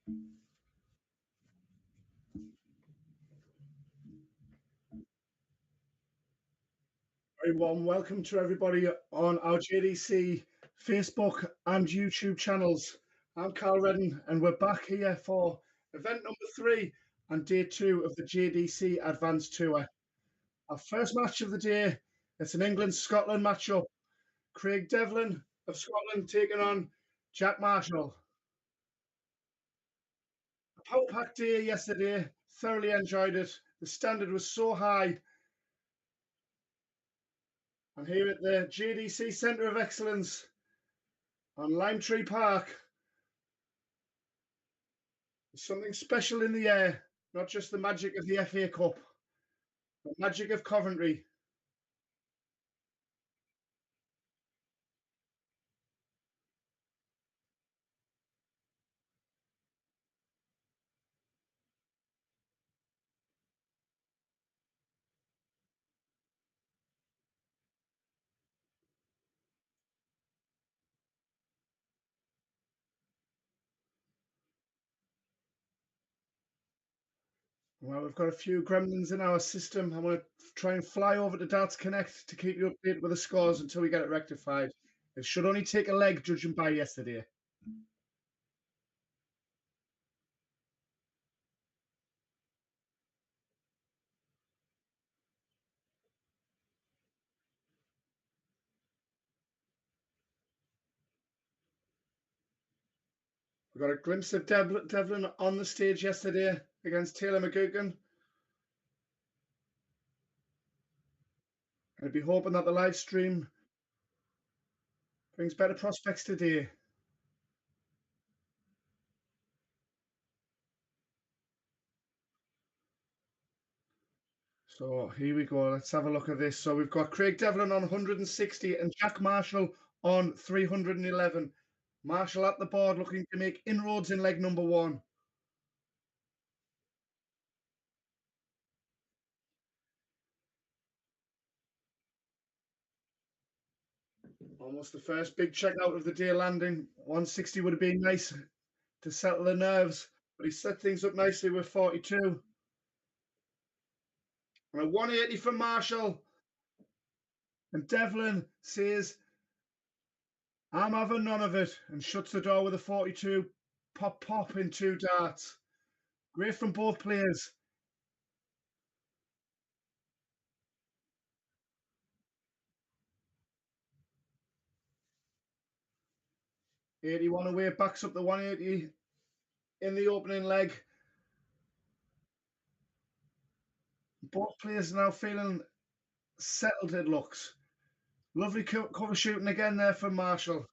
Very warm welcome to everybody on our JDC Facebook and YouTube channels. I'm Carl Redden, and we're back here for event number 3 and day 2 of the JDC Advanced Tour. Our first match of the day, it's an England-Scotland matchup. Craig Devlin of Scotland taking on Jack Marshall. A power-packed day yesterday, thoroughly enjoyed it. The standard was so high. And here at the JDC Centre of Excellence on Lime Tree Park, there's something special in the air, not just the magic of the FA Cup, the magic of Coventry. Well, we've got a few gremlins in our system. I'm going to try and fly over to Darts Connect to keep you updated with the scores until we get it rectified. It should only take a leg, judging by yesterday. We got a glimpse of Devlin on the stage yesterday against Taylor McGugan. I'd be hoping that the live stream brings better prospects today. So here we go. Let's have a look at this. So we've got Craig Devlin on 160 and Jack Marshall on 311. Marshall at the board looking to make inroads in leg number 1. Almost the first big check out of the day landing. 160 would have been nice to settle the nerves, but he set things up nicely with 42. And a 180 for Marshall. And Devlin says, I'm having none of it, and shuts the door with a 42. Pop in 2 darts. Great from both players. '81 away, backs up the 180 in the opening leg. Both players now feeling settled, it looks. Lovely cover shooting again there from Marshall.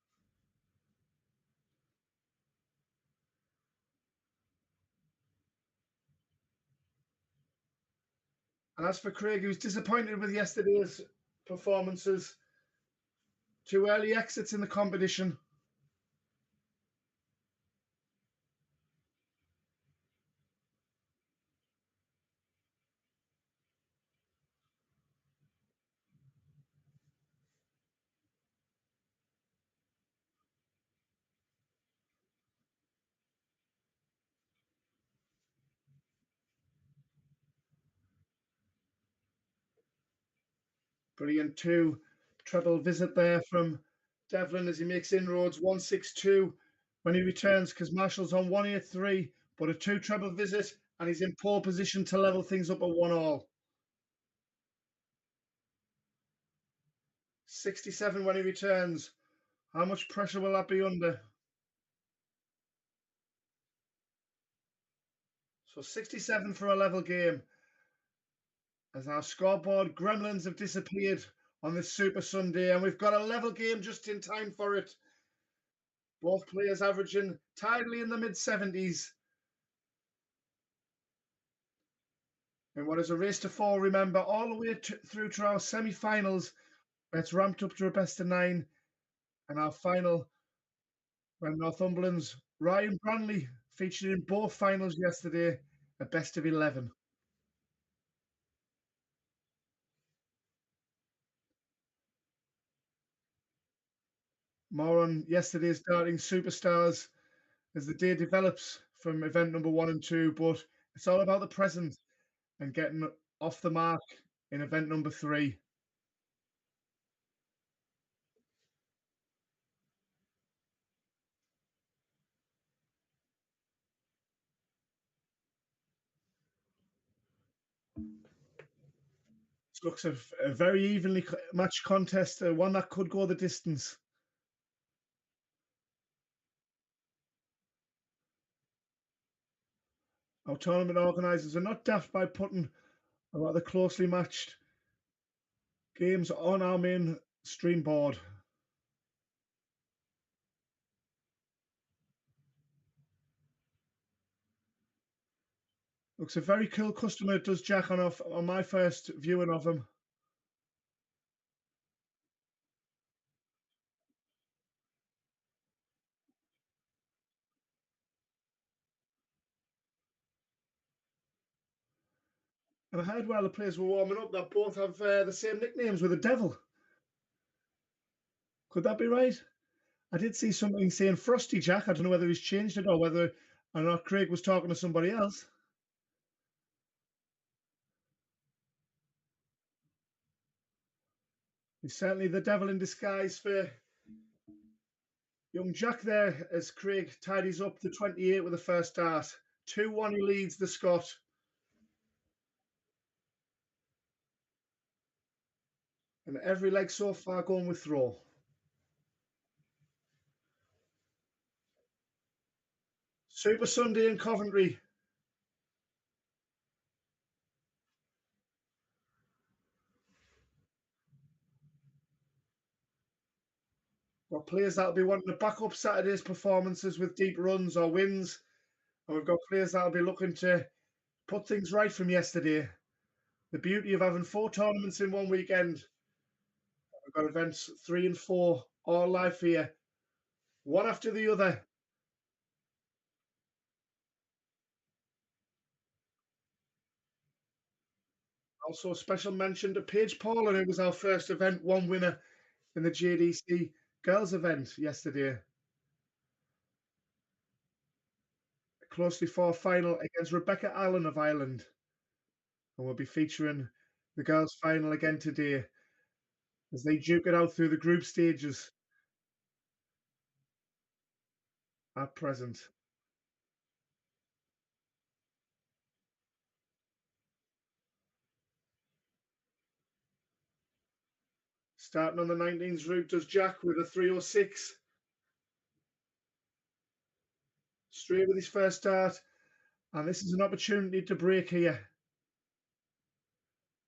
And as for Craig, he was disappointed with yesterday's performances. 2 early exits in the competition. Brilliant 2 treble visit there from Devlin as he makes inroads. 162 when he returns because Marshall's on 183, but a 2 treble visit and he's in pole position to level things up at 1-all. 67 when he returns. How much pressure will that be under? So 67 for a level game. As our scoreboard gremlins have disappeared on this Super Sunday, and we've got a level game just in time for it. Both players averaging tidily in the mid-70s. And what is a race to 4, remember, all the way through to our semi-finals. It's ramped up to a best of 9. And our final, when Northumberland's Ryan Brownley featured in both finals yesterday, a best of 11. More on yesterday's darting superstars as the day develops from event number 1 and 2, but it's all about the present and getting off the mark in event number 3. It looks a very evenly matched contest, one that could go the distance. Our tournament organisers are not daft by putting a lot of the closely matched games on our main stream board. Looks a very cool customer, does Jack, on my first viewing of him. And I heard while the players were warming up that both have the same nicknames with the Devil. Could that be right? I did see something saying Frosty Jack. I don't know whether he's changed it or whether or not Craig was talking to somebody else. He's certainly the devil in disguise for young Jack there as Craig tidies up the 28 with the first start. 2-1 he leads the Scot. And every leg so far going with throw. Super Sunday in Coventry. Got players that'll be wanting to back up Saturday's performances with deep runs or wins. And we've got players that'll be looking to put things right from yesterday. The beauty of having 4 tournaments in one weekend. We've got events 3 and 4 all live here, one after the other. Also, special mention to Paige Paulin, who was our first event 1 winner in the JDC girls event yesterday. A closely fought final against Rebecca Allen of Ireland. And we'll be featuring the girls' final again today as they duke it out through the group stages at present. Starting on the 19's route does Jack with a 306. Straight with his first start. And this is an opportunity to break here.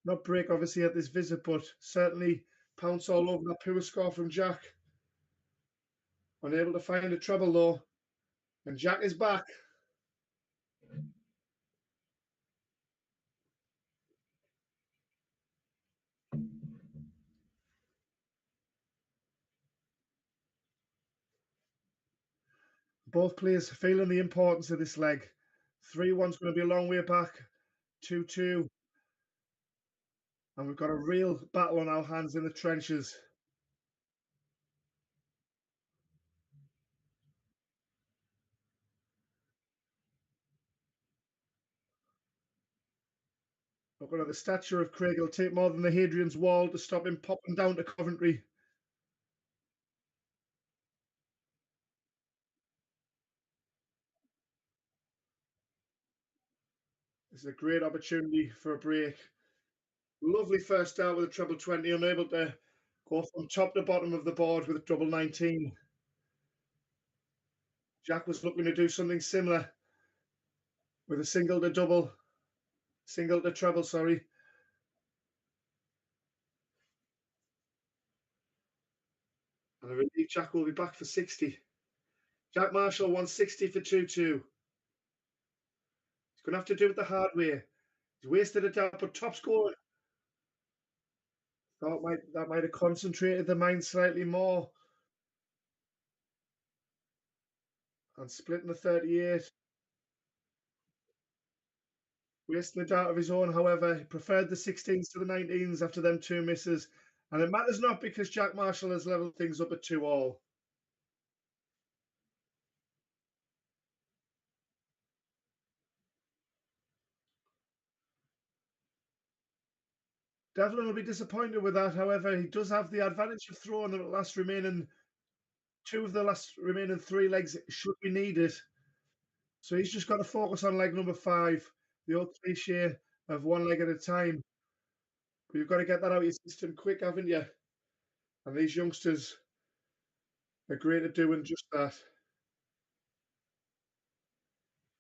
Not break, obviously, at this visit, but certainly pounce all over that power score from Jack. Unable to find a treble, though. And Jack is back. Both players feeling the importance of this leg. 3-1's going to be a long way back. 2-2. And we've got a real battle on our hands in the trenches. Looking at the stature of Craig, it'll take more than the Hadrian's Wall to stop him popping down to Coventry. This is a great opportunity for a break. Lovely first start with a treble 20, unable to go from top to bottom of the board with a double 19. Jack was looking to do something similar with a single to double, single to treble, sorry. And I believe Jack will be back for 60. Jack Marshall won 60 for 2-2. He's going to have to do it the hard way. He's wasted a dart, but top scorer. Thought that might have concentrated the mind slightly more. And splitting the 38. Wasting a dart of his own, however, he preferred the 16s to the 19s after them 2 misses. And it matters not because Jack Marshall has levelled things up at 2-all. Devlin will be disappointed with that. However, he does have the advantage of throwing the last remaining two of the last remaining three legs should we need it. So he's just got to focus on leg number 5, the old cliche of one leg at a time. But you've got to get that out of your system quick, haven't you? And these youngsters are great at doing just that.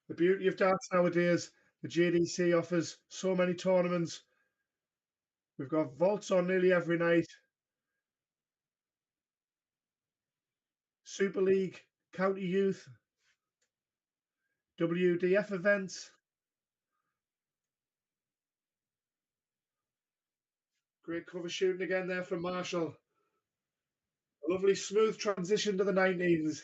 The beauty of darts nowadays, the JDC offers so many tournaments. We've got vaults on nearly every night. Super League, County Youth, WDF events. Great cover shooting again there from Marshall. A lovely smooth transition to the 19s.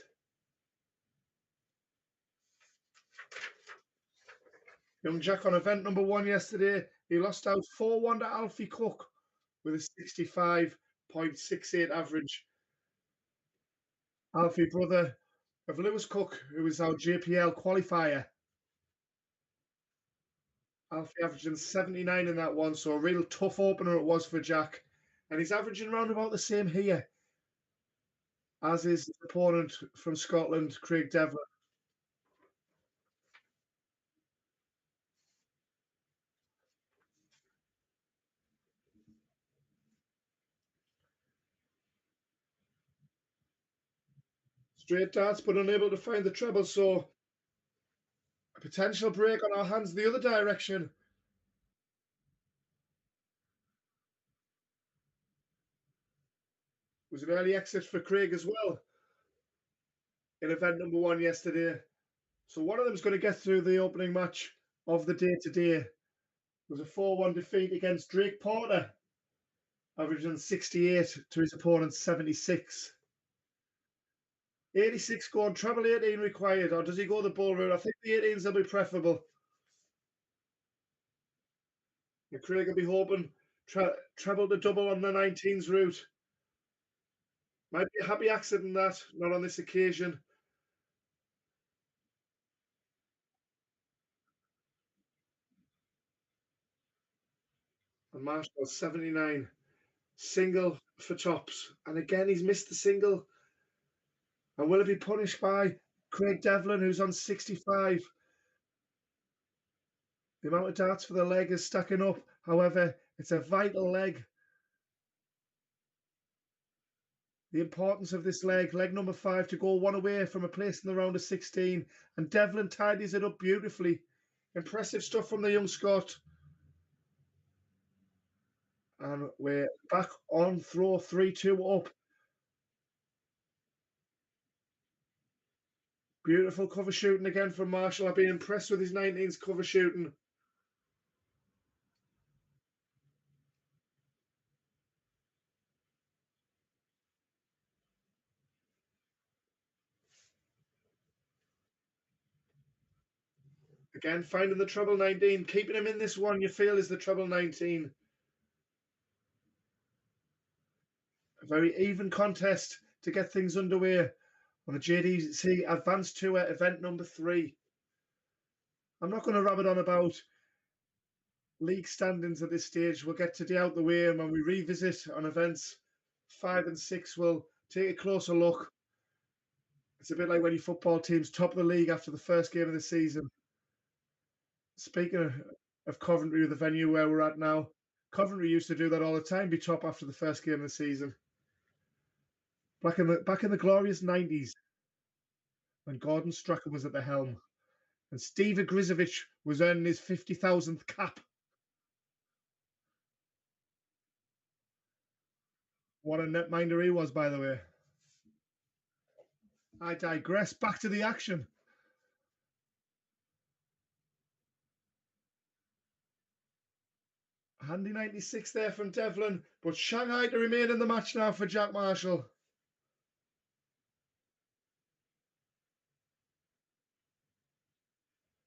Young Jack on event number 1 yesterday. He lost out 4-1 to Alfie Cook with a 65.68 average. Alfie, brother of Lewis Cook, who was our JPL qualifier. Alfie averaging 79 in that one, so a real tough opener it was for Jack. And he's averaging around about the same here as his opponent from Scotland, Craig Devlin. Straight darts, but unable to find the treble, so a potential break on our hands the other direction. It was an early exit for Craig as well in event number 1 yesterday. So one of them's going to get through the opening match of the day today. It was a 4-1 defeat against Drake Porter, averaging 68 to his opponent's 76. 86 going, treble 18 required, or does he go the ball route? I think the 18s will be preferable. And Craig will be hoping treble to double on the 19s route. Might be a happy accident that, not on this occasion. And Marshall 79. Single for tops. And again, he's missed the single. And will it be punished by Craig Devlin, who's on 65? The amount of darts for the leg is stacking up. However, it's a vital leg. The importance of this leg number 5, to go one away from a place in the round of 16. And Devlin tidies it up beautifully. Impressive stuff from the young Scot. And we're back on throw, 3-2 up. Beautiful cover shooting again from Marshall. I've been impressed with his 19s cover shooting. Again, finding the treble 19. Keeping him in this one, you feel, is the treble 19. A very even contest to get things underway on the JDC Advanced Tour event number 3. I'm not going to rabbit on about league standings at this stage. We'll get today out the way, and when we revisit on events 5 and 6, we'll take a closer look. It's a bit like when your football team's top of the league after the first game of the season. Speaking of Coventry, the venue where we're at now, Coventry used to do that all the time, be top after the first game of the season. Back in the glorious 90s, when Gordon Strachan was at the helm, and Steve Grizovic was earning his 50,000th cap. What a netminder he was, by the way. I digress. Back to the action. Handy 96 there from Devlin, but Shanghai to remain in the match now for Jack Marshall.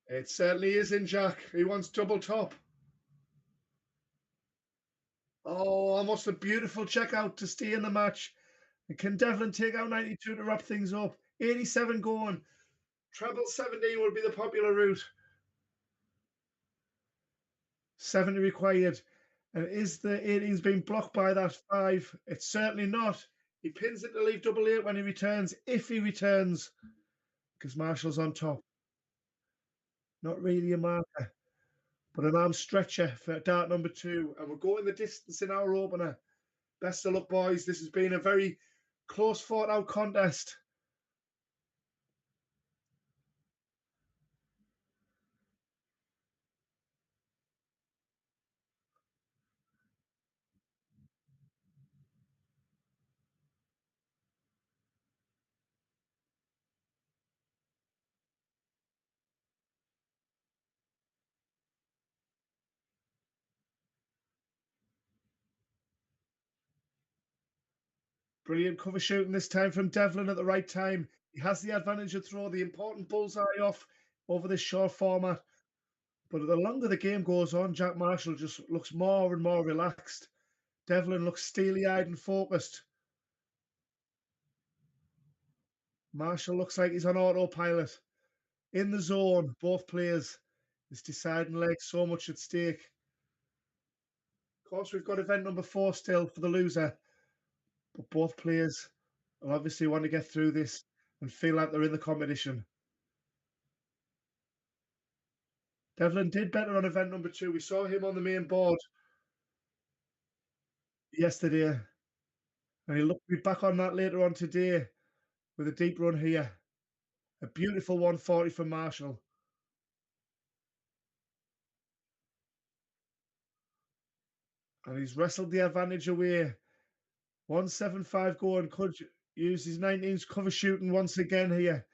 It certainly is in Jack. He wants double top. Oh, almost a beautiful check out to stay in the match. And can Devlin take out 92 to wrap things up? 87 going. Treble 17 will be the popular route. 70 required. And is the 18's been blocked by that 5? It's certainly not. He pins it to leave double 8 when he returns, if he returns, because Marshall's on top. Not really a marker, but an arm stretcher for dart number 2. And we're going the distance in our opener. Best of luck, boys. This has been a very close fought out contest. Brilliant cover shooting this time from Devlin at the right time. He has the advantage of throw the important bullseye off over this short format. But the longer the game goes on, Jack Marshall just looks more and more relaxed. Devlin looks steely-eyed and focused. Marshall looks like he's on autopilot. In the zone, both players. This deciding leg, so much at stake. Of course, we've got event number 4 still for the loser. But both players will obviously want to get through this and feel like they're in the competition. Devlin did better on event number 2. We saw him on the main board yesterday, and he'll look to be back on that later on today with a deep run here. A beautiful 140 from Marshall. And he's wrestled the advantage away. 175 going, could use his 19's cover shooting once again here.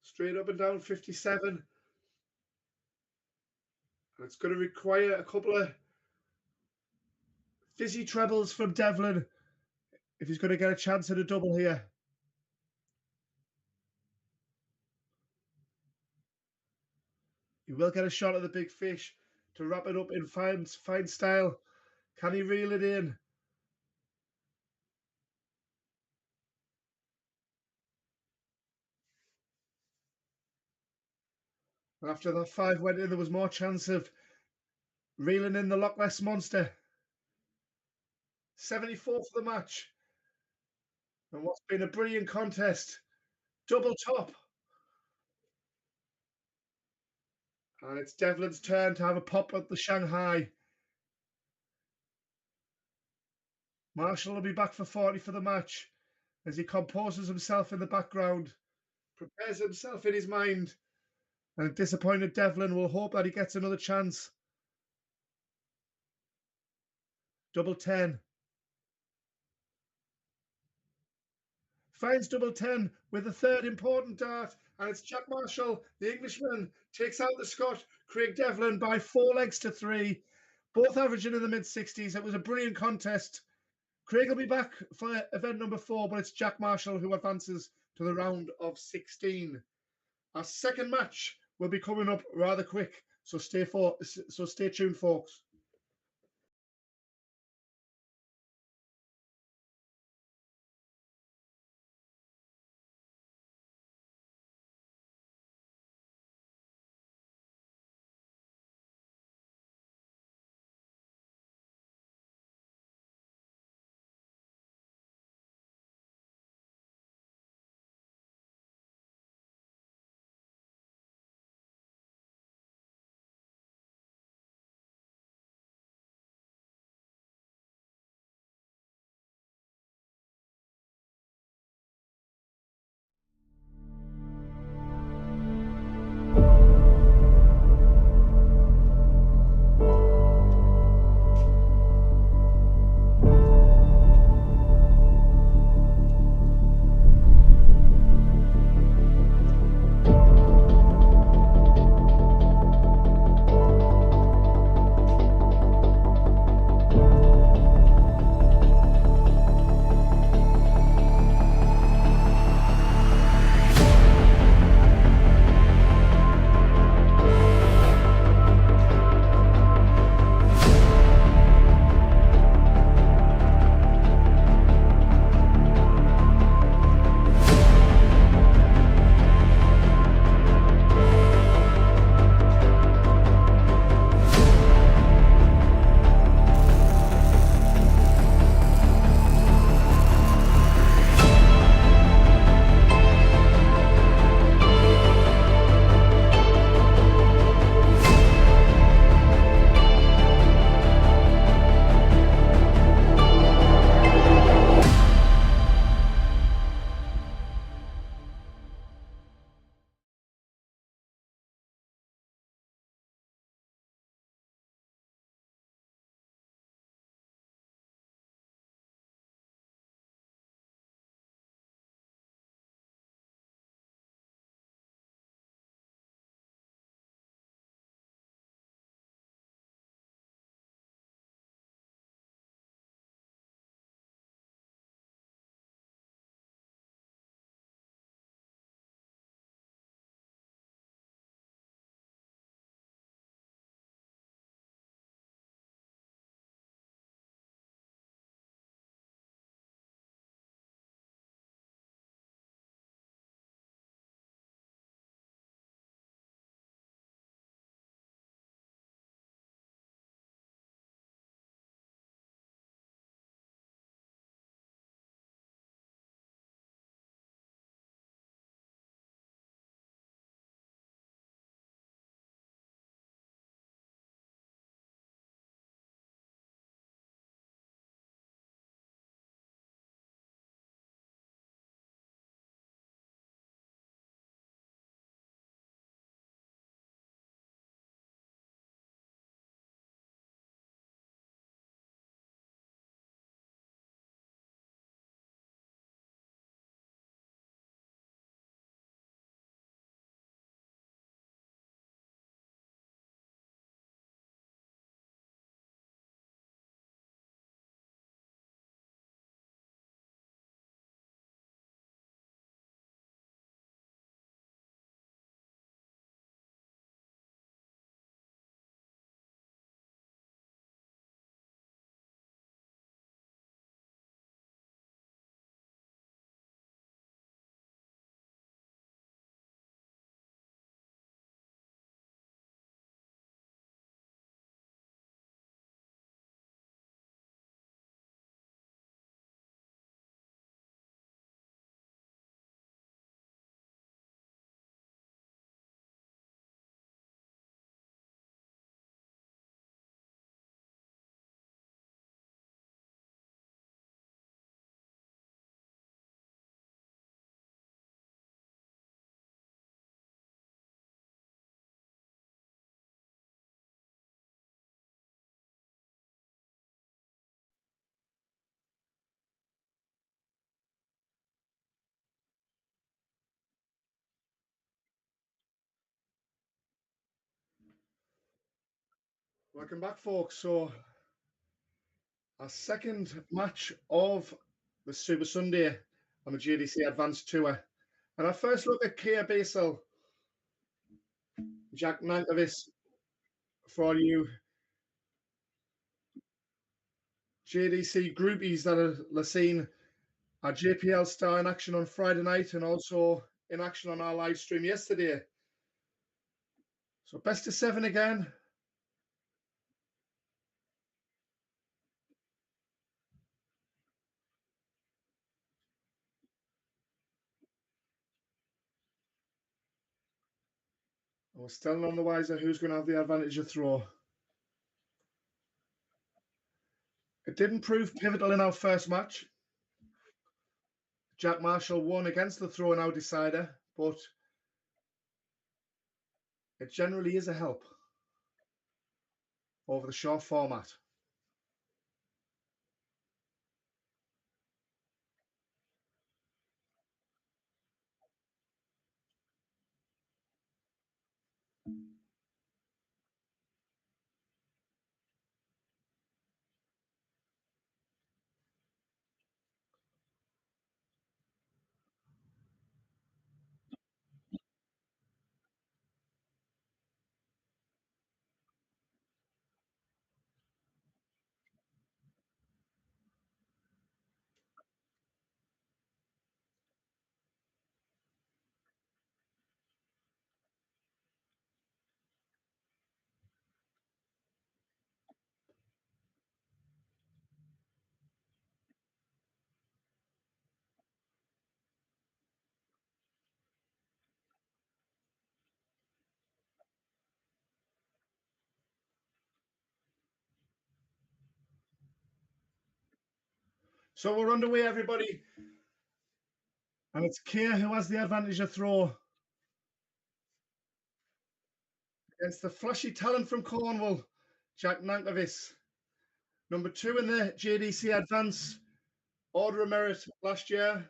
Straight up and down 57. And it's going to require a couple of fizzy trebles from Devlin if he's going to get a chance at a double here. He will get a shot at the big fish to wrap it up in fine style. Can he reel it in? After that 5 went in, there was more chance of reeling in the Loch Ness Monster. 74 for the match. And what's been a brilliant contest. Double top. And it's Devlin's turn to have a pop at the Shanghai. Marshall will be back for 40 for the match as he composes himself in the background, prepares himself in his mind, and a disappointed Devlin will hope that he gets another chance. Double 10. Finds double 10 with the third important dart, and it's Jack Marshall, the Englishman, takes out the Scot, Craig Devlin, by 4 legs to 3, both averaging in the mid-60s. It was a brilliant contest. Craig will be back for event number 4, but it's Jack Marshall who advances to the round of 16. Our second match will be coming up rather quick, so stay tuned, folks. Welcome back, folks. So, our second match of the Super Sunday on the JDC Advanced Tour. And our first look at Kia Baysal, Jack Nankervis, for you JDC groupies that are seen our JPL star in action on Friday night and also in action on our live stream yesterday. So, best of 7 again. And we're still none the wiser who's going to have the advantage of throw. It didn't prove pivotal in our first match. Jack Marshall won against the throw now decider, but it generally is a help over the short format. So we're underway, everybody. And it's Kia who has the advantage of throw against the flashy talent from Cornwall, Jack Nankervis. Number 2 in the JDC Advance Order of Merit last year.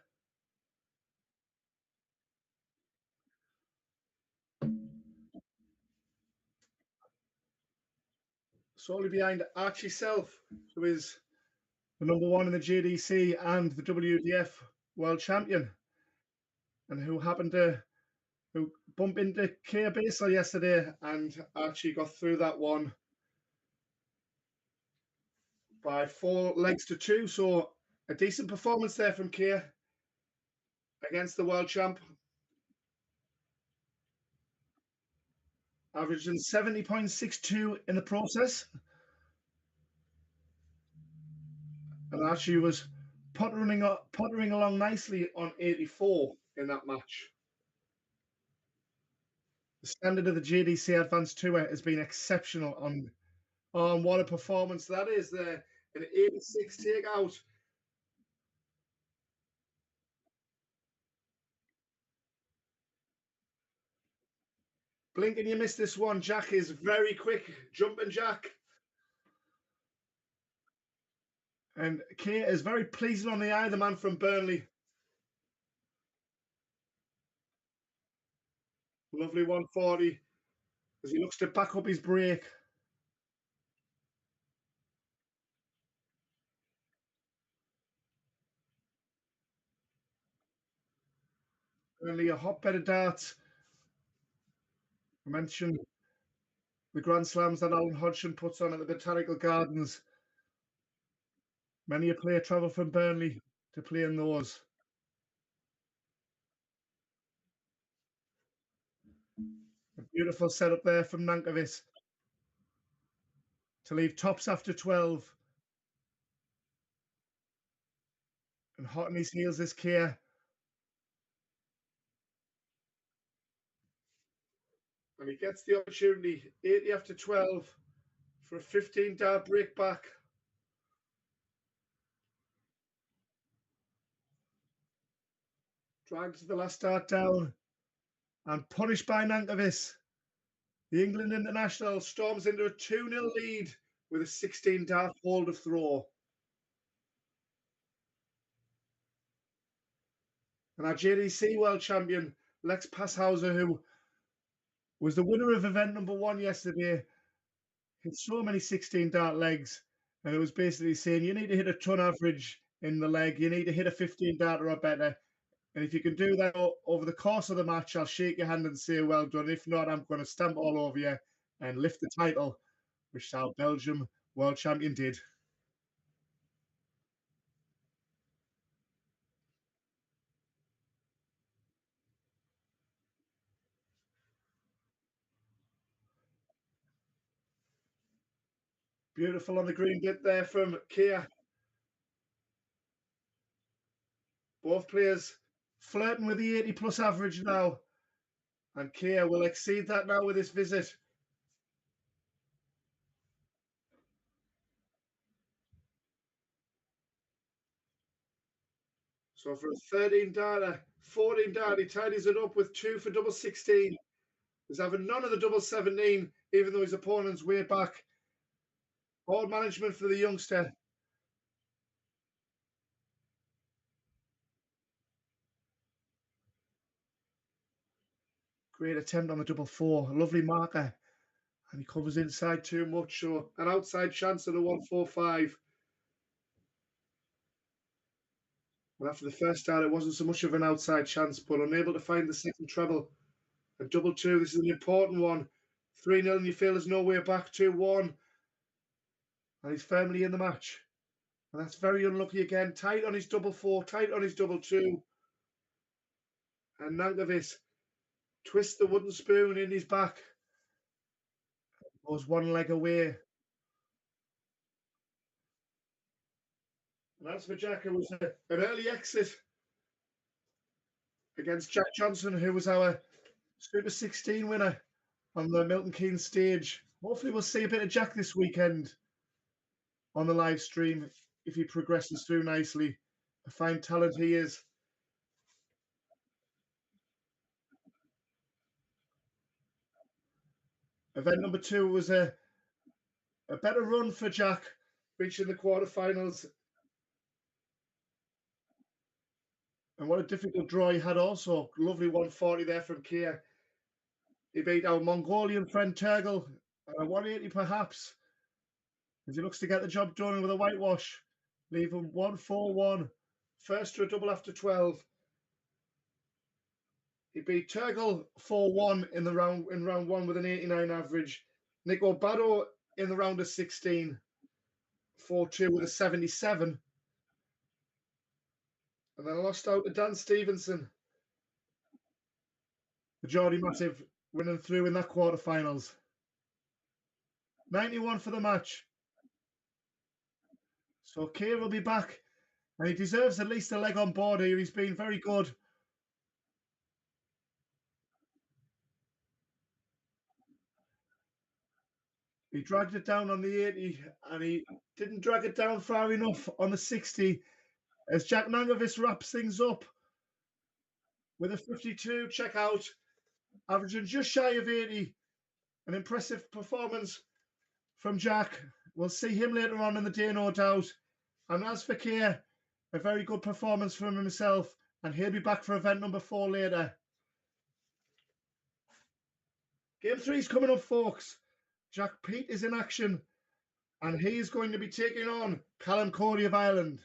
Solely behind Archie Self, who is the number 1 in the JDC and the WDF World Champion, and who happened to bump into Kia Baysal yesterday, and Archie got through that one by 4 legs to 2. So a decent performance there from Kia against the world champ, averaging 70.62 in the process. And Archie was pottering along nicely on 84 in that match. The standard of the JDC Advanced Tour has been exceptional on what a performance that is there. An 86 takeout. Blink and you missed this one. Jack is very quick. Jumping Jack. And Kia is very pleasing on the eye, the man from Burnley. Lovely 140 as he looks to back up his break. Burnley, a hotbed of darts. I mentioned the Grand Slams that Alan Hodgson puts on at the Botanical Gardens. Many a player travel from Burnley to play in those. A beautiful setup there from Nankervis to leave tops after 12. And hot on his heels is Kia. And he gets the opportunity, 80 after 12, for a 15-dart break back. Drags the last dart down and punished by Nankervis. The England international storms into a 2-0 lead with a 16-dart hold of throw. And our JDC world champion, Lex Passhauser, who was the winner of event number 1 yesterday, in so many 16 dart legs, and it was basically saying you need to hit a ton average in the leg, you need to hit a 15 darter or better. And if you can do that over the course of the match, I'll shake your hand and say well done. If not, I'm going to stamp all over you and lift the title, which our Belgium world champion did. Beautiful on the green bit there from Kia. Both players flirting with the 80 plus average now. And Kia will exceed that now with this visit. So for a 13 darter, 14 darter, he tidies it up with 2 for double 16. He's having none of the double 17, even though his opponent's way back. Ball management for the youngster. Great attempt on the double 4. A lovely marker. And he covers inside too much. So an outside chance at a 145. Well, after the first start, it wasn't so much of an outside chance, but unable to find the second treble. A double 2. This is an important one. 3-0 and you feel there's no way back. 2-1. And he's firmly in the match. And that's very unlucky again. Tight on his double 4. Tight on his double 2. And Nankervis twists the wooden spoon in his back. Goes one leg away. And that's for Jack. It was an early exit against Jack Johnson, who was our Super 16 winner on the Milton Keynes stage. Hopefully we'll see a bit of Jack this weekend on the live stream if he progresses through nicely. A fine talent he is. Event number 2 was a better run for Jack, reaching the quarterfinals. And what a difficult draw he had also. Lovely 140 there from Kia. He beat our Mongolian friend Turgle at a 180 perhaps, as he looks to get the job done with a whitewash. Leave him 1-4-1. First to a double after 12. He beat Turgle 4-1 in round 1 with an 89 average. Nico Bado in the round of 16. 4-2 with a 77. And then lost out to Dan Stevenson. The Geordie Massive winning through in that quarterfinals. 91 for the match. So Keir will be back, and he deserves at least a leg on board here. He's been very good. He dragged it down on the 80, and he didn't drag it down far enough on the 60, as Jack Nankervis wraps things up with a 52 checkout, averaging just shy of 80. An impressive performance from Jack. We'll see him later on in the day, no doubt. And as for Keir, a very good performance from himself, and he'll be back for event number 4 later. Game 3 is coming up, folks. Jack Peet is in action, and he is going to be taking on Callum Cordy of Ireland.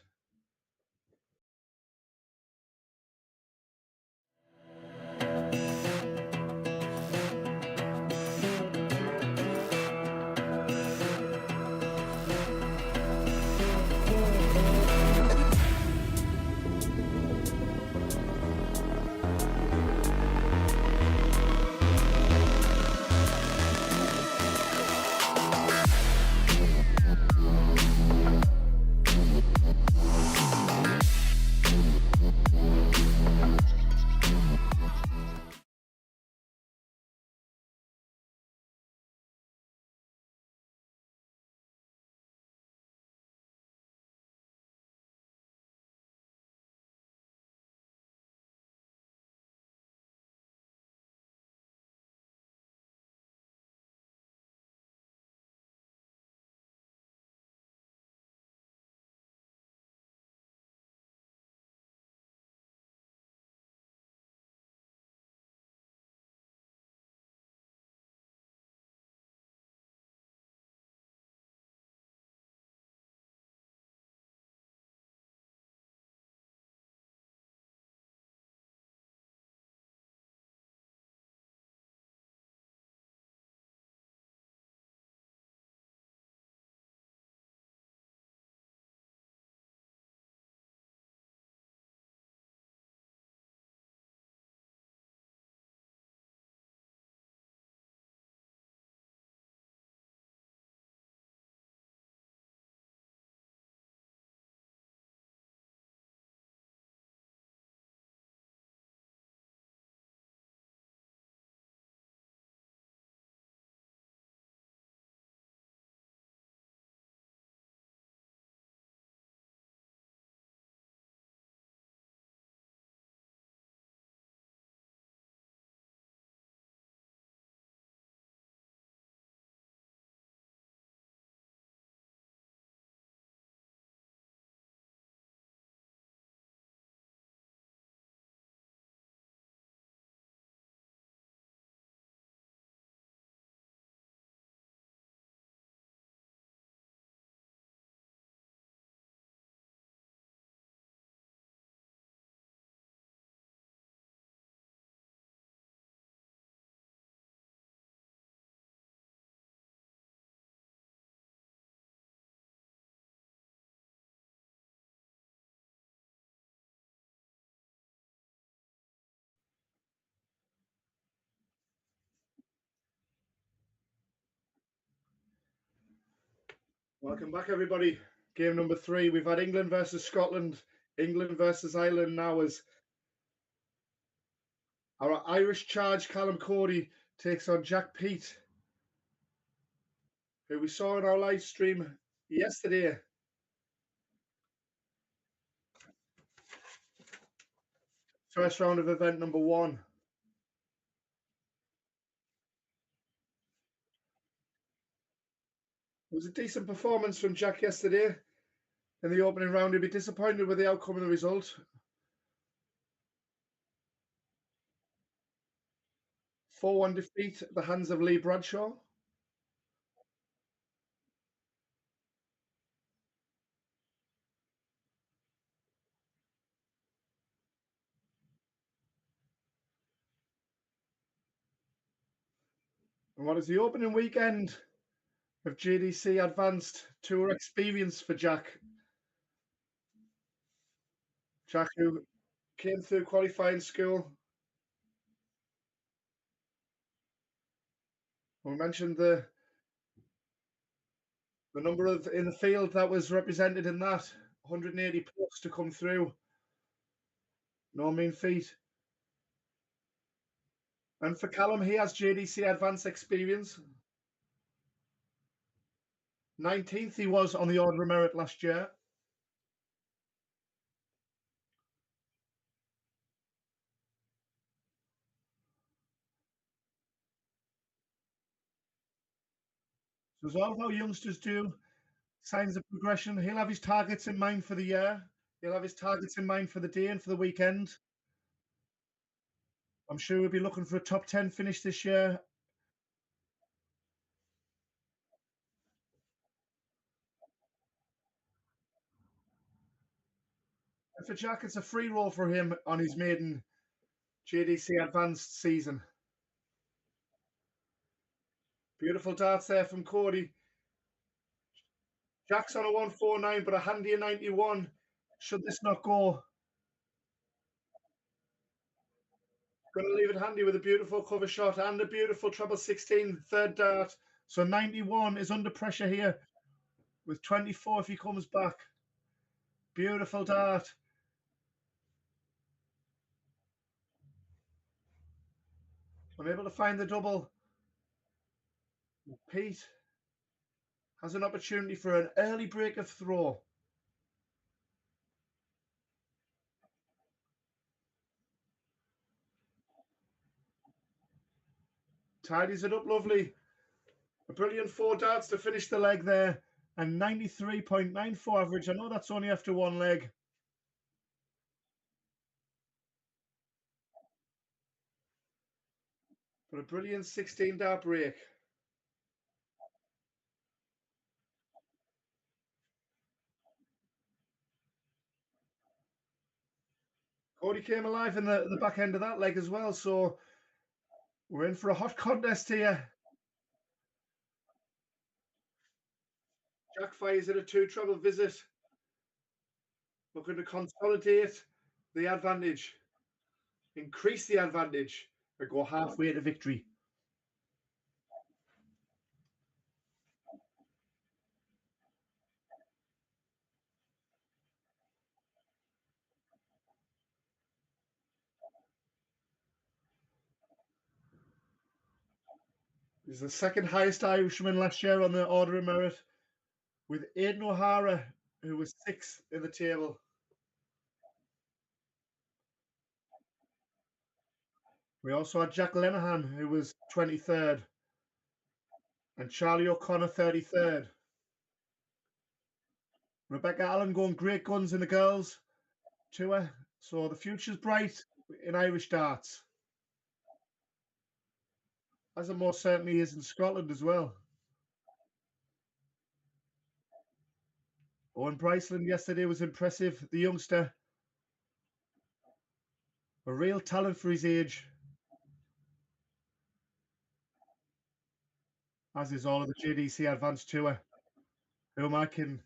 Welcome back, everybody. Game number 3. We've had England versus Scotland, England versus Ireland now as our Irish charge Callum Cordy takes on Jack Peet, who we saw in our live stream yesterday. First round of event number 1. It was a decent performance from Jack yesterday in the opening round. He'd be disappointed with the outcome of the result. 4-1 defeat at the hands of Lee Bradshaw. And what is the opening weekend of JDC Advanced Tour experience for Jack? Jack, who came through qualifying school. We mentioned the number of in the field that was represented in that 180 plus to come through. No mean feat. And for Callum, he has JDC Advanced experience. 19th he was on the order of merit last year. So as all of our youngsters do, signs of progression. He'll have his targets in mind for the year. He'll have his targets in mind for the day and for the weekend. I'm sure we'll be looking for a top 10 finish this year. And for Jack, it's a free roll for him on his maiden JDC Advanced season. Beautiful darts there from Cordy. Jack's on a 149, but a handy 91. Should this not go? Going to leave it handy with a beautiful cover shot and a beautiful treble 16 third dart. So 91 is under pressure here with 24 if he comes back. Beautiful dart. Unable to find the double. Peet has an opportunity for an early break of throw. Tidies it up lovely. A brilliant 4 darts to finish the leg there. And 93.94 average. I know that's only after one leg. But a brilliant 16 dart break. Cordy came alive in the back end of that leg as well. So we're in for a hot contest here. Jack fires at a 2 treble visit. Looking to consolidate the advantage. Increase the advantage. And go halfway to victory. He's the second highest Irishman last year on the order of merit, with Aidan O'Hara, who was 6th in the table. We also had Jack Lenihan, who was 23rd, and Charlie O'Connor, 33rd. Rebecca Allen going great guns in the girls tour, so the future's bright in Irish darts, as it most certainly is in Scotland as well. Owen Bryceland yesterday was impressive. The youngster, a real talent for his age, as is all of the JDC Advanced Tour, whom I can.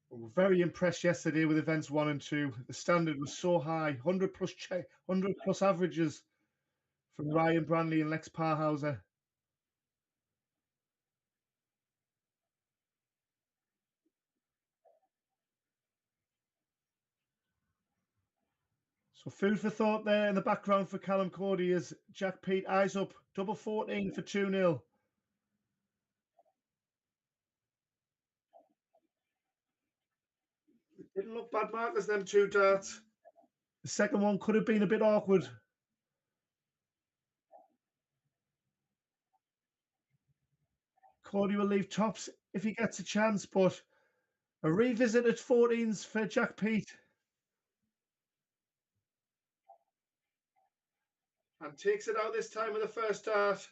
We were very impressed yesterday with events 1 and 2. The standard was so high, 100 plus averages from Ryan Brownley and Lex Parhauser. So food for thought there in the background for Callum Cordy is Jack Peet eyes up, double 14 for 2-0. It didn't look bad markers, them two darts. The second one could have been a bit awkward. Cordy will leave tops if he gets a chance, but a revisit at 14s for Jack Peet. And takes it out this time with the first dart.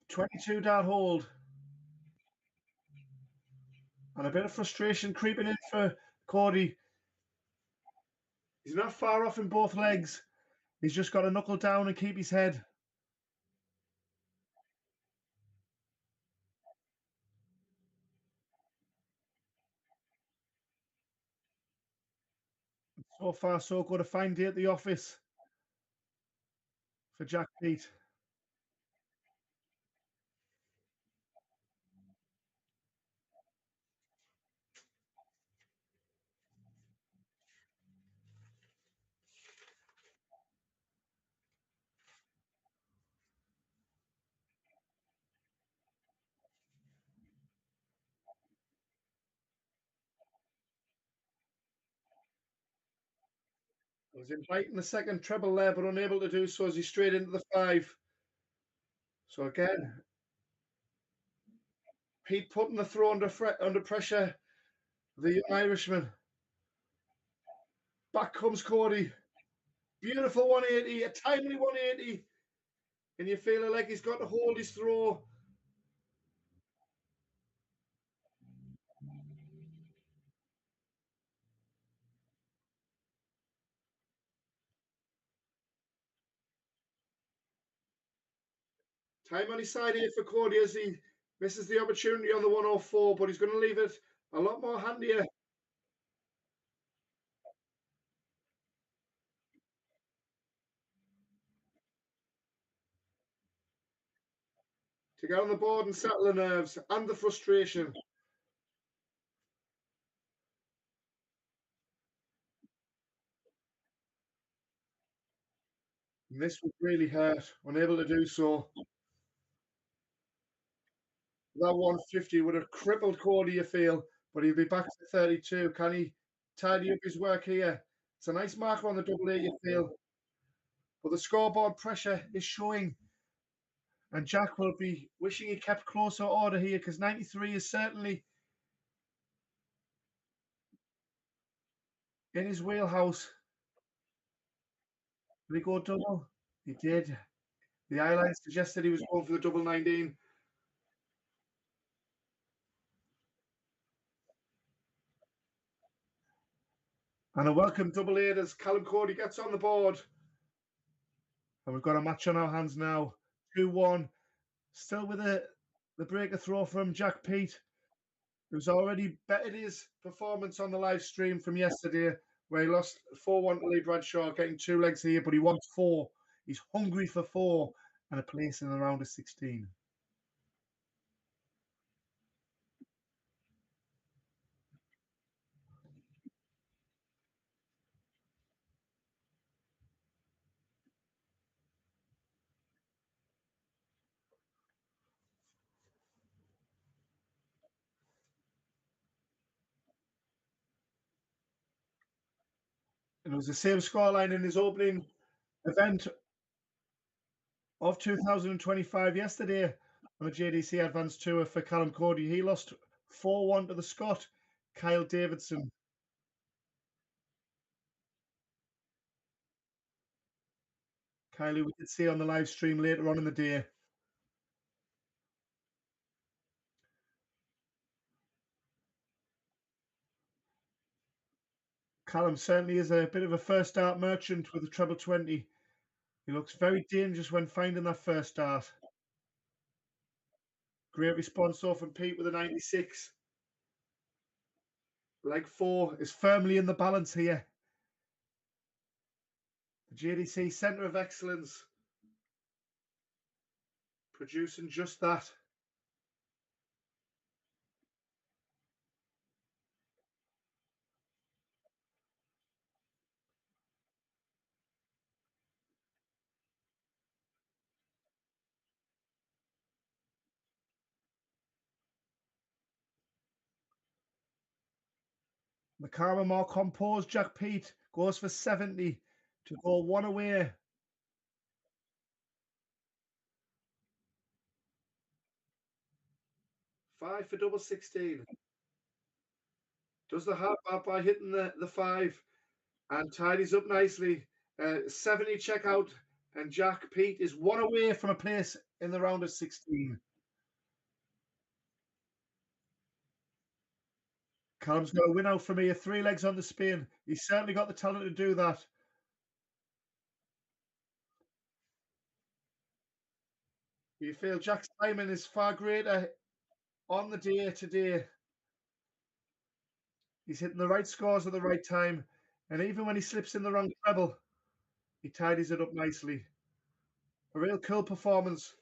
22 dart hold. And a bit of frustration creeping in for Cordy. He's not far off in both legs. He's just got to knuckle down and keep his head. So far, so good. A fine day at the office for Jack Peet. I was inviting the second treble there, but unable to do so as he's straight into the 5. So again, Peet putting the throw under pressure. The young Irishman. Back comes Cordy. Beautiful 180, a timely 180. And you feel like he's got to hold his throw. Time on his side here for Cordy as he misses the opportunity on the 104, but he's going to leave it a lot more handier. To get on the board and settle the nerves and the frustration. And this would really hurt, unable to do so. That 150 would have crippled Cordy, you feel, but he'll be back to 32. Can he tidy up his work here? It's a nice marker on the double eight, you feel. But the scoreboard pressure is showing. And Jack will be wishing he kept closer order here because 93 is certainly in his wheelhouse. Did he go double? He did. The eye line suggested he was going for the double 19. And a welcome double eight as Callum Cordy gets on the board. And we've got a match on our hands now. 2-1. Still with the breaker throw from Jack Peet, who's already bettered his performance on the live stream from yesterday, where he lost 4-1 to Lee Bradshaw, getting 2 legs here, but he wants 4. He's hungry for 4 and a place in the round of 16. And it was the same scoreline in his opening event of 2025 yesterday on the JDC Advanced Tour for Callum Cordy. He lost 4-1 to the Scot, Kyle Davidson. Kelu, we did see on the live stream later on in the day. Callum certainly is a bit of a first start merchant with a treble 20. He looks very dangerous when finding that first start. Great response though from Peet with a 96. Leg 4 is firmly in the balance here. The JDC Centre of Excellence producing just that. The calmer, more composed Jack Peet goes for 70 to go one away. 5 for double 16. Does the half bar by hitting the 5 and tidies up nicely. 70 check out, and Jack Peet is one away from a place in the round of 16. Callum's got a win out for me. 3 legs on the spin. He's certainly got the talent to do that. You feel Jack's timing is far greater on the day today. He's hitting the right scores at the right time, and even when he slips in the wrong treble, he tidies it up nicely. A real cool performance.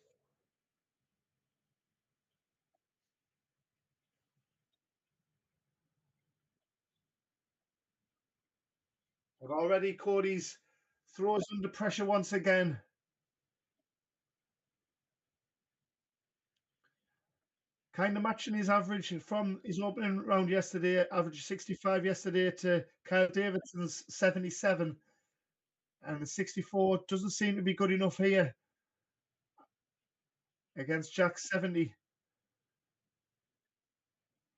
And already Cordy's throws under pressure once again. Kind of matching his average from his opening round yesterday, average 65 yesterday, to Kyle Davidson's 77. And the 64 doesn't seem to be good enough here against Jack's 70.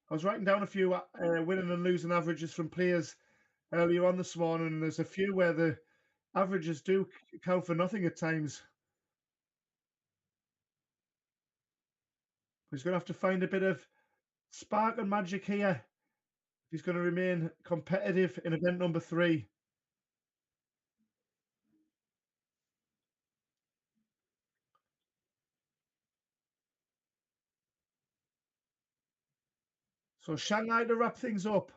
I was writing down a few winning and losing averages from players earlier on this morning, and there's a few where the averages do count for nothing at times. He's going to have to find a bit of spark and magic here if he's going to remain competitive in event number 3. So Shanghai to wrap things up.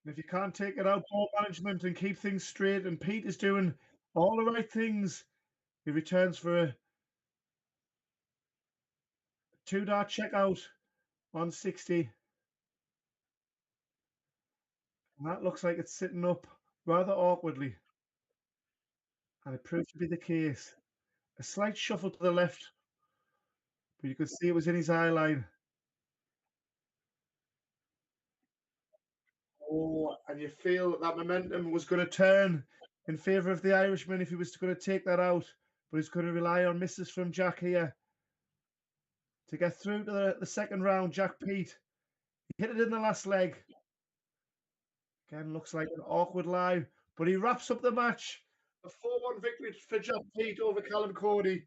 And if you can't take it out, ball management and keep things straight, and Peet is doing all the right things, he returns for a 2-dart check out on 60. And that looks like it's sitting up rather awkwardly. And it proved to be the case. A slight shuffle to the left, but you could see it was in his eye line. Oh, and you feel that momentum was going to turn in favour of the Irishman if he was going to take that out, but he's going to rely on misses from Jack here to get through to the second round. Jack Peet, he hit it in the last leg. Again, looks like an awkward lie, but he wraps up the match. A 4-1 victory for Jack Peet over Callum Cordy.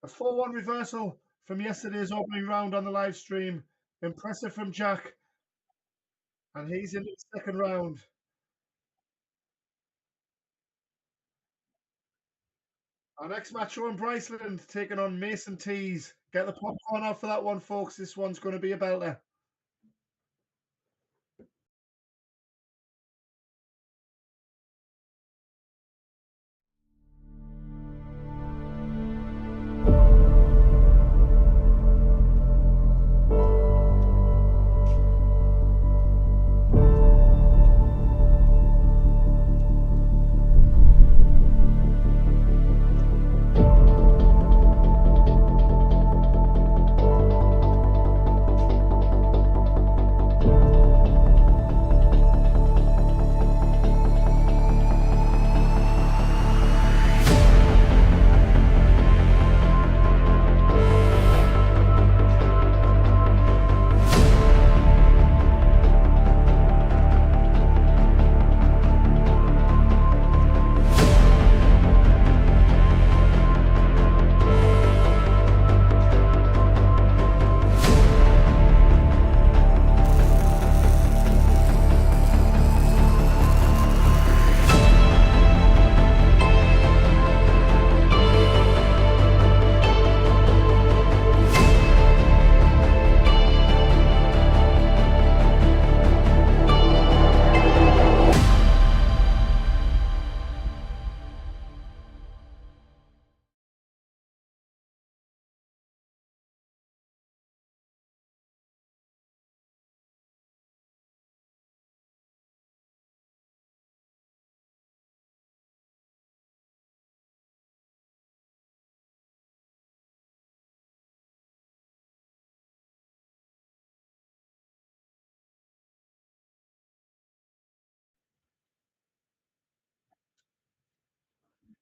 A 4-1 reversal from yesterday's opening round on the live stream. Impressive from Jack. And he's in the second round. Our next match, Owen Bryceland taking on Mason Tees. Get the popcorn out for that one, folks. This one's going to be a belter.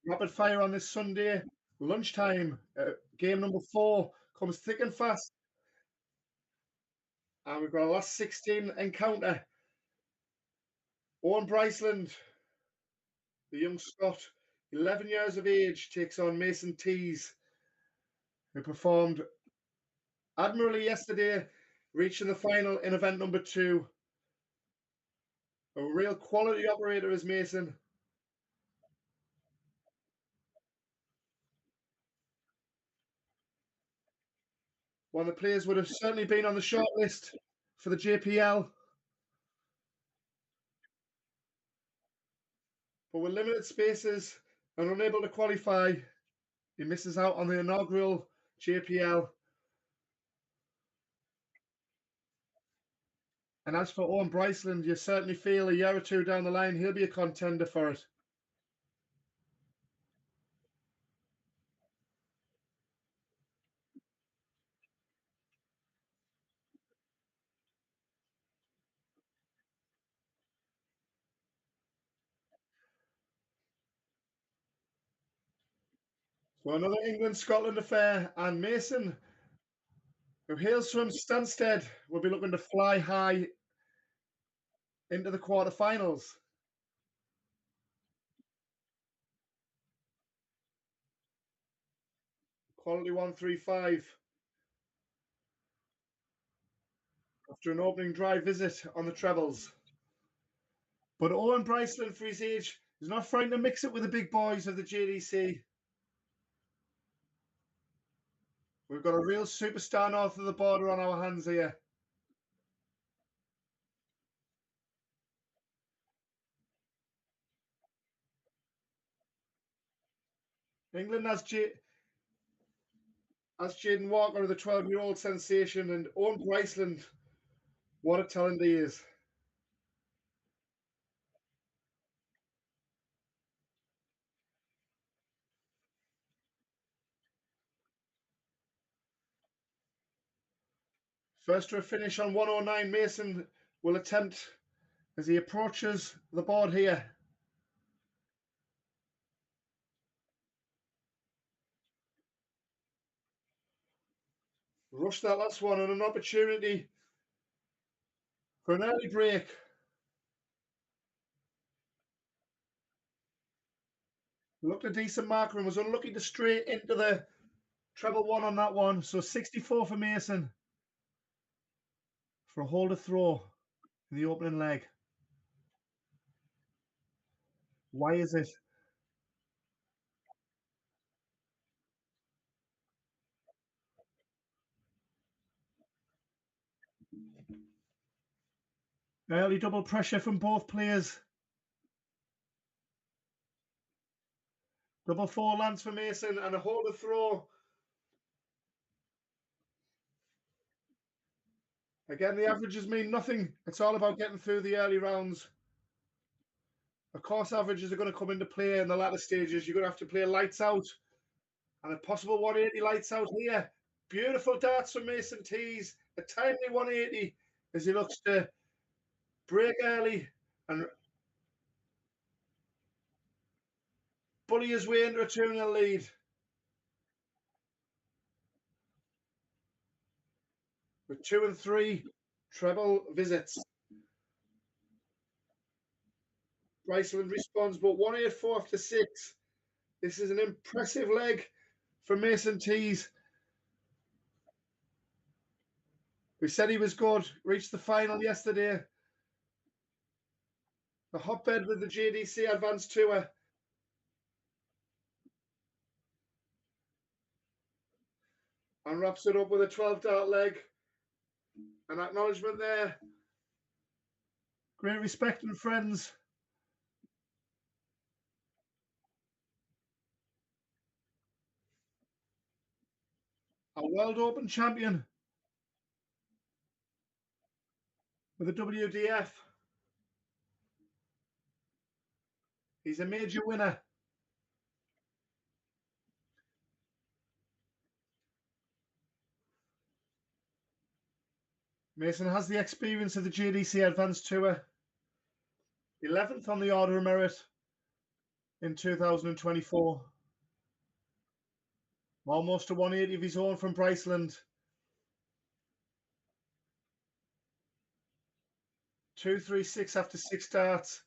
Rapid fire on this Sunday lunchtime. Game number 4 comes thick and fast, and we've got a last 16 encounter. Owen Bryceland, the young Scot, 11 years of age, takes on Mason Tees, who performed admirably yesterday, reaching the final in event number 2. A real quality operator is Mason. One of the players would have certainly been on the shortlist for the JPL, but with limited spaces and unable to qualify, he misses out on the inaugural JPL. And as for Owen Bryceland, you certainly feel a year or two down the line he'll be a contender for it. So another England-Scotland affair, and Mason, who hails from Stansted, will be looking to fly high into the quarterfinals. Quality 135 after an opening drive visit on the trebles. But Owen Bryceland, for his age, is not frightened to mix it with the big boys of the JDC. We've got a real superstar north of the border on our hands here. England has Jaden Walker, the 12-year-old sensation, and Owen Bryceland, what a talent he is. First to a finish on 109, Mason will attempt as he approaches the board here. Rush that last one and an opportunity for an early break. Looked a decent marker and was unlucky to stray into the treble one on that one. So 64 for Mason for a hold to throw in the opening leg. Why is it? Early double pressure from both players. Double 4 lands for Mason and a hold to throw. Again, the averages mean nothing. It's all about getting through the early rounds. Of course, averages are going to come into play in the latter stages. You're going to have to play lights out. And a possible 180 lights out here. Beautiful darts from Mason Tees. A timely 180 as he looks to break early and bully his way into a 2-0 lead. With 2 and 3 treble visits. Bryceland responds, but 184 after 6. This is an impressive leg for Mason Tees. We said he was good. Reached the final yesterday. The hotbed with the JDC Advanced Tour. And wraps it up with a 12-dart leg. An acknowledgement there. Great respect and friends. A World Open champion with the WDF. He's a major winner. Mason has the experience of the JDC Advanced Tour. 11th on the order of merit. in 2024. Almost a 180 of his own from Bryceland. 236 after 6 starts.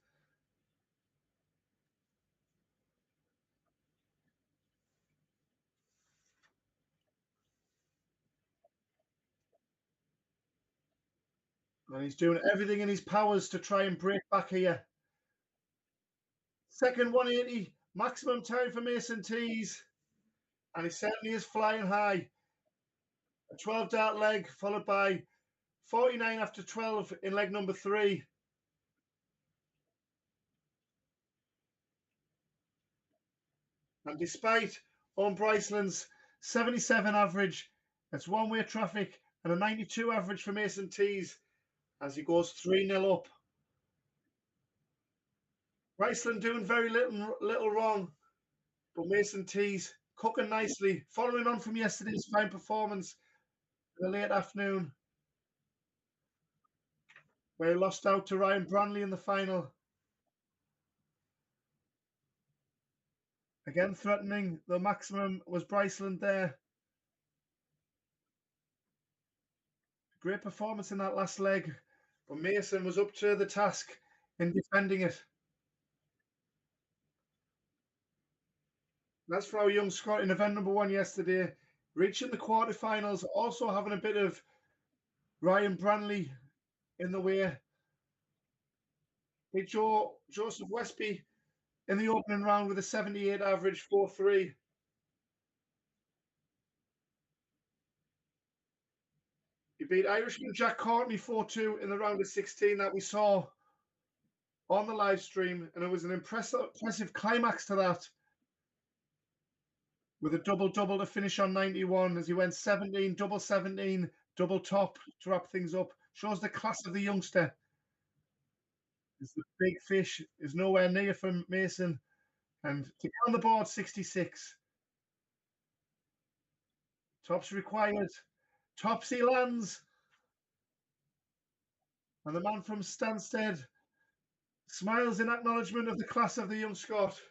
And he's doing everything in his powers to try and break back here. Second 180, maximum time for Mason Tees. And he certainly is flying high. A 12 dart leg, followed by 49 after 12 in leg number 3. And despite Owen Bryceland's 77 average, that's one-way traffic, and a 92 average for Mason Tees as he goes 3-0 up. Bryceland doing very little wrong, but Mason Tees cooking nicely, following on from yesterday's fine performance in the late afternoon, where he lost out to Ryan Brownley in the final. Again, threatening the maximum was Bryceland there. Great performance in that last leg, but Mason was up to the task in defending it. That's for our young Scot in event number 1 yesterday, reaching the quarterfinals, also having a bit of Ryan Brownley in the way. Beat Joseph Westby in the opening round with a 78 average, 4-3. He beat Irishman Jack Courtney 4-2 in the round of 16 that we saw on the live stream, and it was an impressive climax to that, with a double-double to finish on 91 as he went 17, double 17, double top to wrap things up. Shows the class of the youngster. As the big fish is nowhere near from Mason, and to get on the board 66. Tops required. Tops he lands. And the man from Stansted smiles in acknowledgement of the class of the young Scot.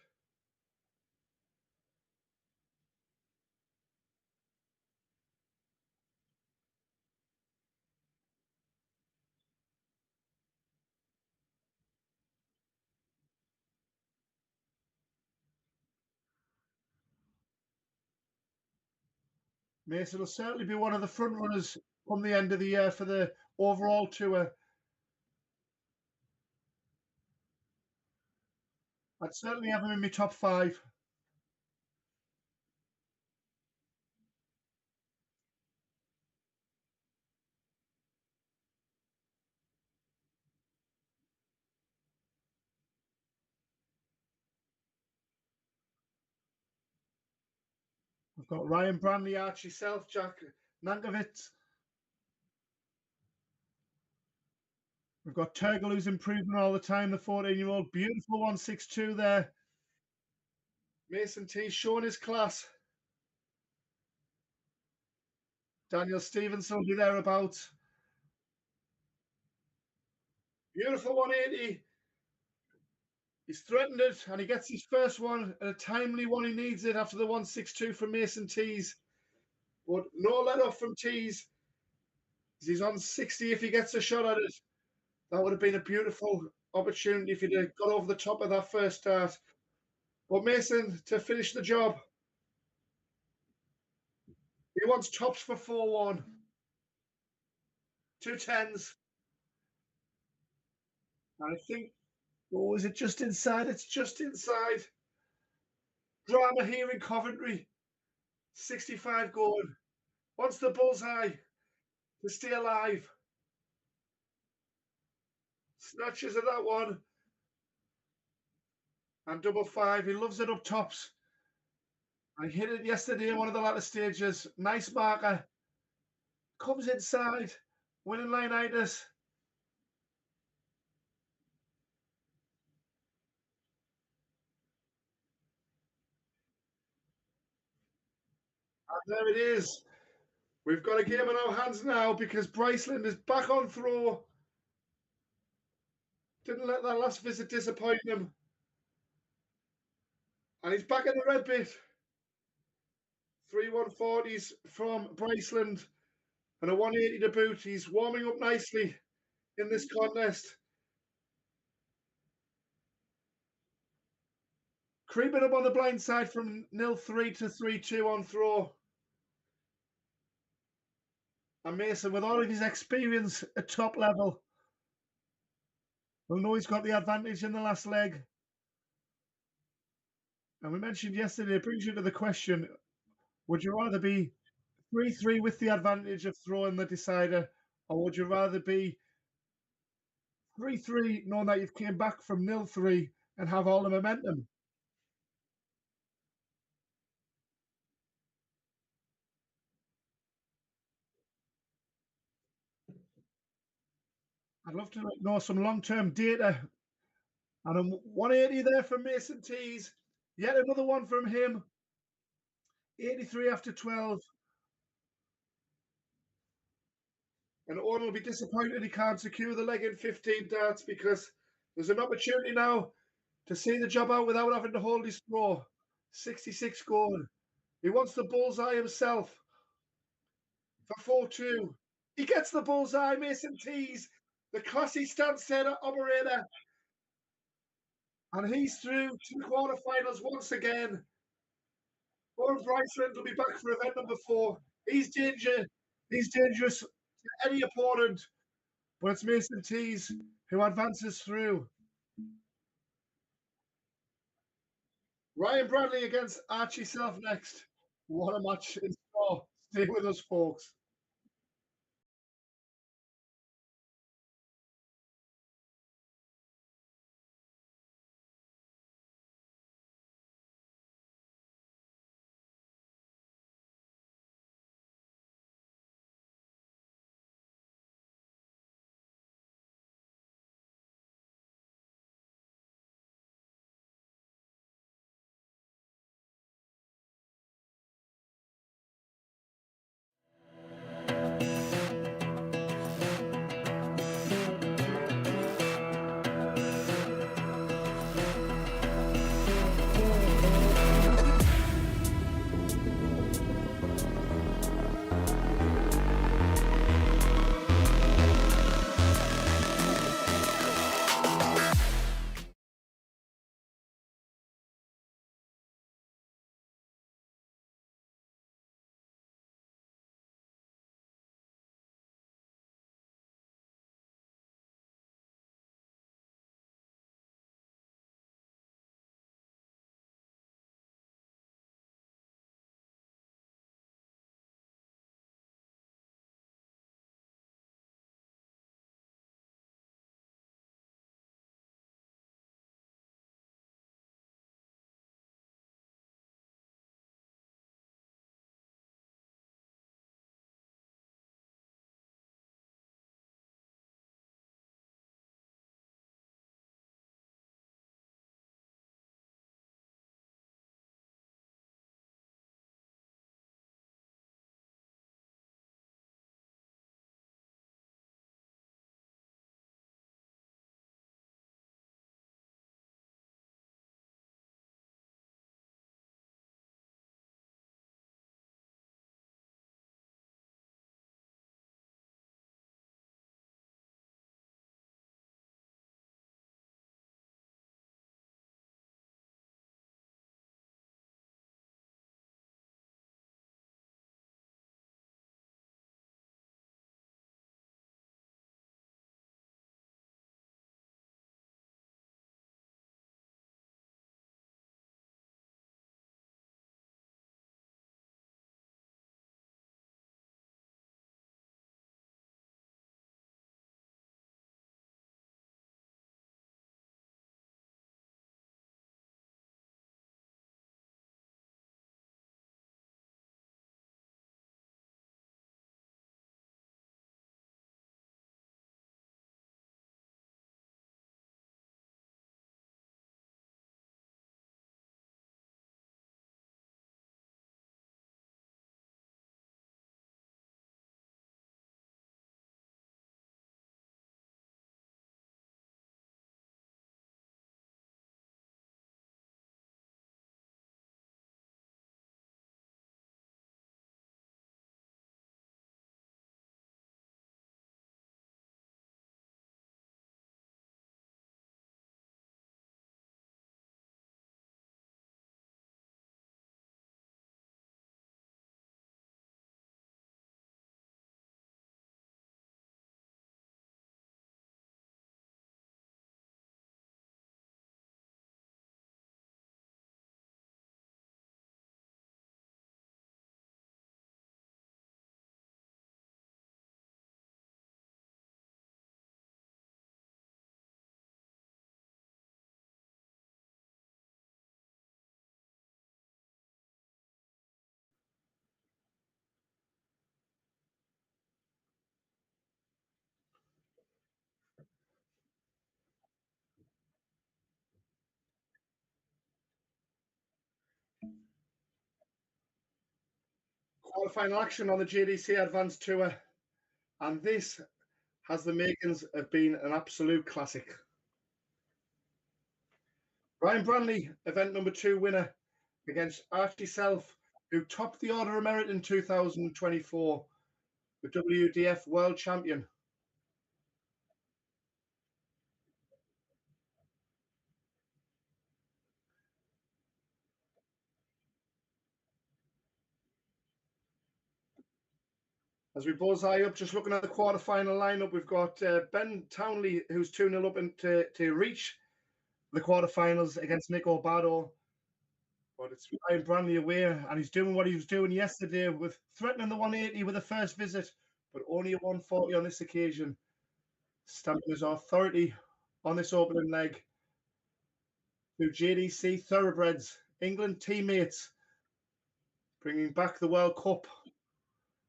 Mason will certainly be one of the front runners come the end of the year for the overall tour. I'd certainly have him in my top 5. We've got Ryan Brownley, Archie Self, Jack Nankervis. We've got Turgle, who's improving all the time, the 14-year-old. Beautiful 162 there. Mason T showing his class. Daniel Stevenson will be thereabouts. Beautiful 180. He's threatened it, and he gets his first one, and a timely one. He needs it after the 162 from Mason Tees. But no let off from Tees. He's on 60 if he gets a shot at it. That would have been a beautiful opportunity if he'd have got over the top of that first start. But Mason, to finish the job, he wants tops for 4-1. 2 10s. And I think, oh, is it just inside? It's just inside. Drama here in Coventry. 65 going. Wants the bullseye to stay alive. Snatches at that one. And double 5. He loves it up tops. I hit it yesterday in one of the latter stages. Nice marker. Comes inside. Winning line-itis. And there it is. We've got a game in our hands now because Bryceland is back on throw. Didn't let that last visit disappoint him. And he's back in the red bit. 3 140s from Bryceland and a 180 to boot. He's warming up nicely in this contest. Creeping up on the blind side from 0-3 to 3-2 on throw. And Mason, with all of his experience at top level, will know he's got the advantage in the last leg. And we mentioned yesterday, it brings you to the question, would you rather be 3-3 with the advantage of throwing the decider, or would you rather be 3-3 knowing that you've came back from 0-3 and have all the momentum? I'd love to know some long-term data. And a 180 there from Mason Tees. Yet another one from him. 83 after 12. And Owen will be disappointed he can't secure the leg in 15 darts because there's an opportunity now to see the job out without having to hold his throw. 66 scored. He wants the bullseye himself for 4-2. He gets the bullseye, Mason Tees, the classy stance setter operator. And he's through to the quarterfinals once again. Owen Bryceland will be back for event number 4. He's dangerous to any opponent, but it's Mason Tees who advances through. Ryan Bradley against Archie Self next. What a match in store. Stay with us, folks. Quarterfinal action on the JDC Advanced Tour, and this has the makings of being an absolute classic. Brownley, event number 2 winner against Archie Self, who topped the Order of Merit in 2024, the WDF World Champion. As we bullseye up, just looking at the quarterfinal lineup, we've got Ben Townley, who's 2-0 up to reach the quarterfinals against Nick Obado. But it's Ryan Brownley away, and he's doing what he was doing yesterday, with threatening the 180 with the first visit, but only a 140 on this occasion, stamping his authority on this opening leg through JDC Thoroughbreds, England teammates, bringing back the World Cup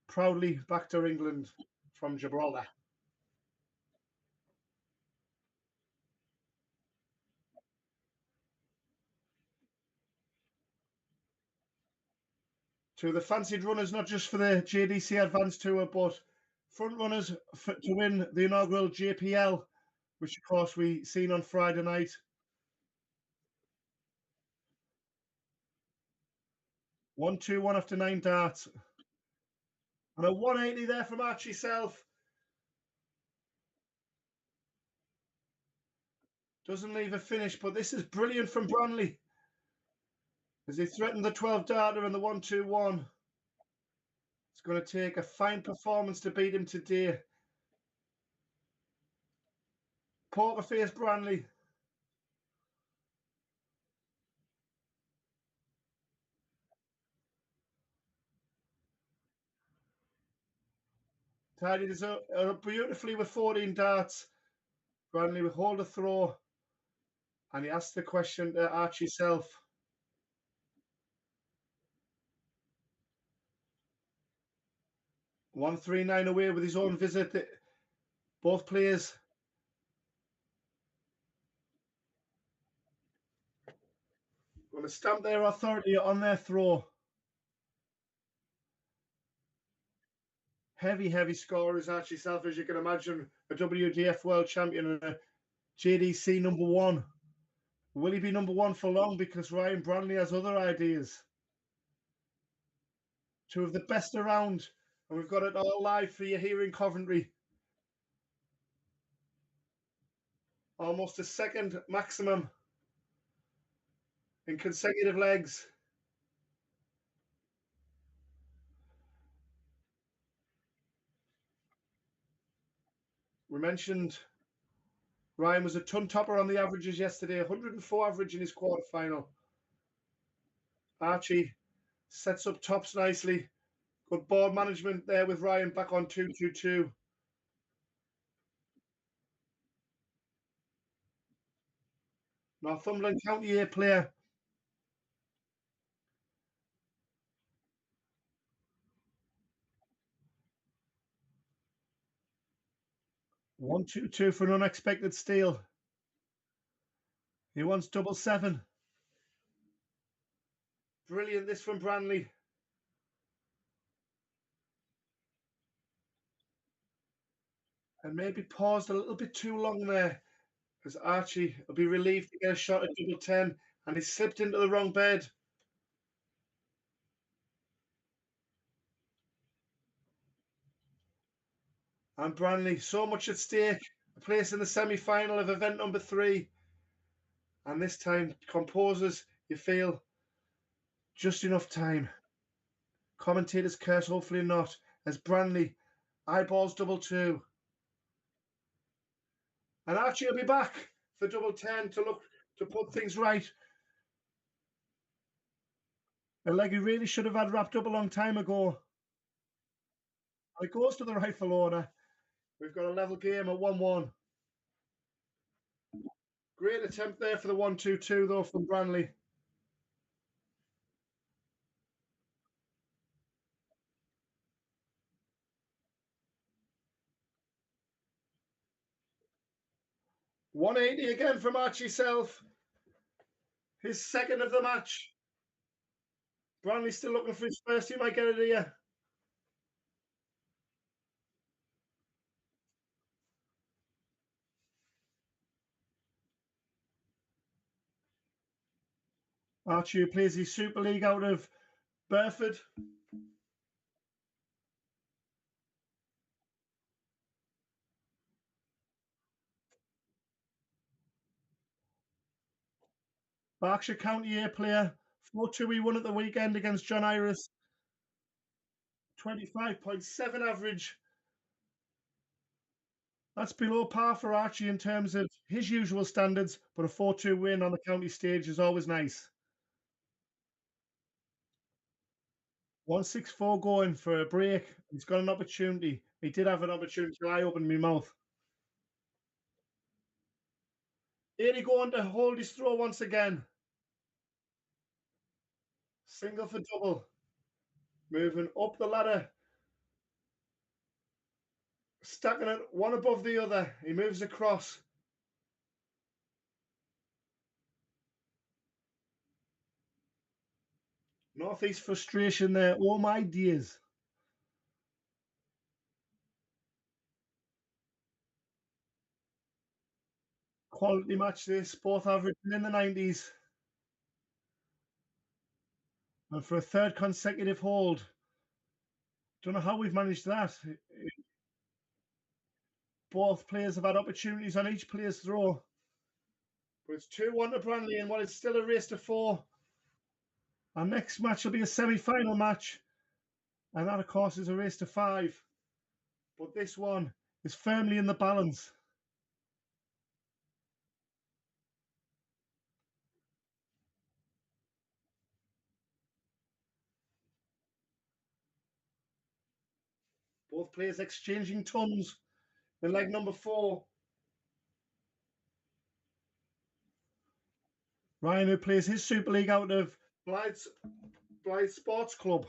proudly back to England from Gibraltar. To the fancied runners, not just for the JDC Advanced Tour, but front runners to win the inaugural JPL, which of course we seen on Friday night. 1-2-1 after 9 darts. And a 180 there from Archie Self. Doesn't leave a finish, but this is brilliant from Brownley, as he threatened the 12 darter and the 1-2-1. It's going to take a fine performance to beat him today. Poker face Brownley. Tidied this up beautifully with 14 darts. Brownley will hold a throw, and he asked the question to Archie Self. 139 away with his own visit. Both players going to stamp their authority on their throw. Heavy scorers, Archie Self, as you can imagine, a WDF World Champion and a JDC number 1. Will he be number 1 for long? Because Ryan Brownley has other ideas. 2 of the best around, and we've got it all live for you here in Coventry. Almost a second maximum in consecutive legs. We mentioned Ryan was a ton topper on the averages yesterday, 104 average in his quarterfinal. Archie sets up tops nicely. Good board management there with Ryan back on 2-2-2. Northumberland County A player. One, 2-2 for an unexpected steal. He wants 7-7. Brilliant this from Brownley. And maybe paused a little bit too long there, because Archie will be relieved to get a shot at 10, and he slipped into the wrong bed. And Brownley, so much at stake. A place in the semi-final of event number 3. And this time, composers, you feel just enough time. Commentators curse, hopefully not, as Brownley eyeballs 2-2. And Archie will be back for 10 to look to put things right. A leg he really should have had wrapped up a long time ago. And it goes to the rightful owner. We've got a level game at 1-1. Great attempt there for the 1-2-2 though from Brownley. $180 again from Archie Self. His second of the match. Brownley still looking for his first. He might get it here. Archie, who plays his Super League out of Burford. Berkshire County A player. 4-2 he won at the weekend against John Iris. 25.7 average. That's below par for Archie in terms of his usual standards, but a 4-2 win on the county stage is always nice. 164 going for a break. He's got an opportunity. He did have an opportunity. I opened my mouth. 80 going to hold his throw once again. Single for double. Moving up the ladder. Stacking it one above the other. He moves across. Northeast frustration there. Oh my dears. Quality match this. Both averaging in the 90s. And for a third consecutive hold. Don't know how we've managed that. Both players have had opportunities on each player's throw. But it's 2-1 to Brownley in what is still a race to 4. Our next match will be a semi-final match. And that, of course, is a race to 5. But this one is firmly in the balance. Both players exchanging tons in leg number 4. Ryan, who plays his Super League out of Blythe Sports Club.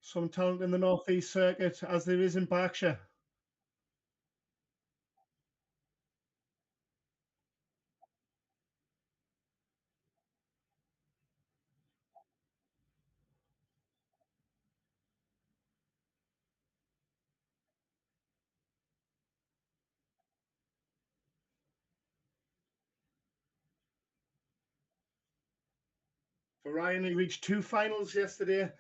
Some talent in the Northeast circuit, as there is in Berkshire. For Ryan, he reached 2 finals yesterday.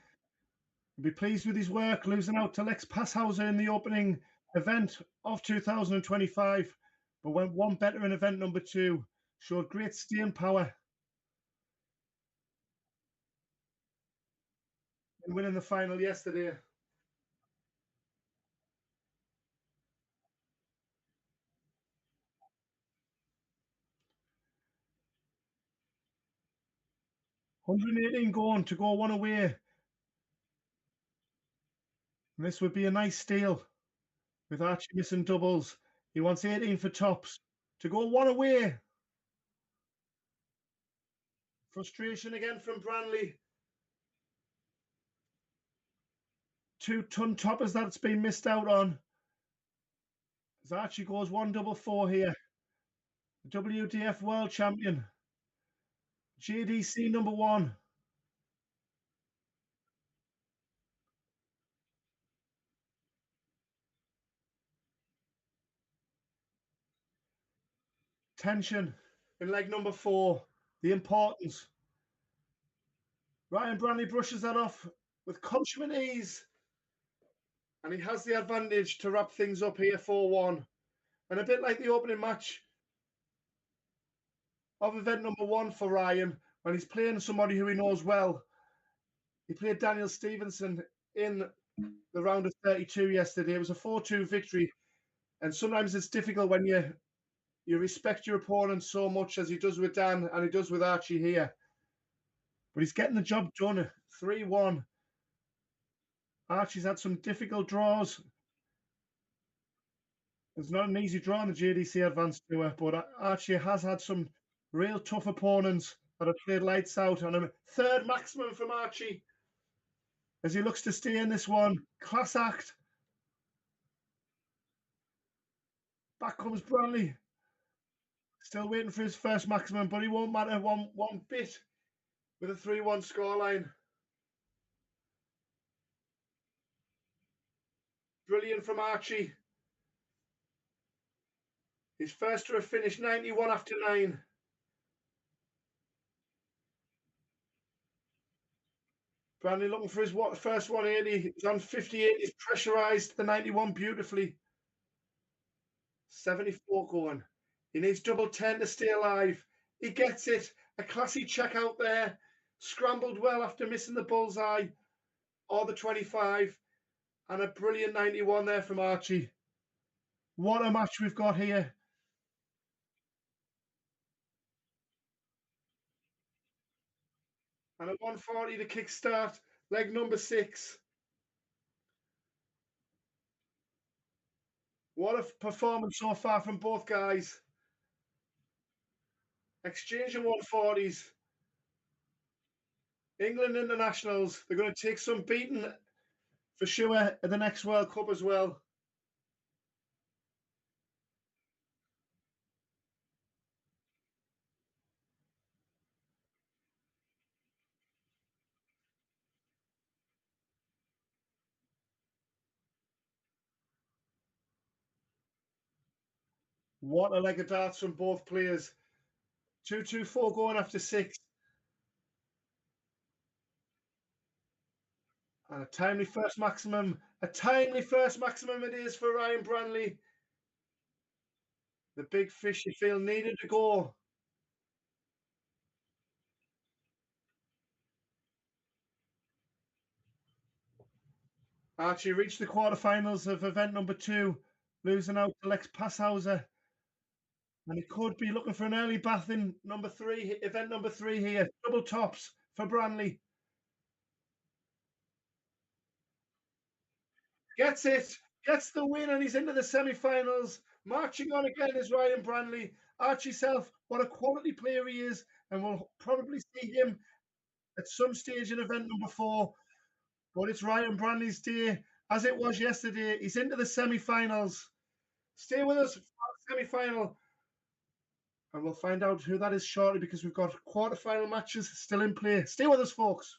He'll be pleased with his work, losing out to Lex Passhauser in the opening event of 2025, but went one better in event number 2. Showed great staying power in winning the final yesterday. $118 going to go one away. And this would be a nice steal with Archie missing doubles. He wants 18 for tops to go one away. Frustration again from Brownley. 2-ton toppers that's been missed out on. As Archie goes 144 here. The WDF World Champion. JDC number 1. Tension in leg number 4. The importance. Ryan Brownley brushes that off with consummate ease. And he has the advantage to wrap things up here 4-1. And a bit like the opening match of event number 1 for Ryan, when he's playing somebody who he knows well. He played Daniel Stevenson in the round of 32 yesterday. It was a 4-2 victory. And sometimes it's difficult when you respect your opponent so much as he does with Dan and he does with Archie here. But he's getting the job done. 3-1. Archie's had some difficult draws. It's not an easy draw in the JDC Advanced Tour, but Archie has had some real tough opponents that have played lights out on him. Third maximum from Archie as he looks to stay in this one. Class act. Back comes Brownley. Still waiting for his first maximum, but he won't matter one bit with a 3-1 scoreline. Brilliant from Archie. His first to have finished 91 after 9. Brownley looking for his first 180. He's on 58. He's pressurised the 91 beautifully. 74 going. He needs double 10 to stay alive. He gets it. A classy check out there. Scrambled well after missing the bullseye or the 25. And a brilliant 91 there from Archie. What a match we've got here. And a 140 to kickstart, leg number 6. What a performance so far from both guys. Exchanging 140s. England internationals. They're going to take some beating for sure at the next World Cup as well. What a leg of darts from both players. 2-2-4 going after 6. And a timely first maximum. A timely first maximum it is for Ryan Brownley. The big fish you feel needed to go. Archie reached the quarterfinals of event number 2, losing out to Lex Passhauser. And he could be looking for an early bath in number 3, event number 3 here. Double tops for Brownley. Gets it, gets the win, and he's into the semi-finals. Marching on again is Ryan Brownley. Archie Self, what a quality player he is, and we'll probably see him at some stage in event number 4. But it's Ryan Brownley's day, as it was yesterday. He's into the semi-finals. Stay with us for the semi-final, and we'll find out who that is shortly, because we've got quarter-final matches still in play. Stay with us, folks.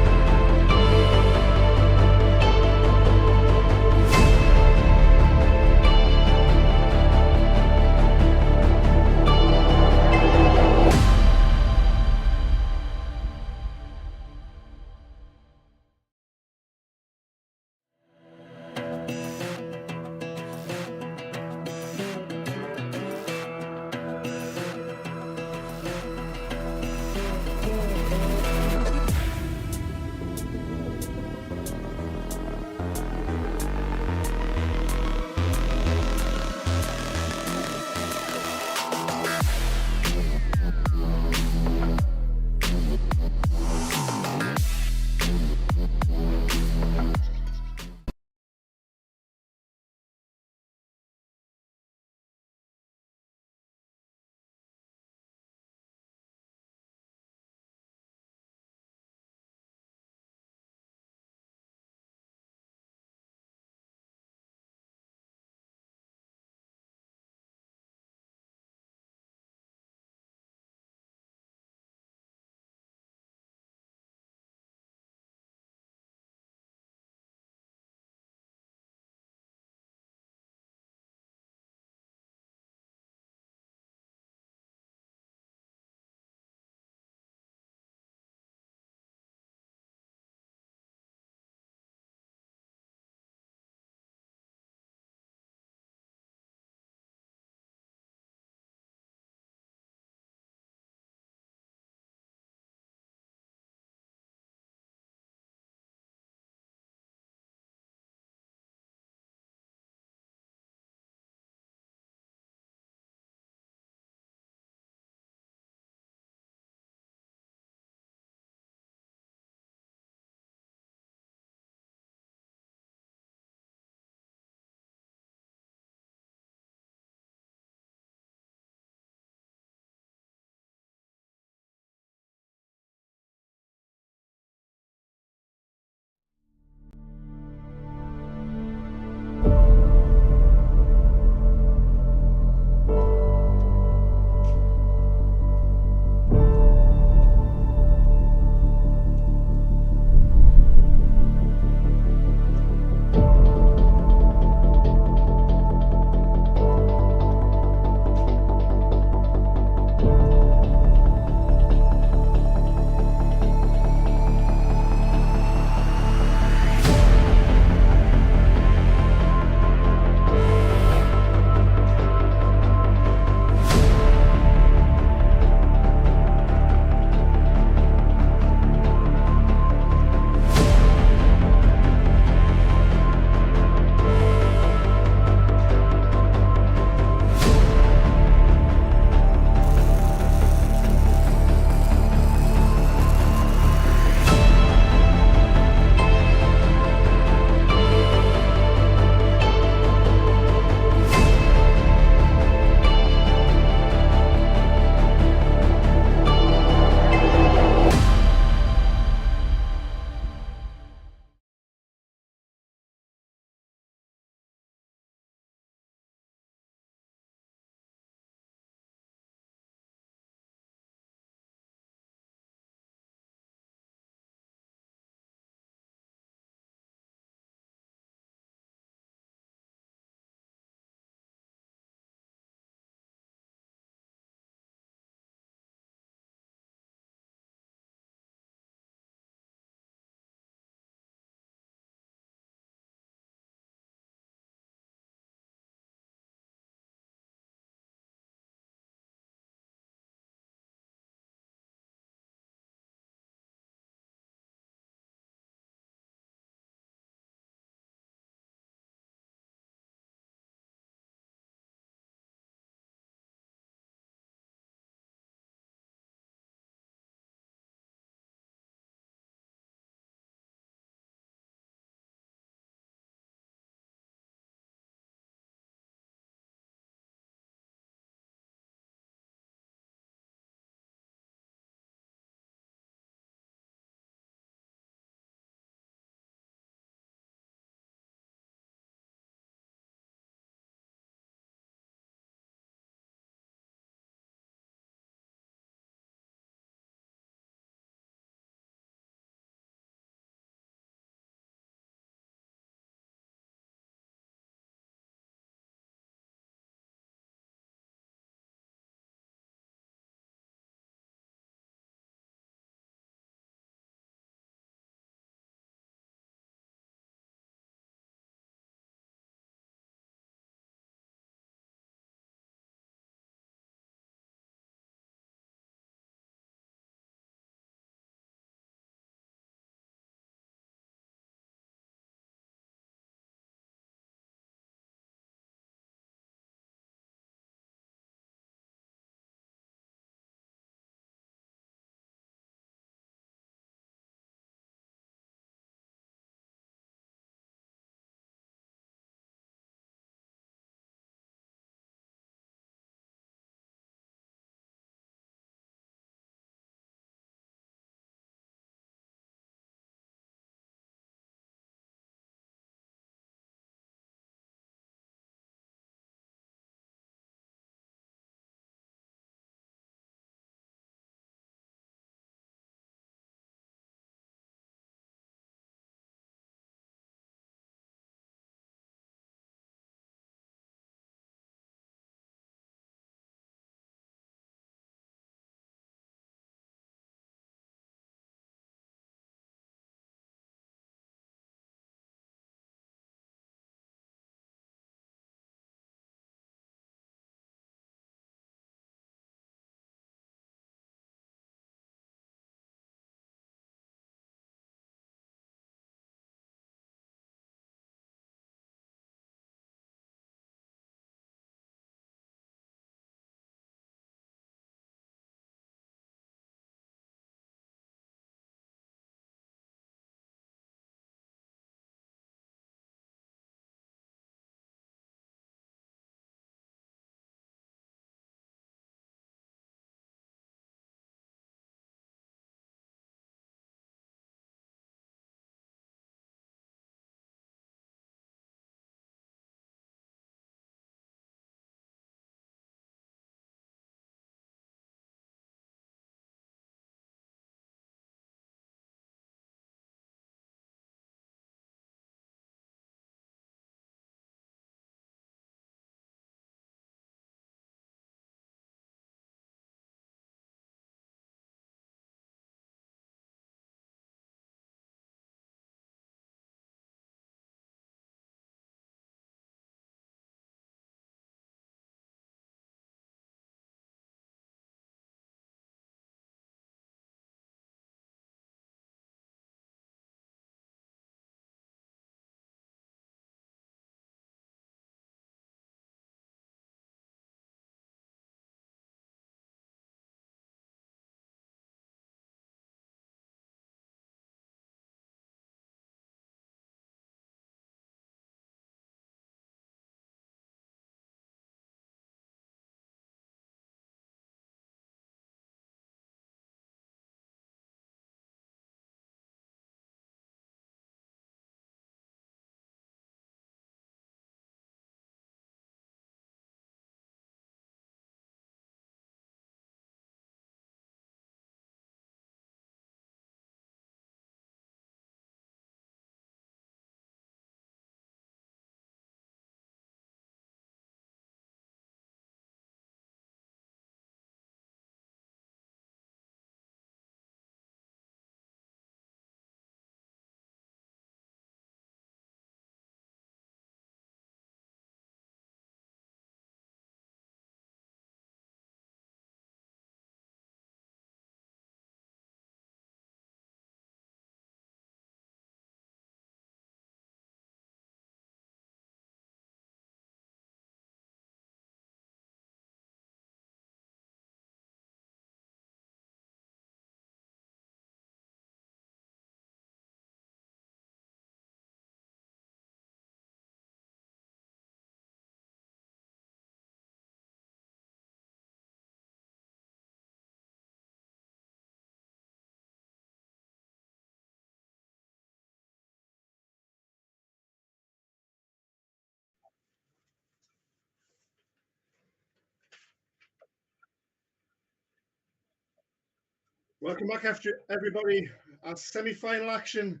Welcome back, after everybody. Our semi-final action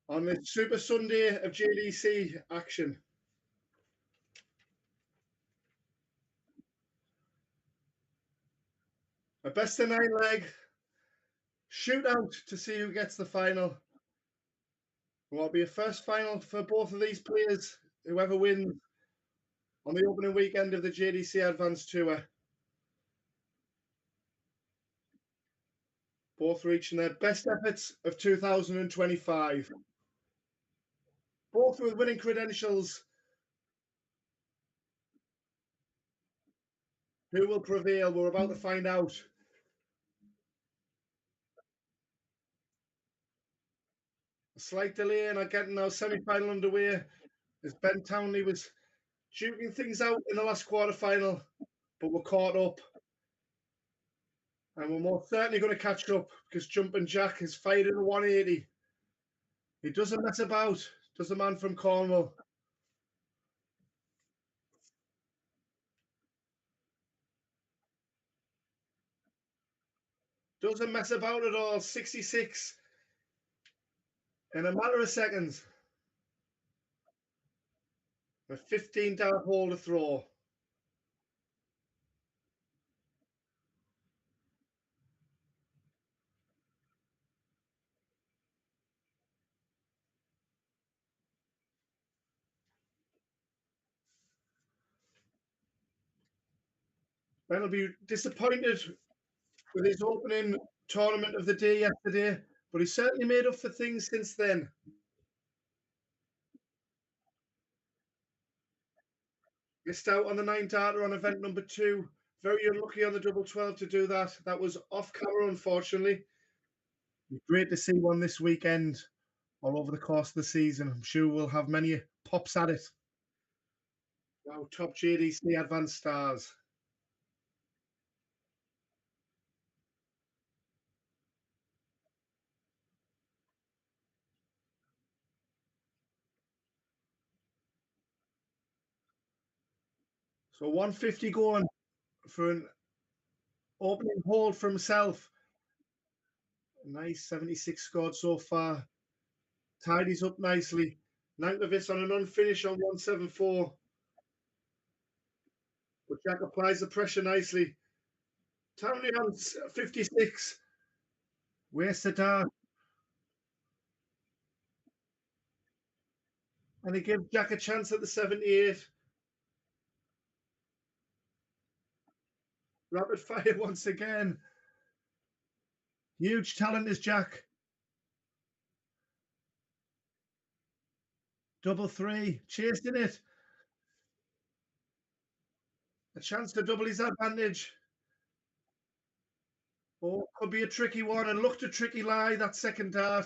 on the Super Sunday of JDC action. A best of 9 leg shootout to see who gets the final. It will be a first final for both of these players, whoever wins on the opening weekend of the JDC Advanced Tour. Both reaching their best efforts of 2025. Both with winning credentials. Who will prevail? We're about to find out. A slight delay in getting our semi-final underway as Ben Townley was duking things out in the last quarter-final, but we're caught up. And we're most certainly going to catch up because Jumping Jack has fired in a 180. He doesn't mess about, does a man from Cornwall. Doesn't mess about at all. 66 in a matter of seconds. A 15-dart hole to throw. Ben will be disappointed with his opening tournament of the day yesterday, but he certainly made up for things since then. Missed out on the 9-darter on event number 2. Very unlucky on the double 12 to do that. That was off camera, unfortunately. Great to see one this weekend all over the course of the season. I'm sure we'll have many pops at it. Wow, top JDC Advanced stars. So 150 going for an opening hole for himself. Nice 76 scored so far. Tidies up nicely. Nankervis on an unfinished on 174. But Jack applies the pressure nicely. Townley on 56. Where's the dart? And he gives Jack a chance at the 78. Rapid fire once again. Huge talent is Jack. Double 3, chasing it. A chance to double his advantage. Oh, could be a tricky one, and looked a tricky lie, that second dart.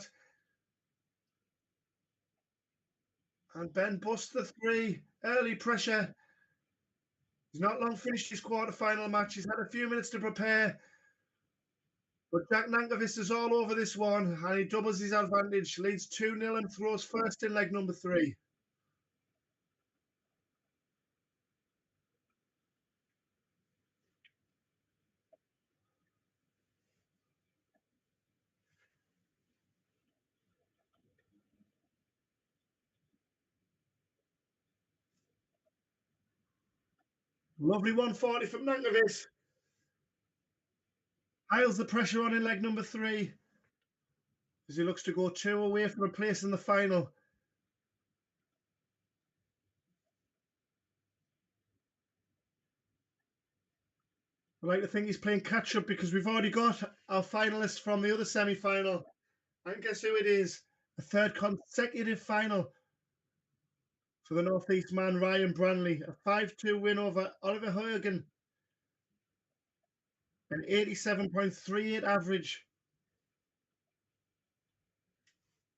And Ben busts the 3. Early pressure. He's not long finished his quarter-final match. He's had a few minutes to prepare. But Jack Nankervis is all over this one, and he doubles his advantage, leads 2-0 and throws first in leg number 3. Lovely 140 from Nankervis. Piles the pressure on in leg number 3 as he looks to go 2 away from a place in the final. I like to think he's playing catch-up because we've already got our finalist from the other semi-final. And guess who it is? A third consecutive final for the North East man, Ryan Brownley. A 5-2 win over Oliver Hogan. An 87.38 average.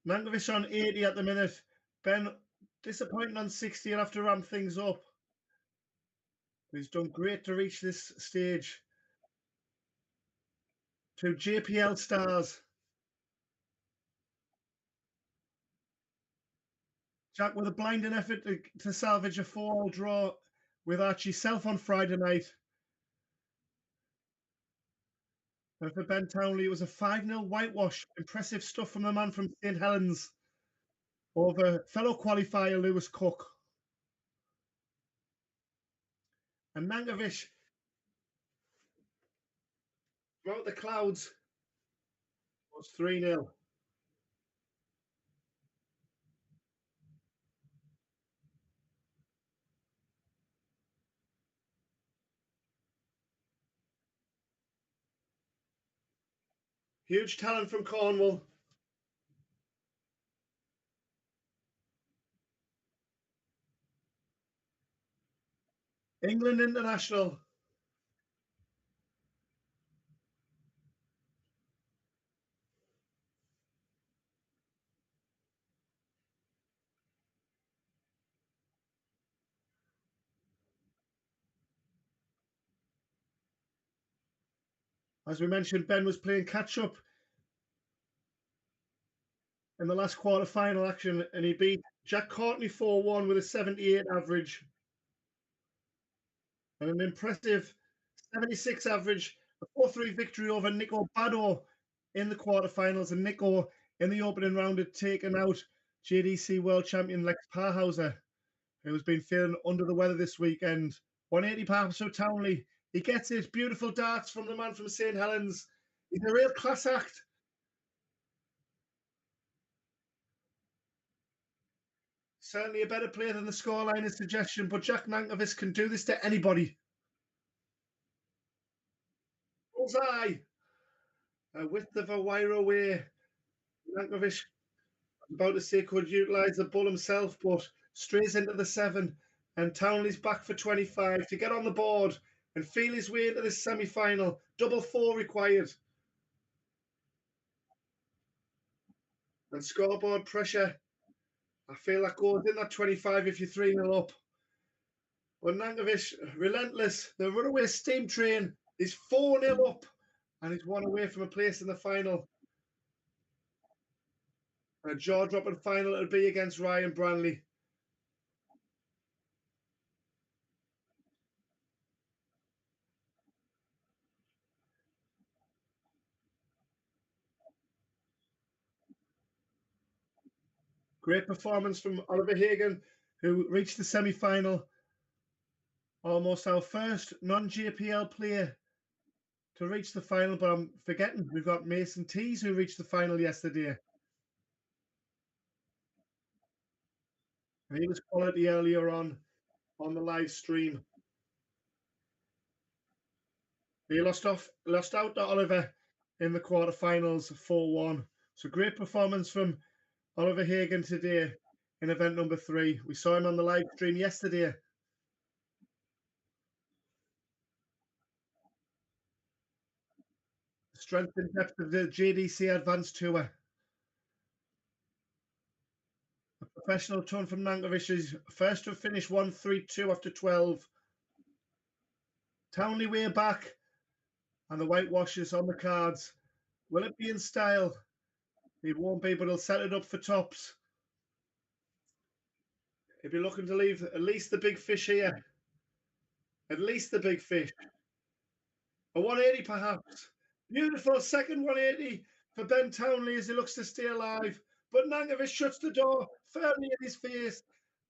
Nankervis on 80 at the minute. Ben disappointing on 60. He'll have to ramp things up. He's done great to reach this stage. 2 JPL stars. Jack with a blinding effort to salvage a 4-all draw with Archie Self on Friday night. And for Ben Townley, it was a 5-0 whitewash. Impressive stuff from the man from St Helens over fellow qualifier Lewis Cook. And Nankervis throughout the clouds was 3-0. Huge talent from Cornwall. England international. As we mentioned, Ben was playing catch up in the last quarter final action and he beat Jack Courtney 4-1 with a 78 average and an impressive 76 average, a 4-3 victory over Nico Bado in the quarterfinals. And Nico in the opening round had taken out JDC world champion Lex Parhauser, who's been feeling under the weather this weekend. 180 Pouseer Townley. He gets it. Beautiful darts from the man from St Helens. He's a real class act. Certainly a better player than the scoreline is suggestion, but Jack Nankervis can do this to anybody. Bullseye! A width of a wire away. Nankervis, about to say, could utilise the bull himself, but strays into the 7. And Townley's back for 25 to get on the board and feel his way into this semi-final. Double 4 required. And scoreboard pressure. I feel that goes in that 25 if you're 3-0 up. But Nankervis, relentless. The runaway steam train is 4-0 up and he's 1 away from a place in the final. A jaw-dropping final it'll be against Ryan Brownley. Great performance from Oliver Hagan, who reached the semi-final. Almost our first non-JPL player to reach the final, but I'm forgetting we've got Mason Tees who reached the final yesterday. And he was quality earlier on the live stream. He lost out to Oliver in the quarterfinals 4-1. So great performance from Oliver Hagan today in event number 3. We saw him on the live stream yesterday. Strength and depth of the JDC Advanced Tour. A professional turn from Nankervis is first to finish 1-3-2 after 12. Townley way back and the whitewashers on the cards. Will it be in style? It won't be, but he'll set it up for tops. He'll be looking to leave at least the big fish here. At least the big fish. A 180 perhaps. Beautiful second 180 for Ben Townley as he looks to stay alive. But Nankervis shuts the door firmly in his face.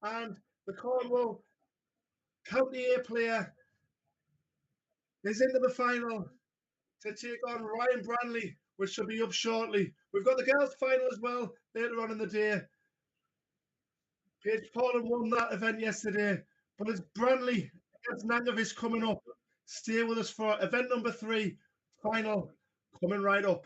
And the Cornwall County A player is into the final to take on Ryan Brownley, which shall be up shortly. We've got the girls' final as well later on in the day. Paige Paulin won that event yesterday, but it's Brownley against Nankervis coming up. Stay with us for event number 3, final, coming right up.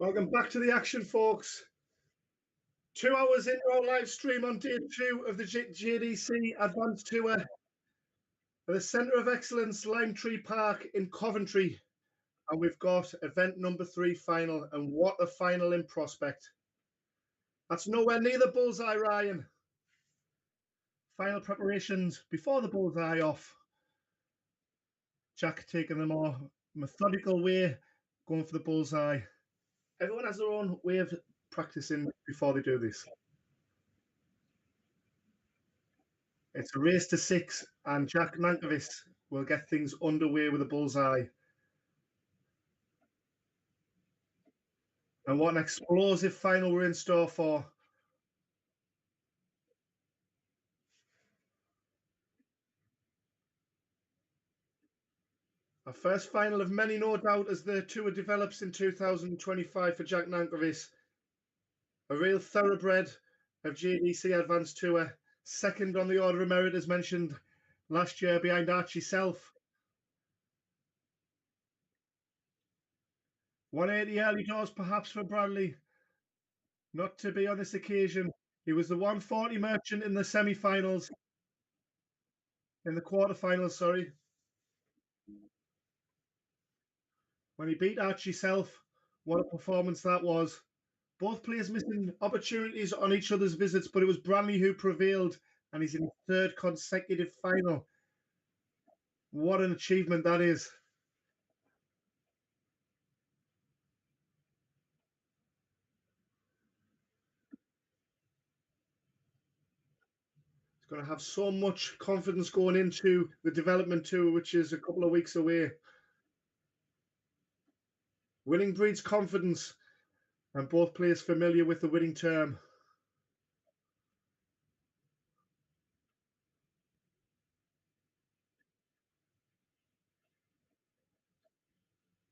Welcome back to the action, folks. 2 hours into our live stream on day 2 of the JDC Advanced Tour at the Centre of Excellence, Lime Tree Park in Coventry. And we've got event number 3 final, and what a final in prospect. That's nowhere near the bullseye, Ryan. Final preparations before the bullseye off. Jack taking the more methodical way, going for the bullseye. Everyone has their own way of practicing before they do this. It's a race to 6, and Jack Nankervis will get things underway with a bullseye. And what an explosive final we're in store for. Our first final of many, no doubt, as the tour develops in 2025 for Jack Nankervis. A real thoroughbred of JDC Advanced Tour. Second on the order of merit, as mentioned last year, behind Archie Self. 180 early doors, perhaps, for Brownley. Not to be on this occasion. He was the 140 merchant in the semi-finals. In the quarterfinals, sorry. When he beat Archie Self, what a performance that was. Both players missing opportunities on each other's visits, but it was Brownley who prevailed, and he's in his 3rd consecutive final. What an achievement that is. He's going to have so much confidence going into the development tour, which is a couple of weeks away. Winning breeds confidence, and both players familiar with the winning term.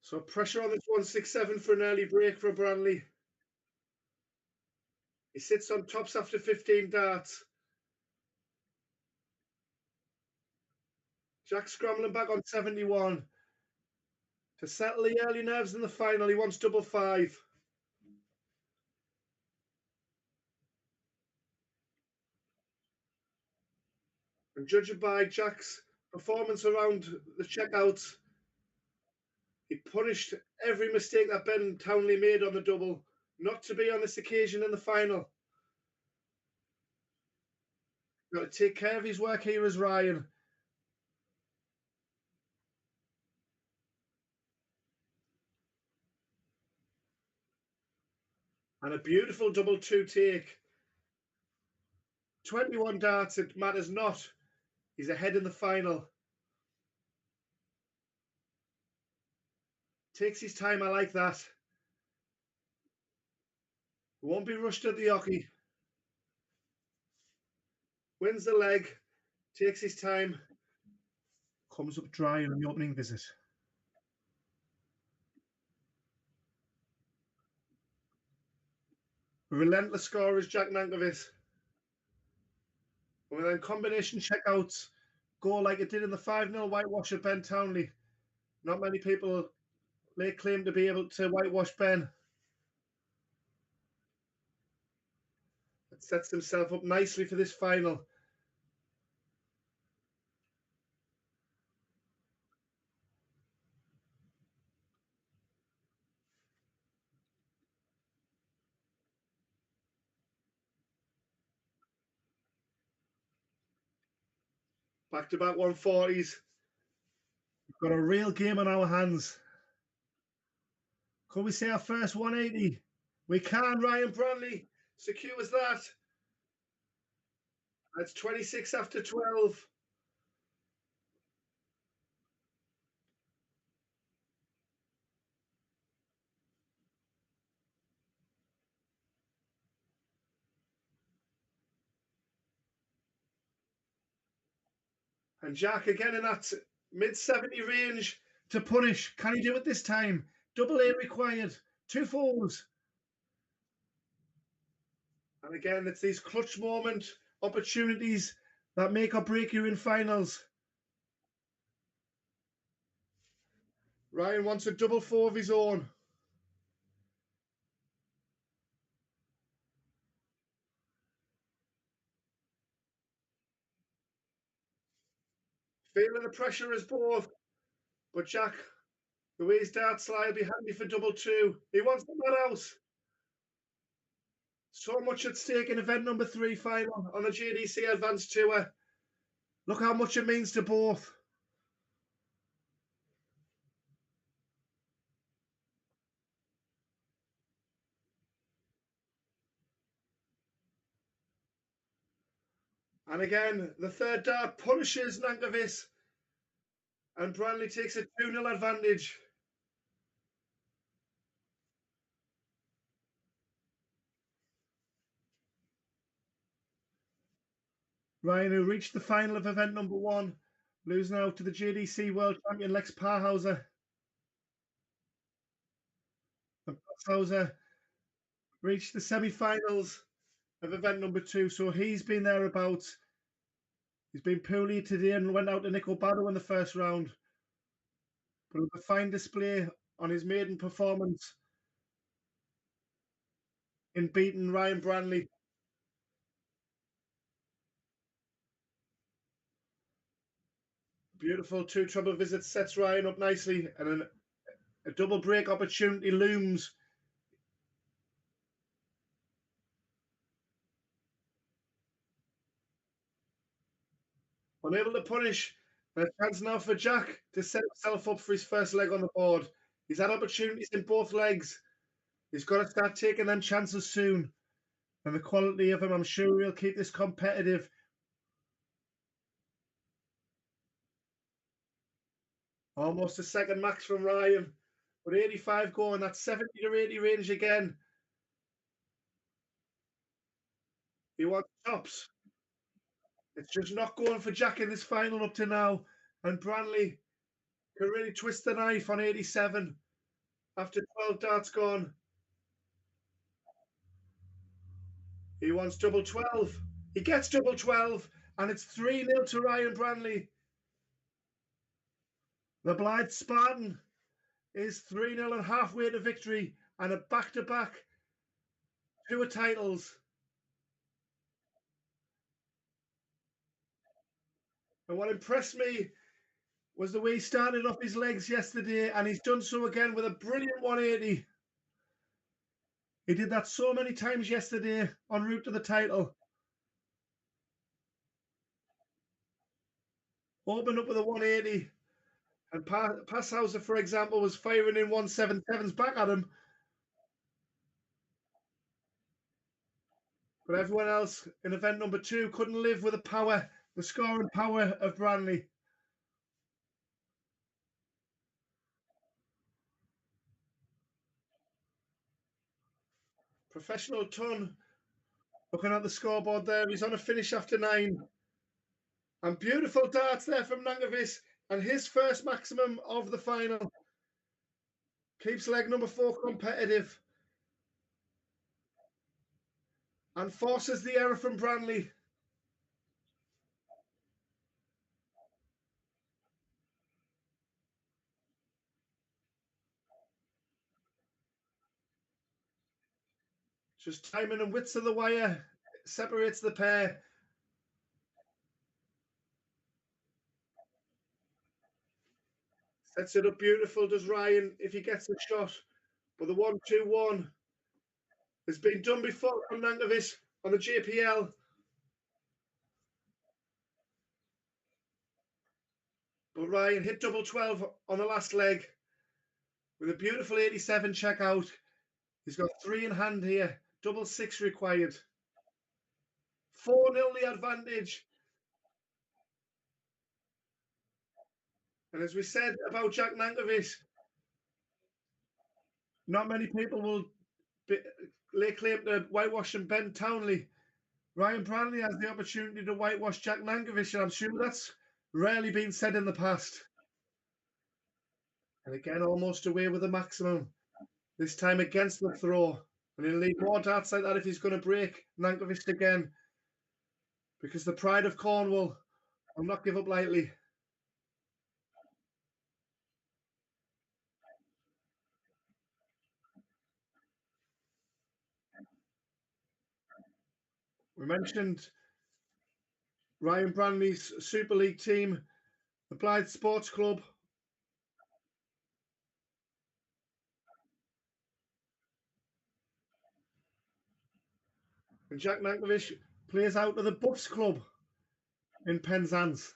So pressure on this 167 for an early break for Brownley. He sits on tops after 15 darts. Jack scrambling back on 71. To settle the early nerves in the final, he wants double 5. And judging by Jack's performance around the checkouts, he punished every mistake that Ben Townley made on the double, not to be on this occasion in the final. Got to take care of his work here as Ryan. And a beautiful double 2 take. 21 darts, it matters not. He's ahead in the final. Takes his time, I like that. Won't be rushed at the hockey. Wins the leg, takes his time. Comes up dry on the opening visit. Relentless scorer is Jack Nankervis. And then combination checkouts go like it did in the 5-0 whitewash of Ben Townley. Not many people lay claim to be able to whitewash Ben. It sets himself up nicely for this final. Back-to-back 140s. We've got a real game on our hands. Can we say our first 180? We can. Ryan Brownley secures that. That's 26 after 12. And Jack again in that mid-70 range to punish. Can he do it this time? Double A required. 2 4s. And again, it's these clutch moment opportunities that make or break you in finals. Ryan wants a double 4 of his own. Feeling the pressure as both. But Jack, the way his dart slide will be handy for double two. He wants the mad house. So much at stake in event number 3 final on the JDC Advanced Tour. Look how much it means to both. And again, the third dart punishes Nankervis. And Brownley takes a 2-0 advantage. Ryan, who reached the final of event number 1, losing out to the JDC World Champion Lex Pouseer. And Pouseer reached the semi-finals of event number 2, so he's been thereabouts. He's been poorly today and went out to Nico Barrow in the first round. But with a fine display on his maiden performance in beating Ryan Brownley. Beautiful 2 treble visits sets Ryan up nicely, and a double break opportunity looms. Unable to punish, and a chance now for Jack to set himself up for his first leg on the board. He's had opportunities in both legs. He's got to start taking them chances soon. And the quality of him, I'm sure he'll keep this competitive. Almost a second max from Ryan. But 85 going, that's 70 to 80 range again. He wants tops. It's just not going for Jack in this final up to now. And Brownley can really twist the knife on 87 after 12 darts gone. He wants double 12. He gets double 12, and it's 3-0 to Ryan Brownley. The Blythe Spartan is 3-0 and halfway to victory, and a back-to-back tour titles. And what impressed me was the way he started off his legs yesterday, and he's done so again with a brilliant 180. He did that so many times yesterday en route to the title. Opened up with a 180. And Pouseer, for example, was firing in 177s back at him. But everyone else in event number 2 couldn't live with the scoring power of Brownley. Professional ton. Looking at the scoreboard there, he's on a finish after 9. And beautiful darts there from Nankervis, and his first maximum of the final. Keeps leg number 4 competitive. And forces the error from Brownley. Just timing and widths of the wire separates the pair. Sets it up beautiful, does Ryan, if he gets the shot. But the 1-2-1 has been done before from Nankervis on the JPL. But Ryan hit double 12 on the last leg with a beautiful 87 checkout. He's got 3 in hand here, double 6 required. 4-0 the advantage. And as we said about Jack Nankervis, not many people will lay claim to whitewash and Ben Townley. Ryan Brownley has the opportunity to whitewash Jack Nankervis, and I'm sure that's rarely been said in the past. And again, almost away with the maximum. This time against the throw. And he'll need more darts like that if he's going to break Nankervis again. Because the pride of Cornwall will not give up lightly. We mentioned Ryan Brownley's Super League team the Blythe Sports Club. And Jack Nankervis plays out to the Buffs Club in Penzance.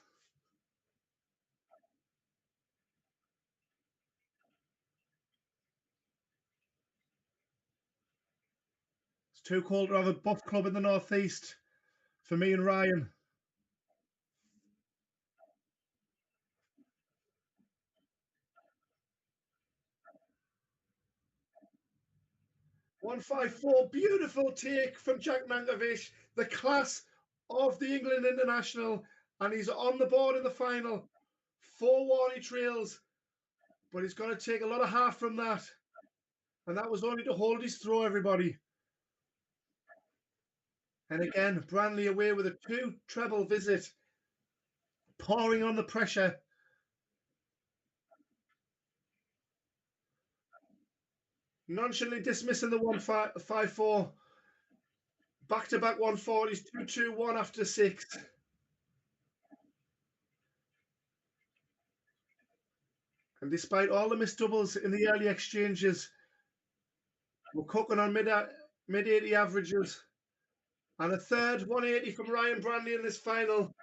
It's too cold to have a Buff Club in the northeast for me and Ryan. 154, beautiful take from Jack Nankervis, the class of the England international, and he's on the board in the final. 4-1 he trails, but he's got to take a lot of half from that, and that was only to hold his throw, everybody. And again, Brownley away with a 2 treble visit, pouring on the pressure. Nonchalantly dismissing the 154. Back-to-back 140s, 2-2-1 after 6. And despite all the missed doubles in the early exchanges, we're cooking on mid-80 averages. And a third 180 from Ryan Brownley in this final.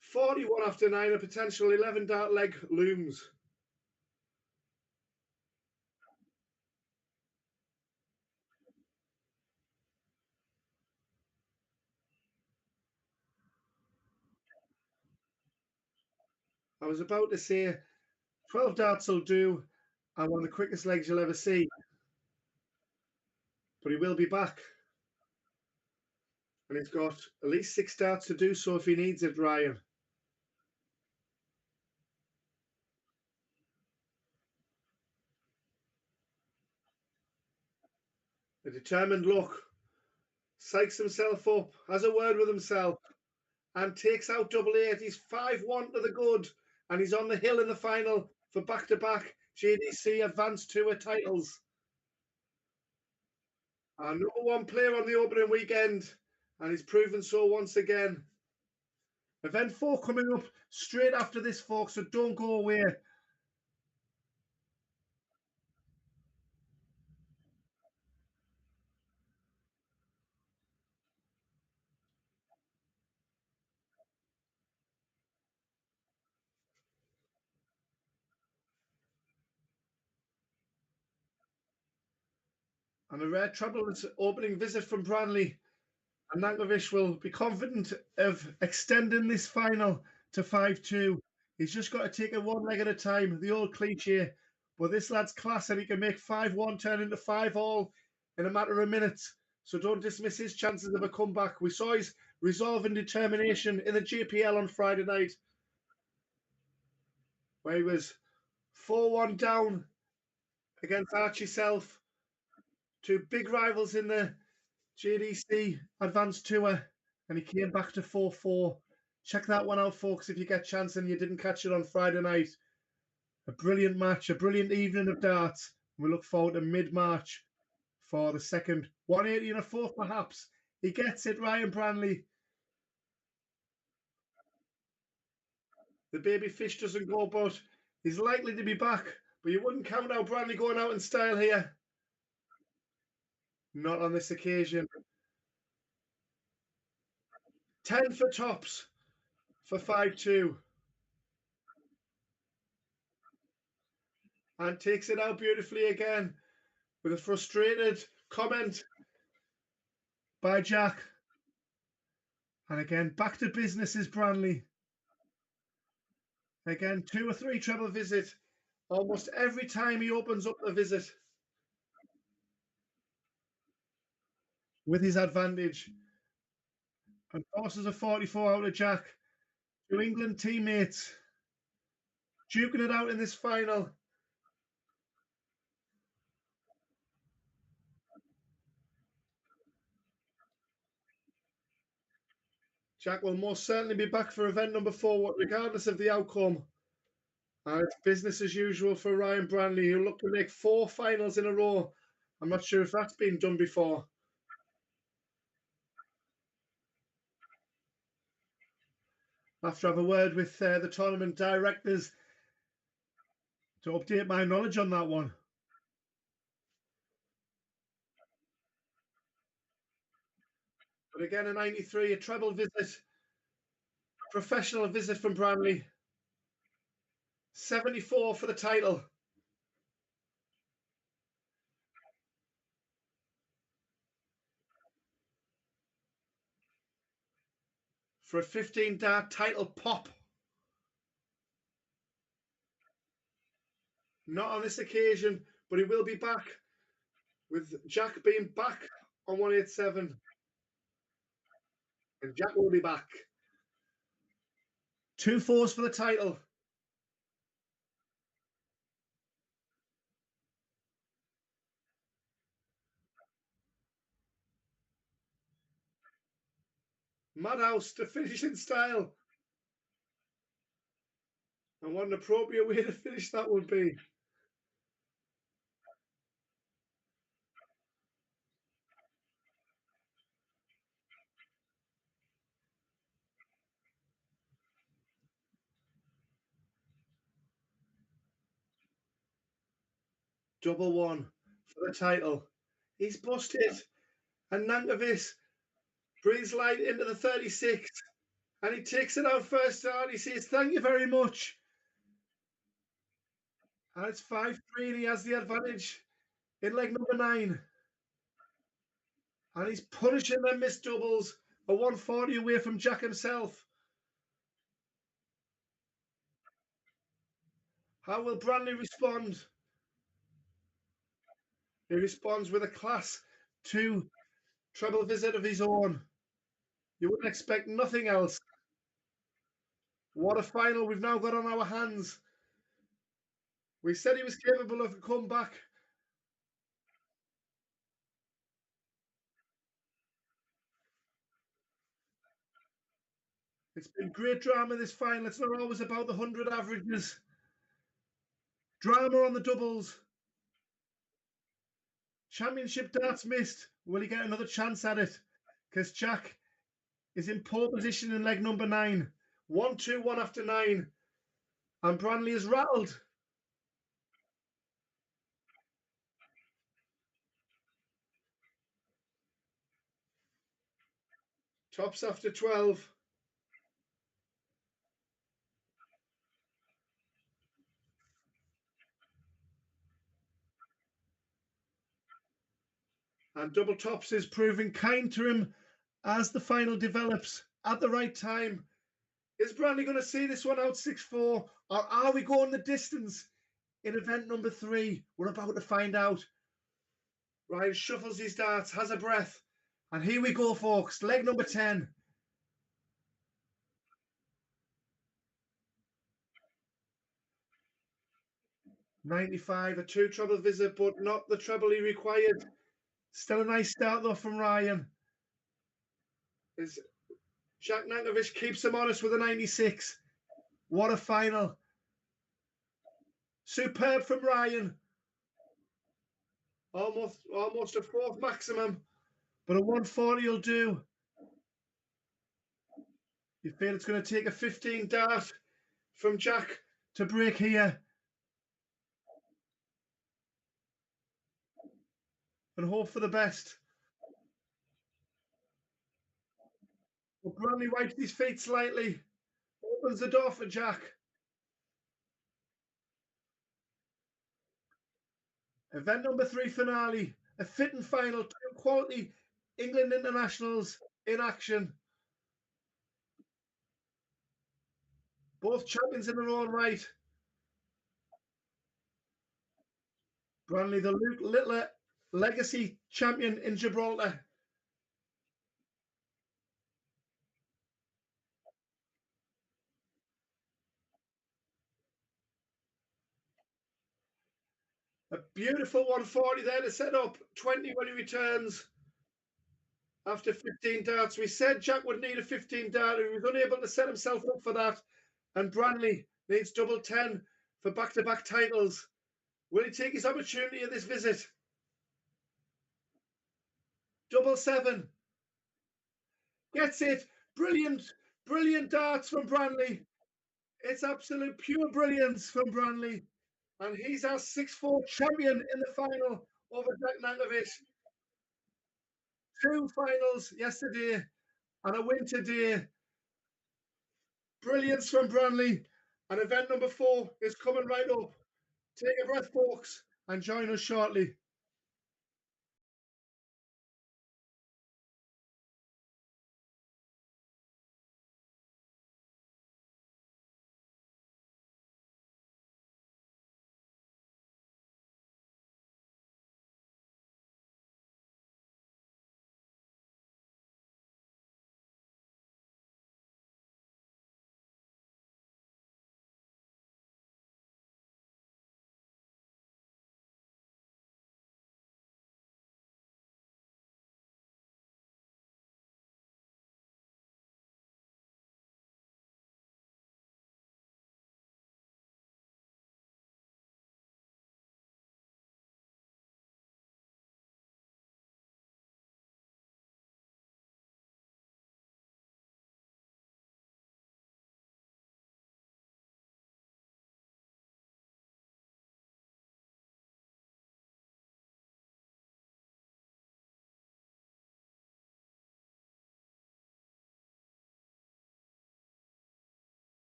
41 after 9, a potential 11 dart leg looms. I was about to say 12 darts will do, and one of the quickest legs you'll ever see. But he will be back. And he's got at least 6 darts to do so if he needs it, Ryan. A determined look. Psychs himself up, has a word with himself, and takes out double 8. He's 5-1 to the good, and he's on the hill in the final for back-to-back JDC Advanced Tour titles. Our number 1 player on the opening weekend, and he's proven so once again. Event 4 coming up straight after this, folks, so don't go away. And a rare treble opening visit from Brownley. And Nankervis will be confident of extending this final to 5-2. He's just got to take it one leg at a time, the old cliche. But this lad's class, and he can make 5-1 turn into 5-all in a matter of minutes. So don't dismiss his chances of a comeback. We saw his resolve and determination in the JPL on Friday night, where he was 4-1 down against Archie Self, 2 big rivals in the JDC Advanced Tour, and he came back to 4-4. Check that one out, folks, if you get a chance and you didn't catch it on Friday night. A brilliant match, a brilliant evening of darts. We look forward to mid-March for the second 180 and a 4th, perhaps. He gets it, Ryan Brownley. The baby fish doesn't go, but he's likely to be back. But you wouldn't count out Brownley going out in style here. Not on this occasion. 10 for tops for 5-2. And takes it out beautifully again with a frustrated comment by Jack. And again, back to business is Brownley. Again, 2 or 3 treble visit. Almost every time he opens up the visit with his advantage. And forces a 44 out of Jack. 2 England teammates duking it out in this final. Jack will most certainly be back for event number 4, regardless of the outcome. And it's business as usual for Ryan Brownley, who look to make 4 finals in a row. I'm not sure if that's been done before. I have to have a word with the tournament directors to update my knowledge on that one. But again, a 93, a treble visit, professional visit from Brownley. 74 for the title. For a 15 dart title pop. Not on this occasion, but he will be back with Jack being back on 187. And Jack will be back. 2 fours for the title. Madhouse to finish in style. And what an appropriate way to finish that would be. Double one for the title. He's busted. And Nankervis breathes light into the 36. And he takes it out first out. He says, thank you very much. And it's 5-3 and he has the advantage in leg number 9. And he's punishing them missed doubles. A 140 away from Jack himself. How will Brownley respond? He responds with a class 2 treble visit of his own. You wouldn't expect nothing else. What a final we've now got on our hands. We said he was capable of a comeback. It's been great drama this final. It's not always about the 100 averages. Drama on the doubles. Championship darts missed. Will he get another chance at it? Because Jack is in pole position in leg number 9. 1-2-1 after 9. And Brownley is rattled. Tops after 12. And double tops is proving kind to him as the final develops at the right time. Is Brownley going to see this one out 6-4, or are we going the distance in event number 3? We're about to find out. Ryan shuffles his darts, has a breath, and here we go, folks. Leg number 10. $95, a 2 treble visit, but not the treble he required. Still a nice start though from Ryan. As Jack Nankervis keeps him honest with a 96. What a final. Superb from Ryan. Almost a 4th maximum, but a 140 will do. You feel it's going to take a 15 dart from Jack to break here. And hope for the best. But Brownley wipes his feet slightly. Opens the door for Jack. Event number 3 finale. A fitting final. 2 quality England internationals in action. Both champions in their own right. Brownley, the Luke Littler legacy champion in Gibraltar. A beautiful 140 there to set up. 20 when he returns after 15 darts. We said Jack would need a 15 dart. He was unable to set himself up for that. And Brownley needs double 10 for back-to-back titles. Will he take his opportunity at this visit? Double 7. Gets it. Brilliant. Brilliant darts from Brownley. It's absolute pure brilliance from Brownley. And he's our 6-4 champion in the final over Nankervis. 2 finals yesterday and a win today. Brilliance from Brownley. And event number 4 is coming right up. Take a breath, folks, and join us shortly.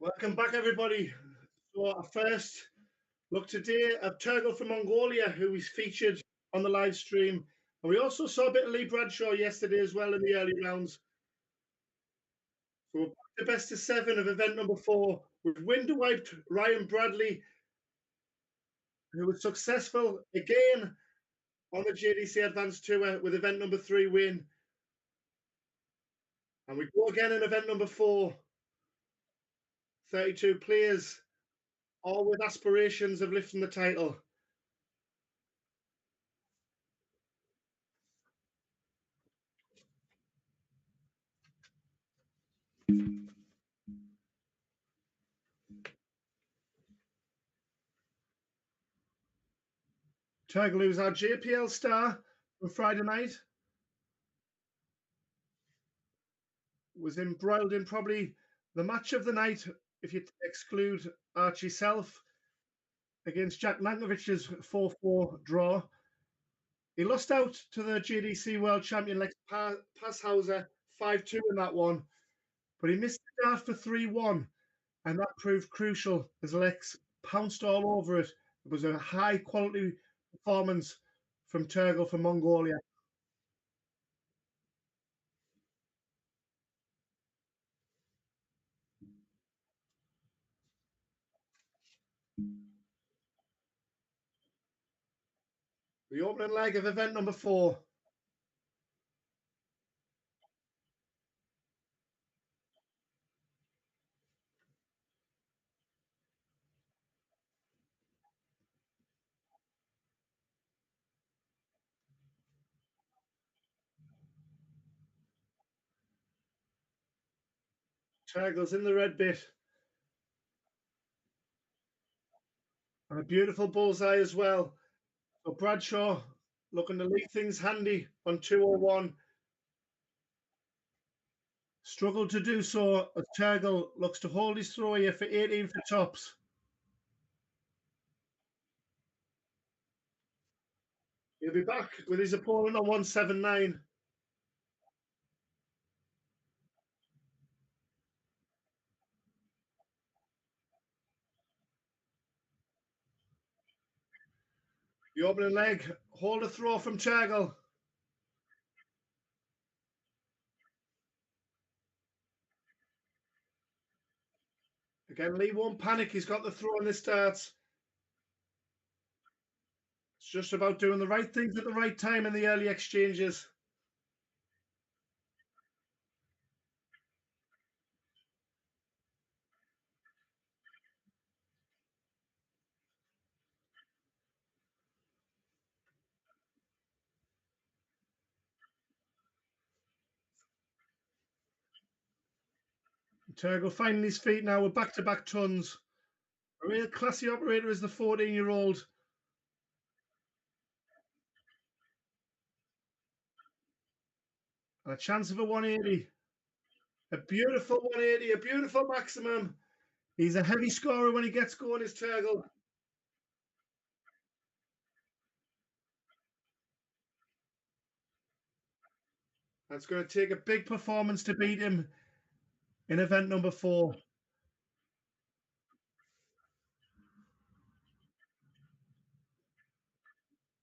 Welcome back, everybody. So our first look today at Turgle from Mongolia, who is featured on the live stream. And we also saw a bit of Lee Bradshaw yesterday as well in the early rounds. So we're back to best of 7 of event number 4 with window-wiped Ryan Bradley, who was successful again on the JDC Advanced Tour with event number 3 win. And we go again in event number 4. 32 players, all with aspirations of lifting the title. Kelu, who's our JPL star from Friday night, was embroiled in probably the match of the night, if you exclude Archie Self, against Jack Nankervis's 4-4 draw. He lost out to the JDC World Champion Lex Passhauser 5-2 in that one, but he missed the dart for 3-1, and that proved crucial as Lex pounced all over it. It was a high-quality performance from Turgle from Mongolia. The opening leg of event number 4. Turgle's in the red bit. And a beautiful bullseye as well. So Bradshaw looking to leave things handy on 201. Struggled to do so as Turgle looks to hold his throw here for 18 for tops. He'll be back with his opponent on 179. The opening leg, hold a throw from Turgle. Again, Lee won't panic. He's got the throw in the starts. It's just about doing the right things at the right time in the early exchanges. Turgle finding his feet now with back-to-back tons. A real classy operator is the 14-year-old. And a chance of a 180. A beautiful 180, a beautiful maximum. He's a heavy scorer when he gets going, is Turgle. That's going to take a big performance to beat him in event number 4.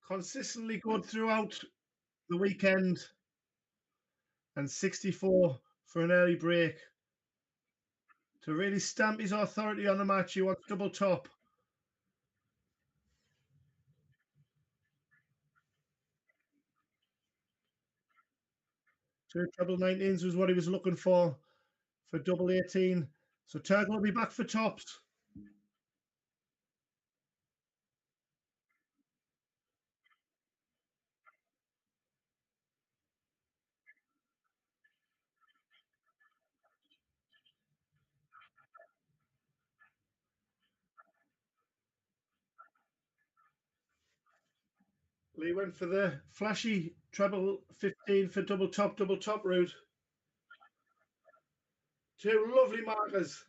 Consistently good throughout the weekend. And 64 for an early break. To really stamp his authority on the match, he wants double top. 2 treble 19s was what he was looking for double 18. So Turgle will be back for tops. Lee went for the flashy treble 15 for double top route. 2 lovely markers.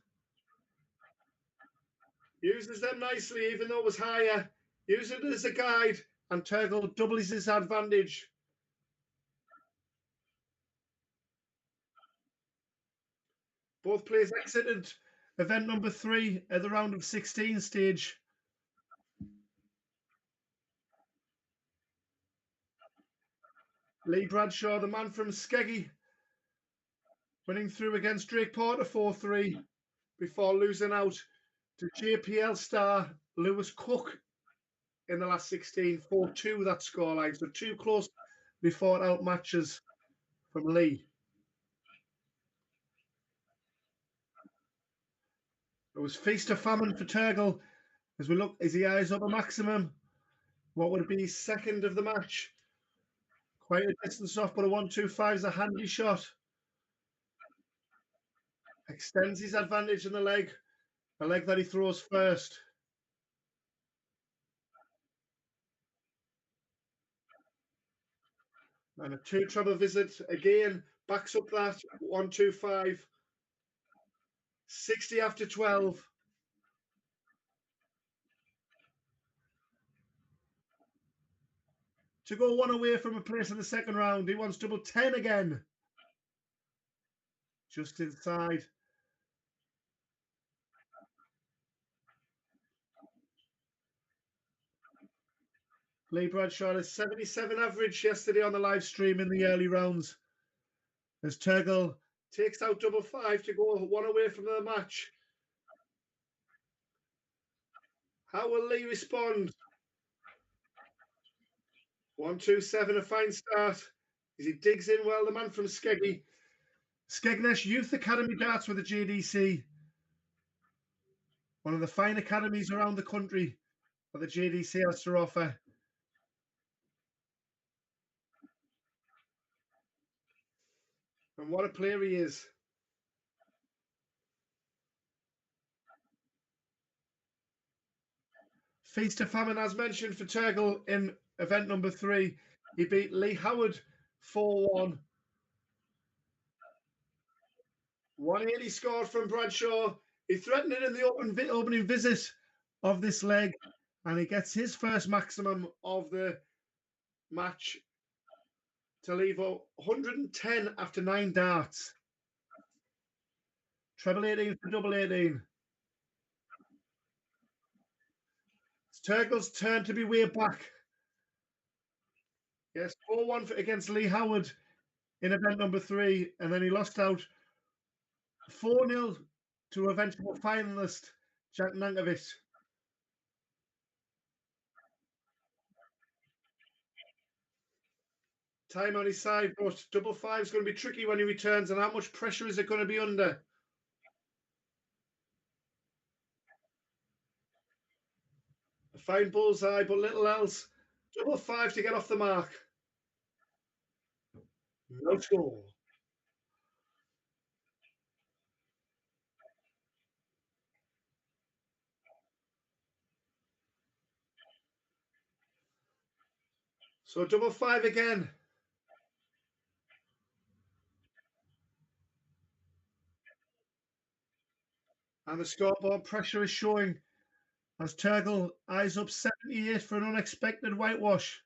Uses them nicely, even though it was higher. Use it as a guide, and Turgle doubles his advantage. Both players exited event number 3 at the round of 16 stage. Lee Bradshaw, the man from Skeggy, winning through against Drake Porter 4-3 before losing out to JPL star Lewis Cook in the last 16, 4-2 that scoreline. So 2 close before out matches from Lee. It was feast or famine for Turgle as we look as he eyes up a maximum. What would be his second of the match? Quite a distance off, but a 1-2-5 is a handy shot. Extends his advantage in the leg, a leg that he throws first. And a 2-treble visit again, backs up that 1-2-5. 60 after 12. To go 1 away from a place in the second round, he wants double 10 again. Just inside. Lee Bradshaw had a 77 average yesterday on the live stream in the early rounds. As Turgle takes out double 5 to go 1 away from the match. How will Lee respond? 1-2-7, a fine start. As he digs in well, the man from Skeggy. Skegness Youth Academy darts with the JDC. One of the fine academies around the country that the JDC has to offer. And what a player he is. Feast of famine, as mentioned, for Turgle in event number 3. He beat Lee Howard 4-1. 180 scored from Bradshaw. He threatened it in the opening visit of this leg, and he gets his first maximum of the match to leave 110 after 9 darts. Treble 18 for double 18. It's Turgle's turn to be way back. Yes, 4-1 against Lee Howard in event number 3, and then he lost out 4-0 to eventual finalist Jack Nankervis. Time on his side, but double 5 is going to be tricky when he returns, and how much pressure is it going to be under? A fine bullseye, but little else. Double 5 to get off the mark. No score. So double 5 again. And the scoreboard pressure is showing as Turgle eyes up 78 for an unexpected whitewash.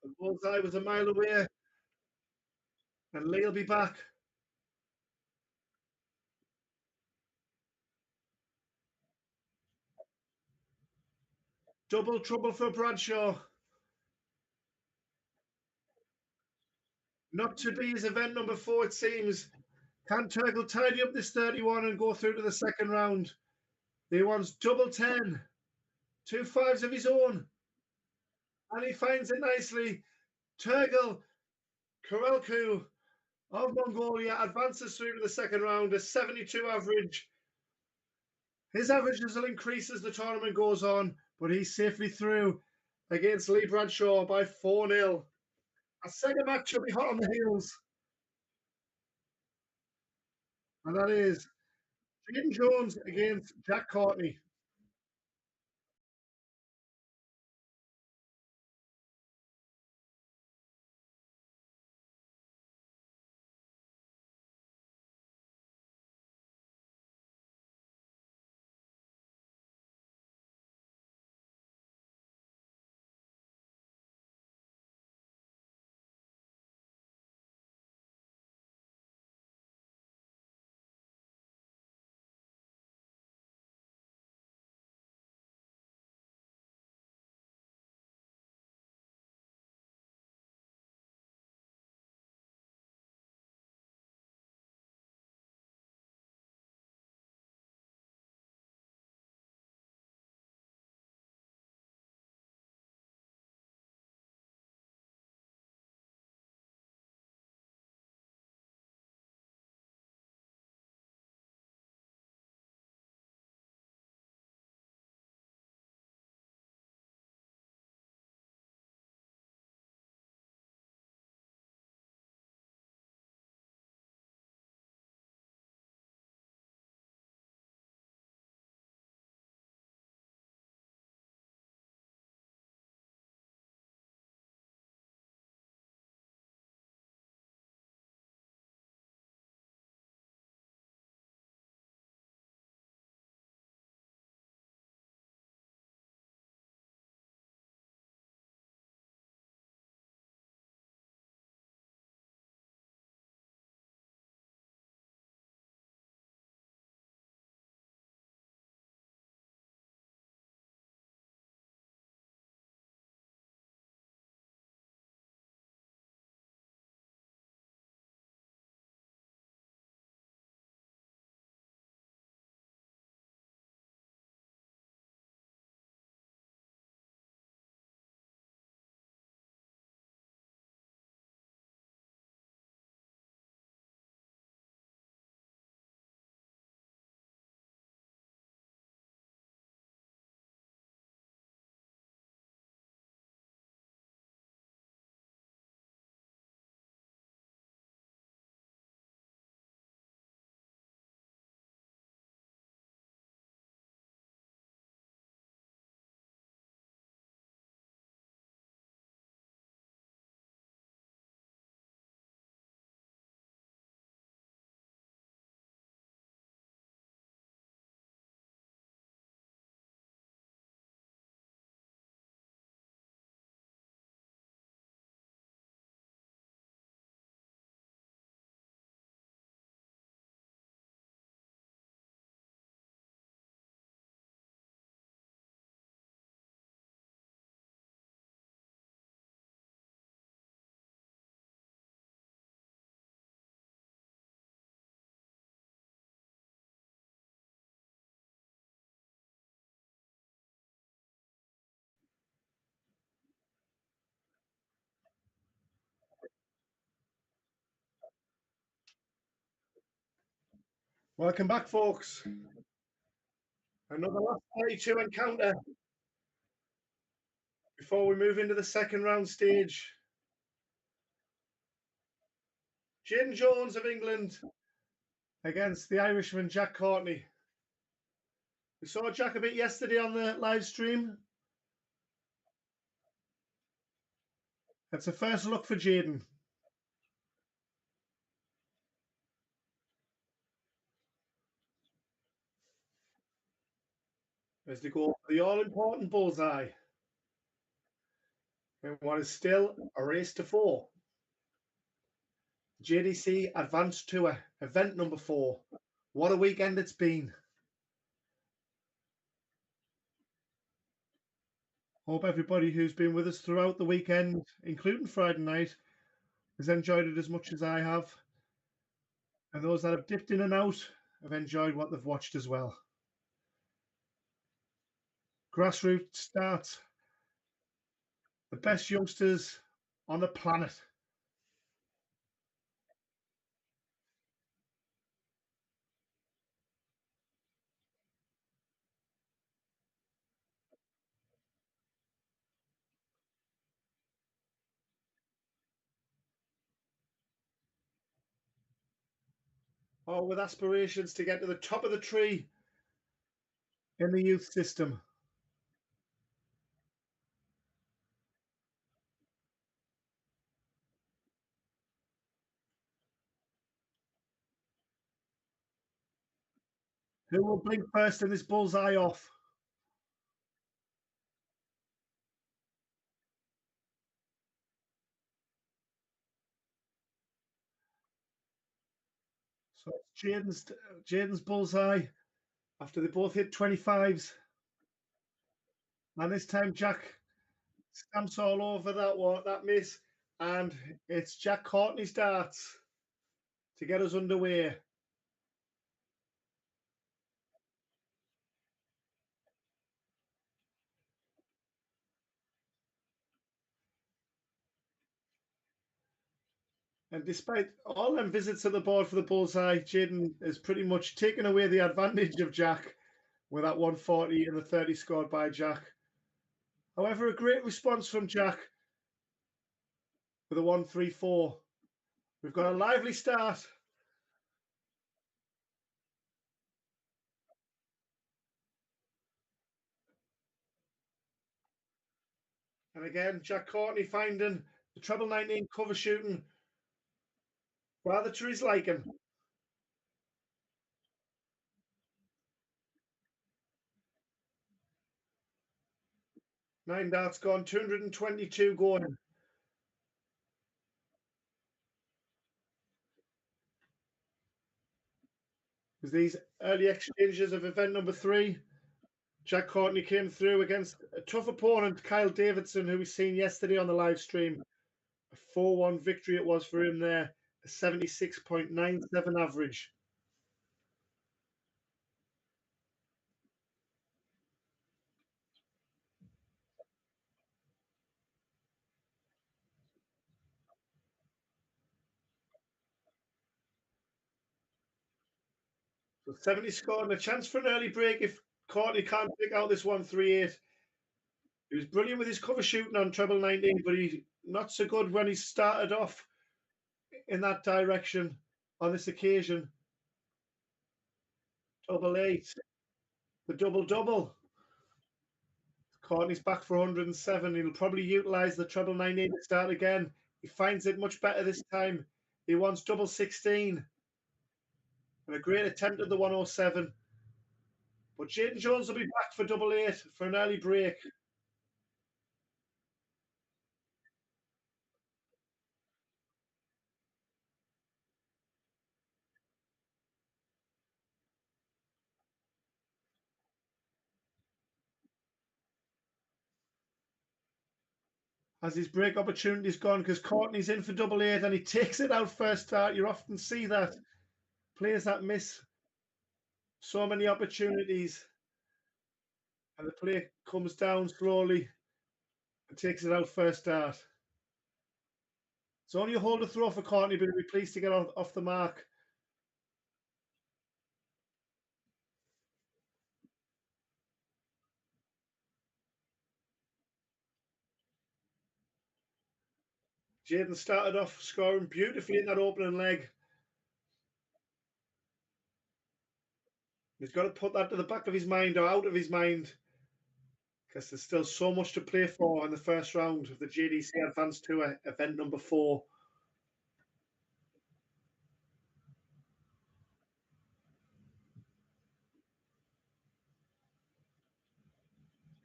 The bullseye was a mile away, and Lee will be back. Double trouble for Bradshaw. Not to be his event number 4, it seems. Can Turgle tidy up this 31 and go through to the second round? He wants double 10. 2 5s of his own. And he finds it nicely. Turgle Karelku of Mongolia advances through to the second round, a 72 average. His averages will increase as the tournament goes on, but he's safely through against Lee Bradshaw by 4-0. A second match will be hot on the heels. And that is Jim Jones against Jack Courtney. Welcome back, folks. Another last 32 encounter before we move into the second round stage. Jaden Jones of England against the Irishman Jack Courtney. We saw Jack a bit yesterday on the live stream. That's a first look for Jaden. As they go for the all-important bullseye in what is still a race to 4. JDC Advanced Tour, event number 4. What a weekend it's been. Hope everybody who's been with us throughout the weekend, including Friday night, has enjoyed it as much as I have. And those that have dipped in and out have enjoyed what they've watched as well. Grassroots starts. The best youngsters on the planet. All with aspirations to get to the top of the tree in the youth system. Who will blink first in this bullseye off? So it's Jaden's bullseye after they both hit 25s. And this time Jack stamps all over that miss. And it's Jack Courtney's darts to get us underway. And despite all them visits to the board for the bullseye, Jaden has pretty much taken away the advantage of Jack with that 140 and the 30 scored by Jack. However, a great response from Jack with a 134. We've got a lively start. And again, Jack Courtney finding the treble 19 cover shooting rather to his liking. 9 darts gone, 222 going. As these early exchanges of event number 3, Jack Courtney came through against a tough opponent, Kyle Davidson, who we seen yesterday on the live stream. A 4-1 victory it was for him there, a 76.97 average. So 70 scored and a chance for an early break if Courtney can't pick out this 138. He was brilliant with his cover shooting on treble 19, but he's not so good when he started off in that direction on this occasion. Double 8, the double. Courtney's back for 107. He'll probably utilise the treble 19 to start again. He finds it much better this time. He wants double 16. And a great attempt at the 107. But Jaden Jones will be back for double 8 for an early break. As his break opportunity's gone, because Courtney's in for double 8 and he takes it out first start. You often see that. Players that miss so many opportunities. And the play comes down slowly and takes it out first start. It's only a hold to throw for Courtney, but he'll be pleased to get off the mark. Jaden started off scoring beautifully in that opening leg. He's got to put that to the back of his mind or out of his mind because there's still so much to play for in the first round of the JDC Advanced Tour, event number 4.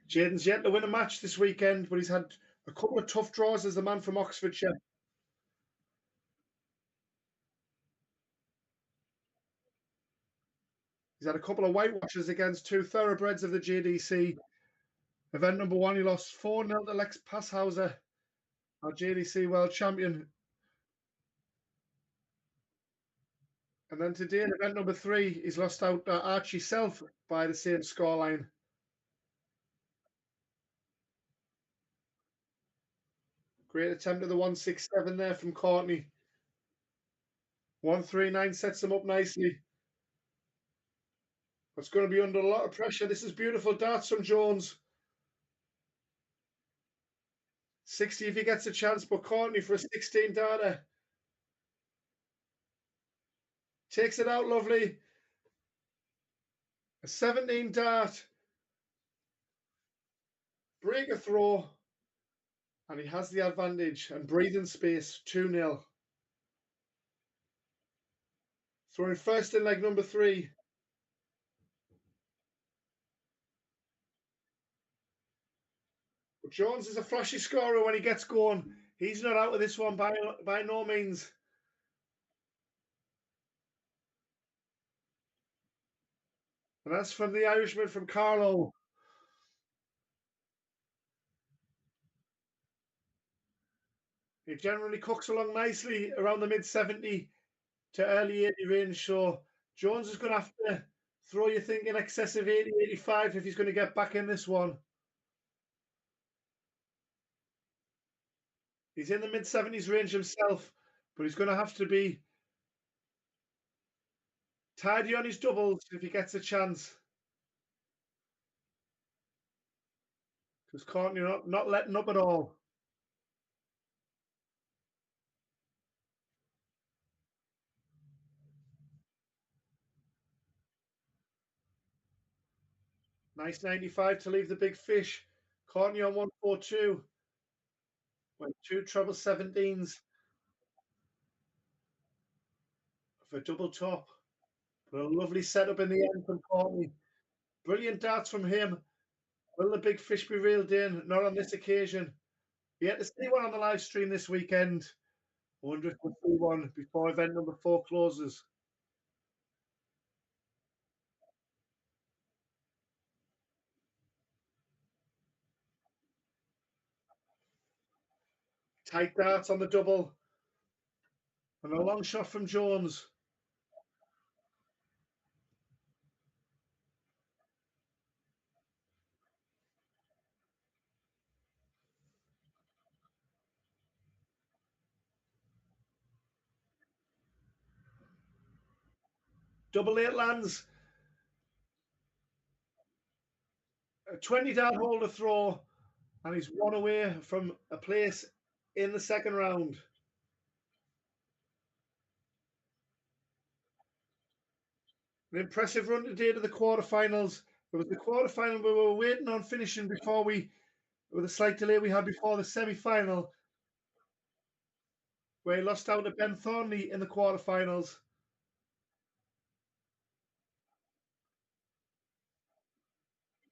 Jaden's yet to win a match this weekend, but he's had a couple of tough draws as the man from Oxfordshire. He's had a couple of whitewashes against 2 thoroughbreds of the JDC. Event number 1, he lost 4-0 to Lex Passhauser, our JDC world champion. And then today, in event number 3, he's lost out to Archie Self by the same scoreline. Great attempt at the 167 there from Courtney. 139 sets him up nicely. It's going to be under a lot of pressure. This is beautiful darts from Jones. 60 if he gets a chance, but Courtney for a 16 darter. Takes it out lovely. A 17 dart. Break a throw. And he has the advantage and breathing space. 2-0. Throwing first in leg number 3. But Jones is a flashy scorer when he gets going. He's not out of this one by no means. And that's from the Irishman from Carlo. He generally cooks along nicely around the mid 70 to early 80 range. So Jones is going to have to throw you think in excess of 80, 85 if he's going to get back in this one. He's in the mid 70s range himself, but he's going to have to be tidy on his doubles if he gets a chance. Because Courtney not letting up at all. Nice 95 to leave the big fish. Courtney on 142. Went 2 treble 17s for double top. But a lovely setup in the end from Courtney. Brilliant darts from him. Will the big fish be reeled in? Not on this occasion. We had to see one on the live stream this weekend. I wonder if we'll see one before event number 4 closes. Tight darts on the double. And a long shot from Jones. Double 8 lands. A 20 dart holder throw. And he's 1 away from a place in the second round. An impressive run today to the quarterfinals. It was the quarterfinal we were waiting on finishing before with a slight delay we had before the semi-final, where he lost out to Ben Thornley in the quarterfinals.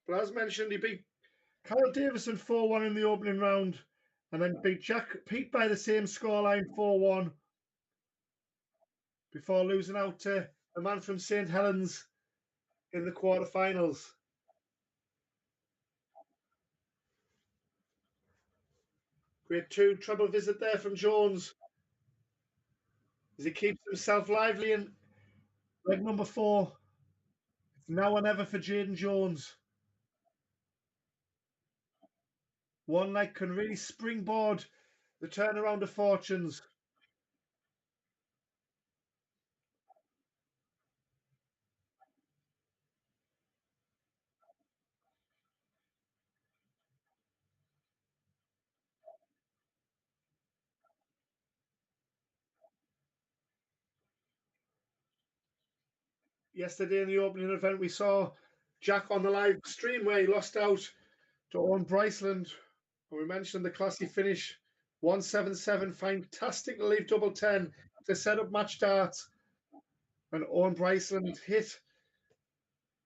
But as mentioned, he beat Carl Davison 4-1 in the opening round, and then beat Peet by the same scoreline 4-1 before losing out to a man from St Helens in the quarterfinals. Great 2 treble visit there from Jones as he keeps himself lively in leg number 4. It's now or never for Jaden Jones. One leg can really springboard the turnaround of fortunes. yesterday in the opening event, we saw Jack on the live stream where he lost out to Owen Bryceland. And we mentioned the classy finish 177, fantastic to leave double 10 to set up match darts. And Owen Bryceland hit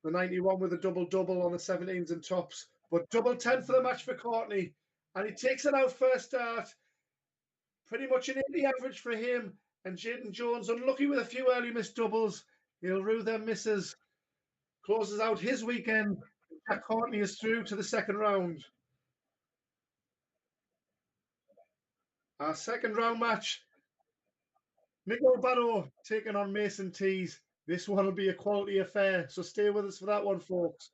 the 91 with a double on the 17s and tops. But double 10 for the match for Courtney. And he takes it out first start. Pretty much an 80 average for him. And Jaden Jones, unlucky with a few early missed doubles. He'll rue them misses. Closes out his weekend. Jack Courtney is through to the second round. Our second round match. Nico Barrow taking on Mason Tees. This one will be a quality affair. So stay with us for that one, folks.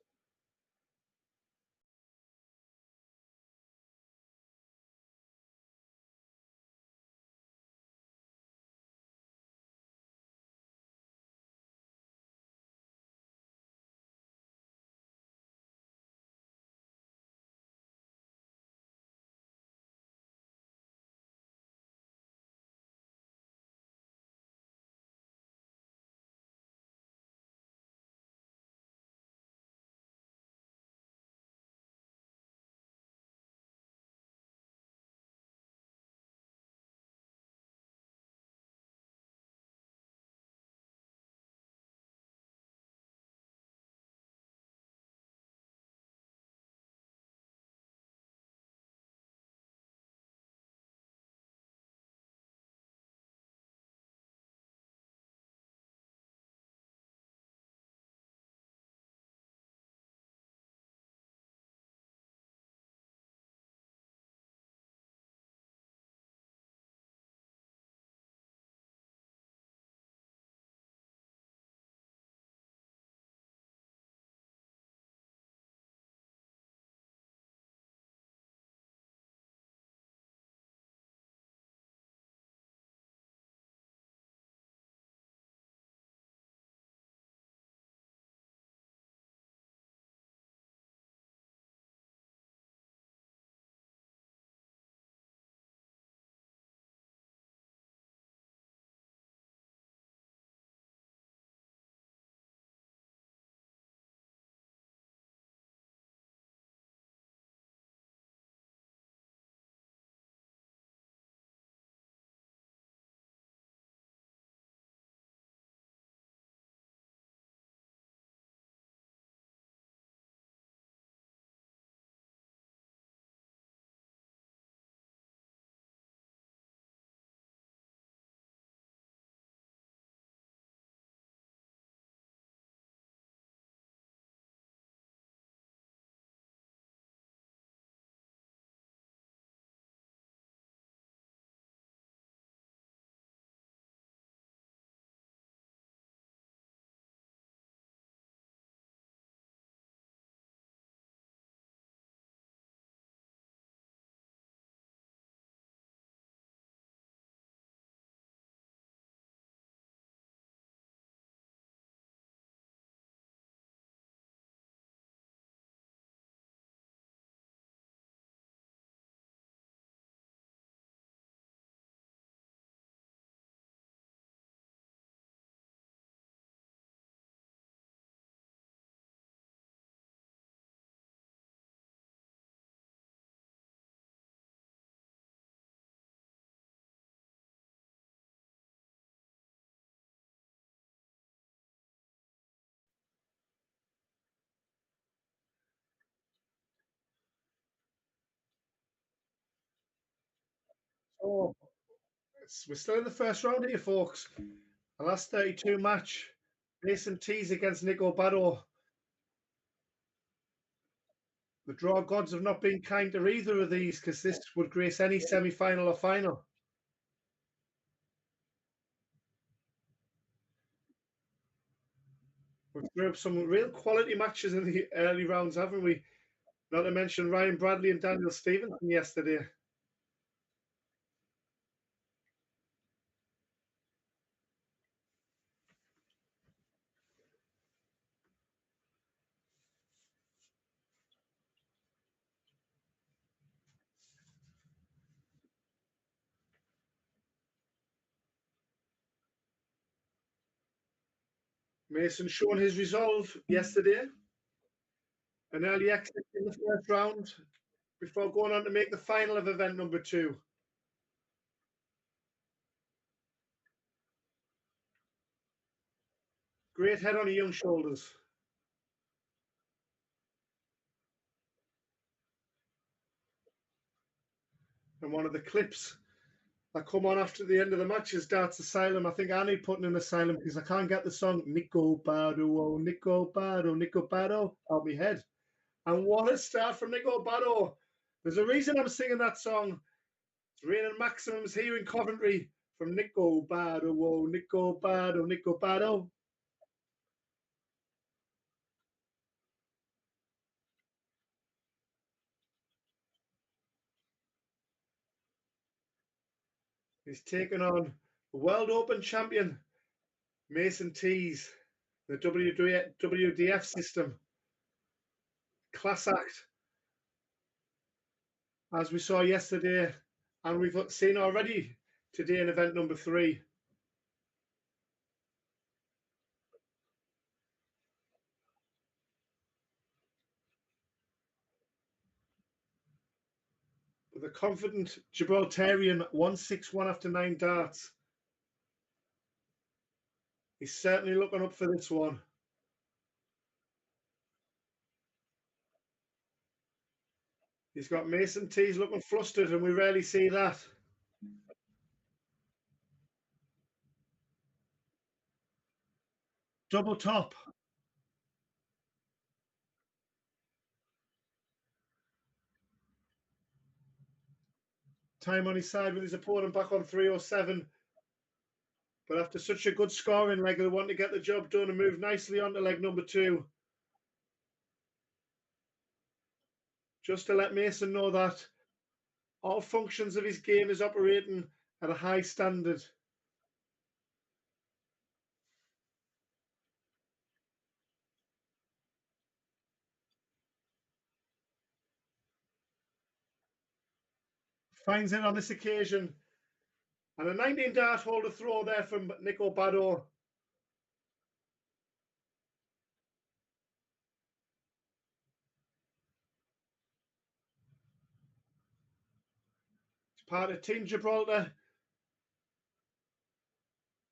So we're still in the first round here, folks. The last 32 match. Mason Tees against Nico Barrow. The draw gods have not been kind to either of these because this would grace any semi-final or final. We've threw up some real quality matches in the early rounds, haven't we? Not to mention Ryan Bradley and Daniel Stevenson yesterday. Mason showing his resolve yesterday. An early exit in the first round before going on to make the final of event number 2. Great head on the young shoulders. And one of the clips that come on after the end of the match is Darts Asylum. I think I need putting in Asylum because I can't get the song Nico Bado, oh, Nico Bado, Nico Bado out my head. And what a start from Nico Bado. There's a reason I'm singing that song. It's raining maximums here in Coventry from Nico Bado, oh, Nico Bado, Nico Bado. He's taken on the World Open champion, Mason Tees, the WDF system. Class act, as we saw yesterday, and we've seen already today in event number 3. With a confident Gibraltarian 161 after 9 darts. He's certainly looking up for this one. He's got Mason Tees looking flustered, and we rarely see that. Double top. Time on his side with his opponent back on 307. But after such a good scoring leg, they want to get the job done and move nicely on to leg number 2. Just to let Mason know that all functions of his game is operating at a high standard. Finds it on this occasion. And a 19 dart holder throw there from Nico Bado. It's part of Team Gibraltar,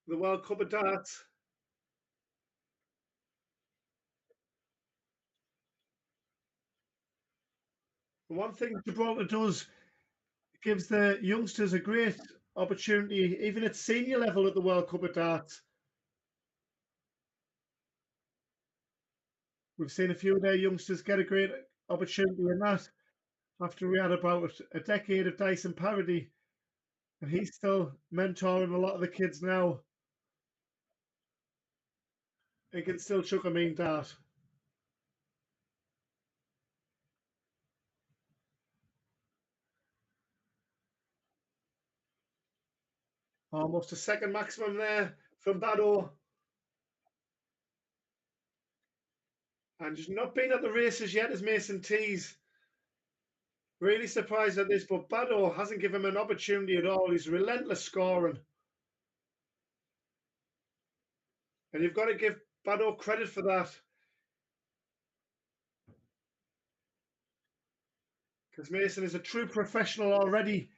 the World Cup of Darts. And one thing Gibraltar does, it gives the youngsters a great opportunity, even at senior level at the World Cup of Darts. We've seen a few of their youngsters get a great opportunity in that after we had about a decade of Dyson parody. And he's still mentoring a lot of the kids now. He can still chuck a mean dart. Almost a second maximum there from Bado. And just not been at the races yet as Mason Tees. Really surprised at this, but Bado hasn't given him an opportunity at all. He's relentless scoring. And you've got to give Bado credit for that. Because Mason is a true professional already.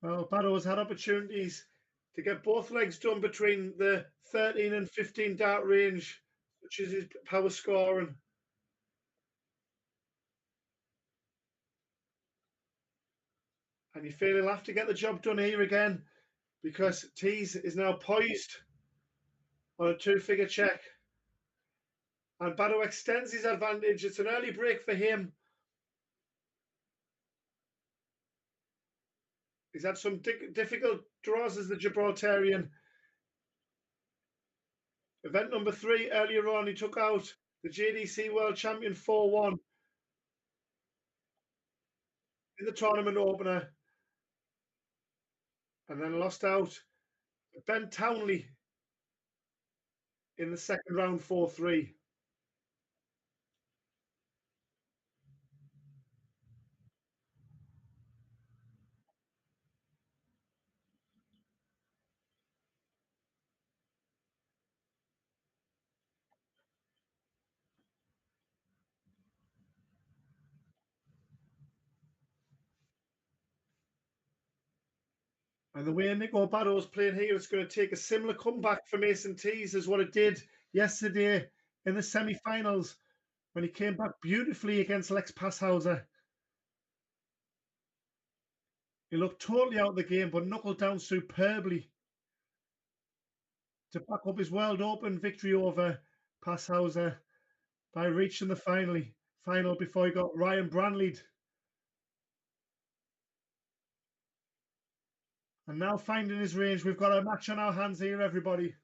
Well, Bado has had opportunities to get both legs done between the 13 and 15 dart range, which is his power scoring. And you feel he'll have to get the job done here again because Tees is now poised on a 2-figure check. And Bado extends his advantage. It's an early break for him. He's had some difficult draws as the Gibraltarian. Event number 3, earlier on, he took out the JDC World Champion 4-1 in the tournament opener. And then lost out Ben Townley in the second round 4-3. And the way Nico Bado's playing here, it's going to take a similar comeback for Mason Tees as what it did yesterday in the semi-finals when he came back beautifully against Lex Passhauser. He looked totally out of the game, but knuckled down superbly to back up his World Open victory over Passhauser by reaching the final before he got Ryan Brownley. And now finding his range, we've got a match on our hands here, everybody.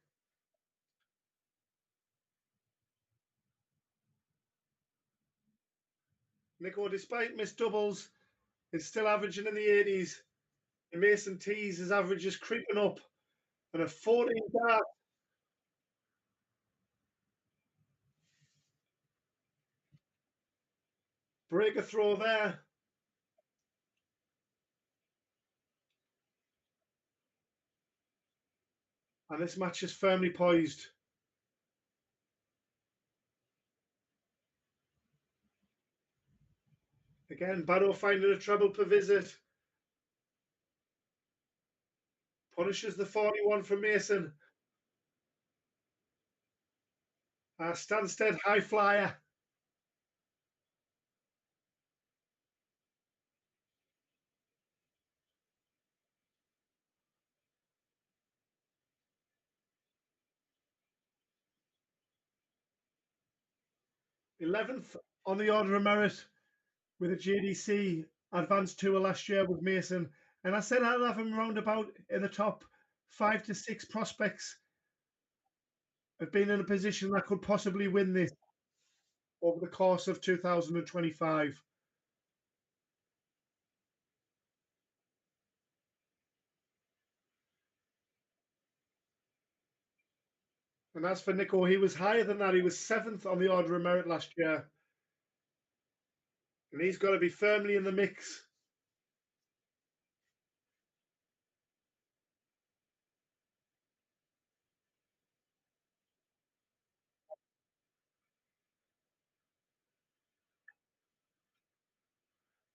Nico, despite missed doubles, is still averaging in the 80s. And Mason Tees, his average is creeping up. And a 14 dart. Break a throw there. And this match is firmly poised. Again, Bado finding a treble per visit. Punishes the 41 from Mason. Stansted high flyer. '11th on the order of merit with a JDC Advanced Tour last year with Mason. And I said I'd have him roundabout in the top 5 to 6 prospects of being in a position that could possibly win this over the course of 2025. And as for Nico, he was higher than that. He was 7th on the order of merit last year. And he's got to be firmly in the mix.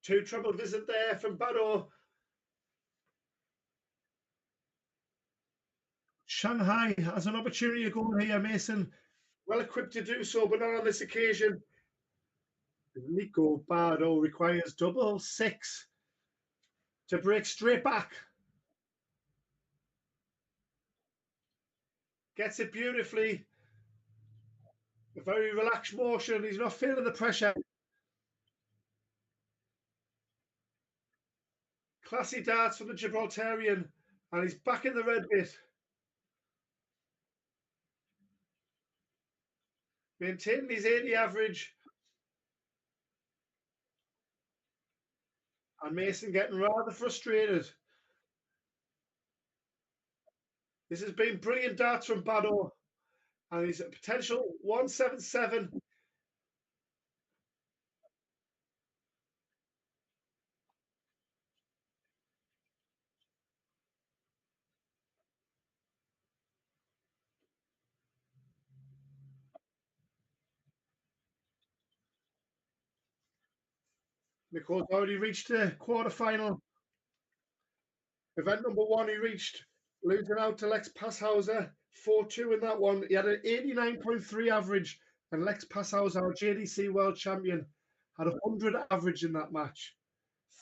Two treble visit there from Bado. Shanghai has an opportunity to go here, Mason. Well equipped to do so, but not on this occasion. Nico Bado requires double 6 to break straight back. Gets it beautifully. A very relaxed motion. He's not feeling the pressure. Classy darts from the Gibraltarian. And he's back in the red bit. Maintaining his 80 average. And Mason getting rather frustrated. This has been brilliant darts from Bado. And he's a potential 177. Nico's already reached the quarterfinal. Event number 1, he reached, losing out to Lex Passhauser 4-2 in that one. He had an 89.3 average, and Lex Passhauser, our JDC world champion, had 100 average in that match.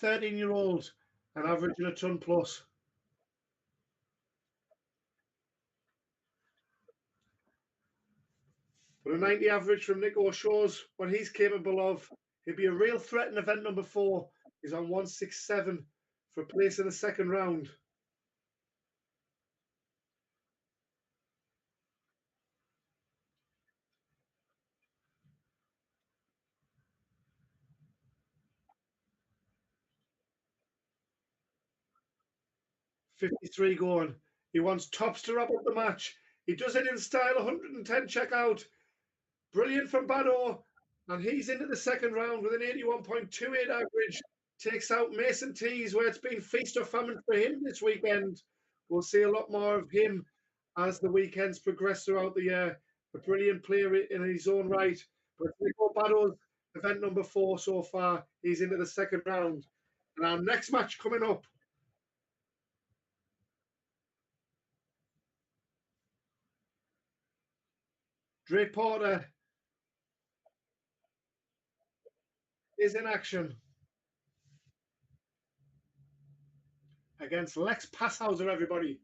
13-year-old and averaging a ton plus. But a 90 average from Nico shows what he's capable of. He'll be a real threat in event number 4. He's on 167 for a place in the second round. .53 going. He wants tops to wrap up the match. He does it in style, 110 checkout. Brilliant from Bado. And he's into the second round with an 81.28 average. Takes out Mason Tees, where it's been feast or famine for him this weekend. We'll see a lot more of him as the weekends progress throughout the year. A brilliant player in his own right. But Nico Bado's event number 4 so far. He's into the second round. And our next match coming up Drake Porter is in action against Lex Passhauser, everybody.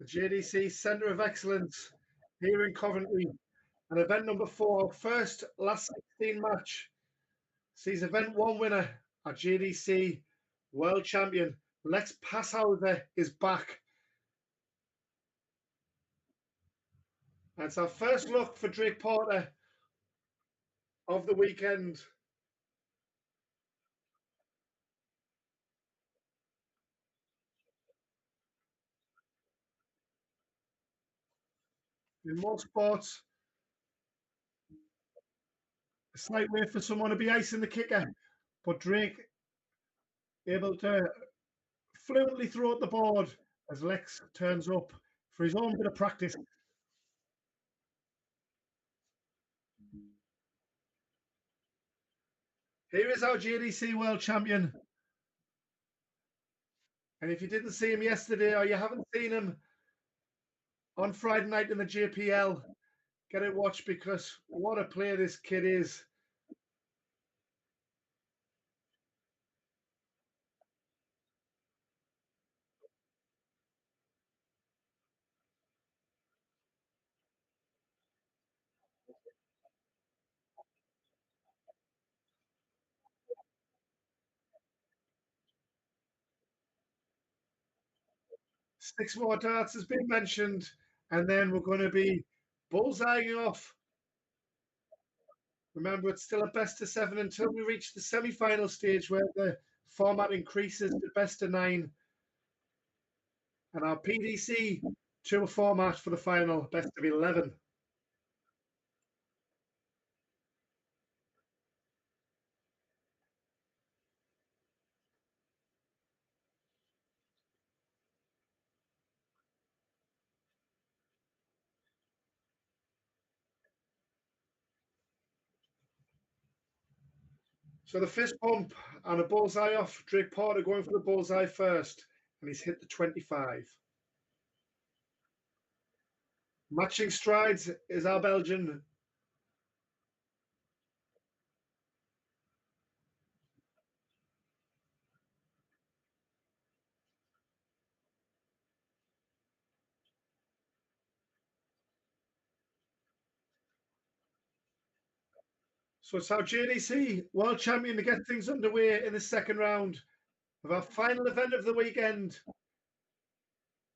The JDC Centre of Excellence here in Coventry. And event number 4, first last 16 match, sees event 1 winner, our JDC World Champion. Lex Passhauser is back. And it's our first look for Drake Porter of the weekend. In most sports, a slight way for someone to be icing the kicker, but Drake able to fluently throw at the board as Lex turns up for his own bit of practice. Here is our JDC World Champion. And if you didn't see him yesterday or you haven't seen him on Friday night in the JPL, get it watched because what a player this kid is. Six more darts has been mentioned, and then we're going to be bullseyeing off. Remember, it's still a best of 7 until we reach the semi-final stage where the format increases to best of 9. And our PDC tour format for the final, best of 11. So the fist pump and a bullseye off. Drake Porter going for the bullseye first, and he's hit the 25. Matching strides is our Belgian. So it's our JDC World Champion to get things underway in the second round of our final event of the weekend.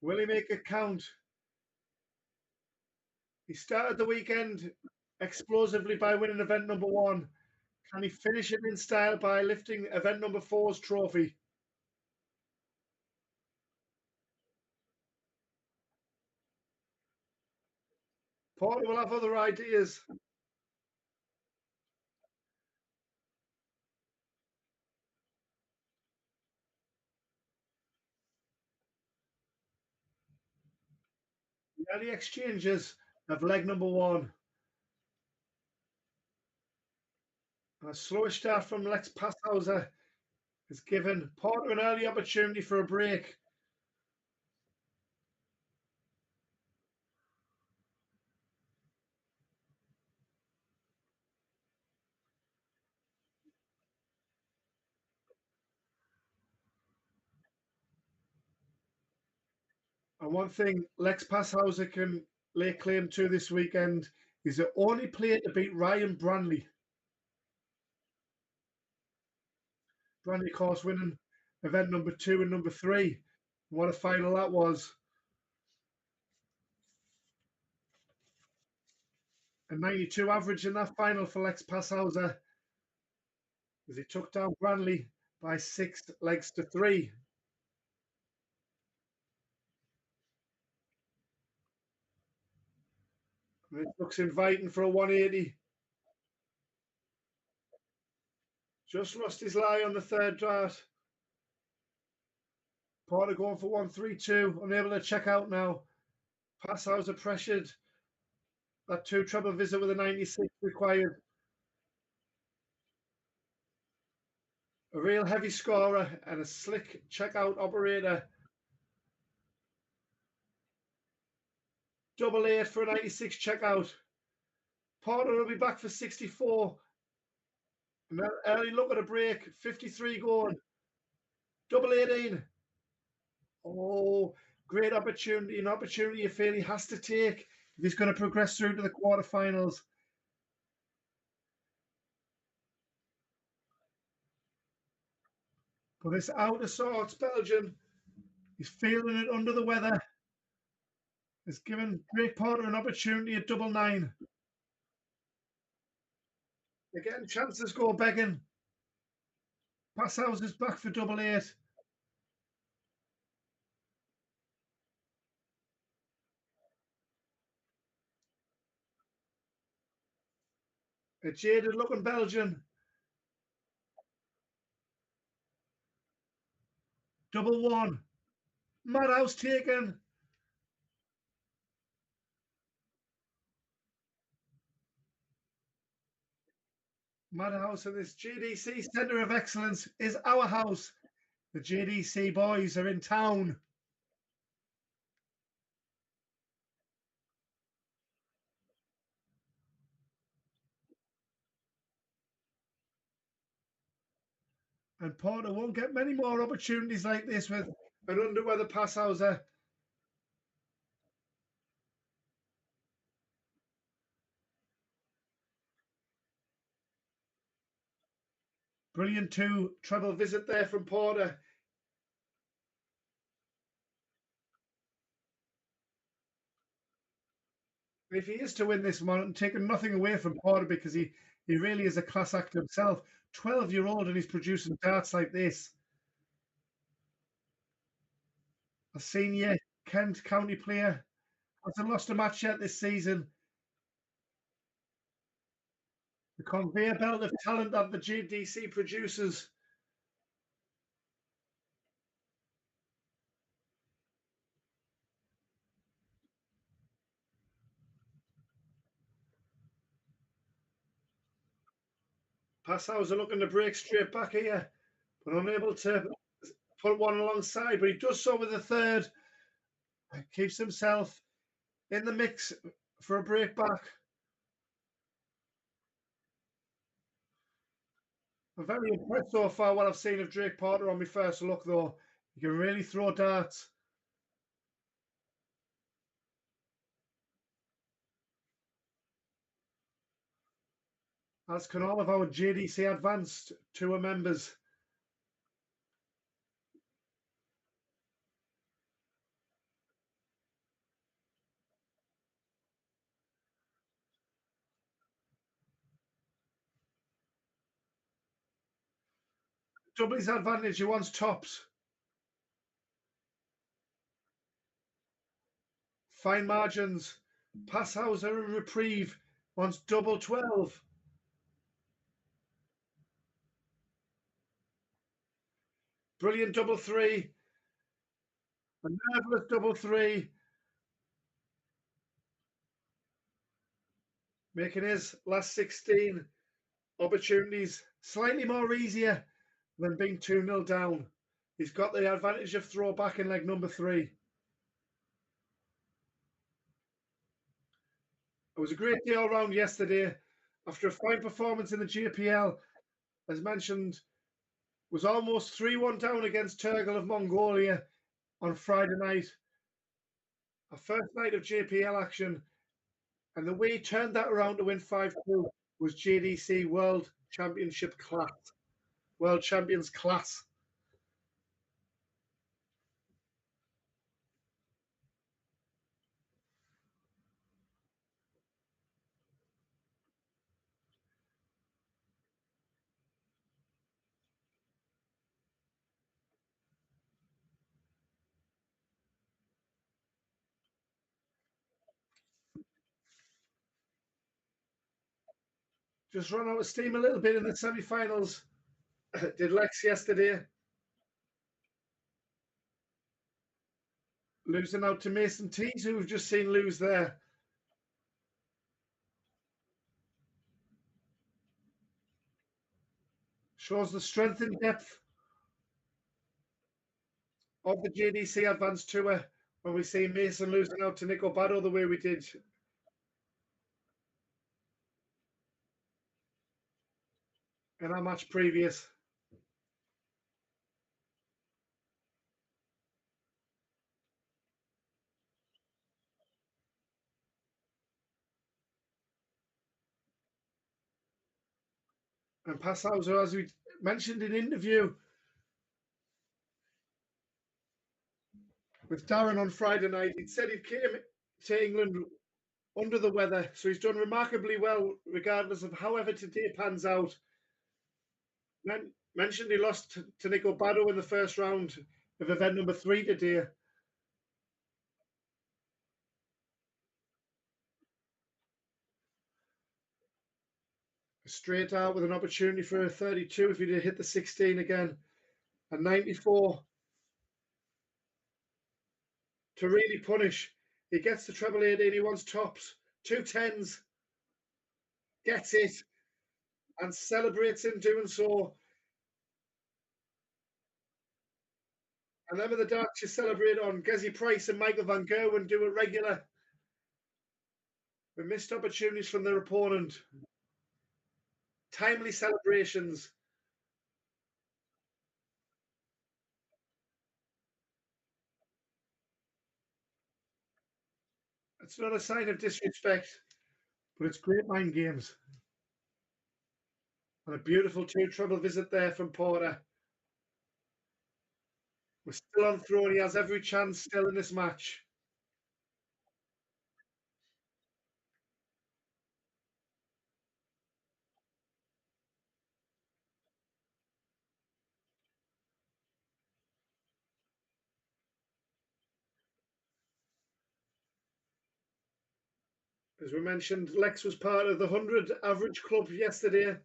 Will he make it count? He started the weekend explosively by winning event number 1. Can he finish it in style by lifting event number 4's trophy? Porter will have other ideas. The exchanges of leg number 1. A slow start from Lex Passhauser has given Porter an early opportunity for a break. And one thing Lex Passhauser can lay claim to this weekend is the only player to beat Ryan Brownley. Brownley, of course, winning event number 2 and number 3. What a final that was. A 92 average in that final for Lex Passhauser as he took down Brownley by 6 legs to 3. And it looks inviting for a 180. Just lost his lie on the third dart. Porter going for 132, unable to check out now. Passhauser pressured. That 2 treble visit with a 96 required. A real heavy scorer and a slick checkout operator. Double 8 for a 96 checkout. Porter will be back for 64. An early look at a break. 53 going. Double 18. Oh, great opportunity. An opportunity you feel he has to take if he's going to progress through to the quarterfinals. But it's out of sorts, Belgium. He's feeling it under the weather. It's given Great Porter an opportunity at double 9. Again, chances go begging. Passhauser's back for double 8. A jaded looking Belgian. Double 1. Madhouse taken. Madhouse and this JDC Centre of Excellence is our house. The JDC boys are in town. And Porter won't get many more opportunities like this with an underweather Passhauser. Brilliant 2 treble visit there from Porter. If he is to win this one, I'm taking nothing away from Porter because he really is a class act himself. 12-year-old and he's producing darts like this. A senior Kent County player. Hasn't lost a match yet this season. The conveyor belt of talent that the JDC produces. Passhauser looking to break straight back here, but unable to put one alongside. But he does so with the third. Keeps himself in the mix for a break back. I'm very impressed so far what I've seen of Drake Porter on my first look, though. He can really throw darts. As can all of our JDC Advanced Tour members. Double his advantage, he wants tops. Fine margins. Passhauser and Reprieve wants double 12. Brilliant double 3. A nerveless double 3. Making his last 16 opportunities slightly more easier than being 2-0 down. He's got the advantage of throw back in leg number 3. It was a great day all round yesterday. After a fine performance in the JPL, as mentioned, was almost 3-1 down against Turgle of Mongolia on Friday night. A first night of JPL action, and the way he turned that around to win 5-2 was JDC World Championship class. World Champions class. Just run out of steam a little bit in the semi-finals. Did Lex yesterday. Losing out to Mason Tees, who we've just seen lose there. Shows the strength and depth of the JDC Advanced Tour when we see Mason losing out to Nico Bado the way we did. In our match previous. And Passhauser, as we mentioned in interview with Darren on Friday night, he said he came to England under the weather, so he's done remarkably well regardless of however today pans out. Mentioned he lost to Nico Bado in the first round of event number 3 today. Straight out with an opportunity for a 32 if he'd hit the 16 again. A 94 to really punish. He gets the treble 18, he wants tops. 2 10s. Gets it. And celebrates in doing so. And them are the darts you celebrate on. Gezi Price and Michael Van Gerwen do it regular. With missed opportunities from their opponent. Timely celebrations. It's not a sign of disrespect, but it's great mind games. And a beautiful 2-treble visit there from Porter. We're still on throne. He has every chance still in this match. As we mentioned, Lex was part of the 100 average club yesterday.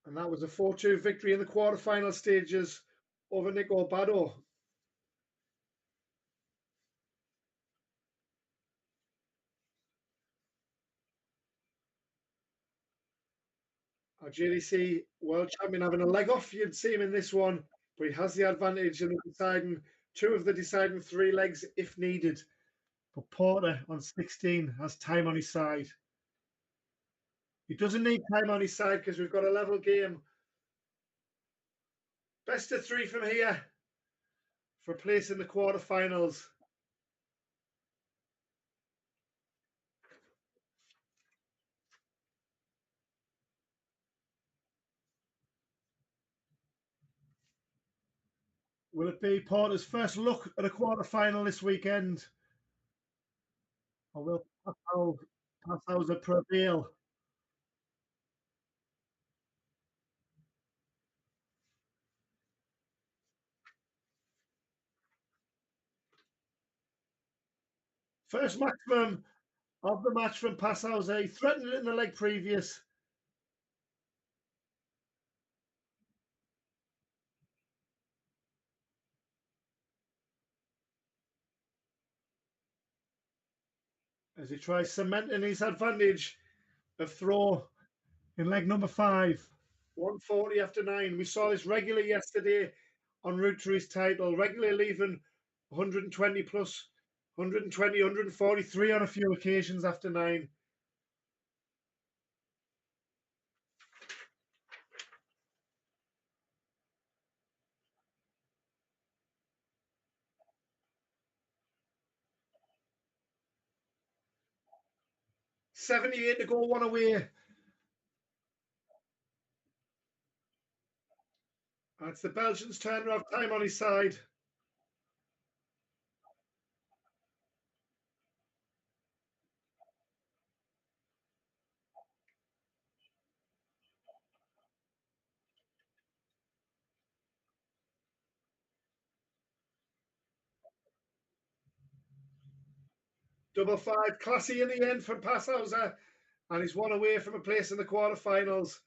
And that was a 4-2 victory in the quarterfinal stages over Nico Bado. Our JDC World Champion having a leg off. You'd see him in this one, but he has the advantage in the deciding two of the deciding three legs if needed. But Porter on 16 has time on his side. He doesn't need time on his side because we've got a level game. Best of three from here for a place in the quarterfinals. Will it be Porter's first look at a quarterfinal this weekend? Or will Passauer prevail? First maximum of the match from Passauer. He threatened it in the leg previous. As he tries cementing his advantage of throw in leg number 5. 140 after 9. We saw this regularly yesterday en route to his title, regularly leaving 120 plus, 120, 143 on a few occasions after 9. $78 to go, one away. That's the Belgian's turn to have time on his side. Double 5, classy in the end from Passauer, and he's one away from a place in the quarterfinals.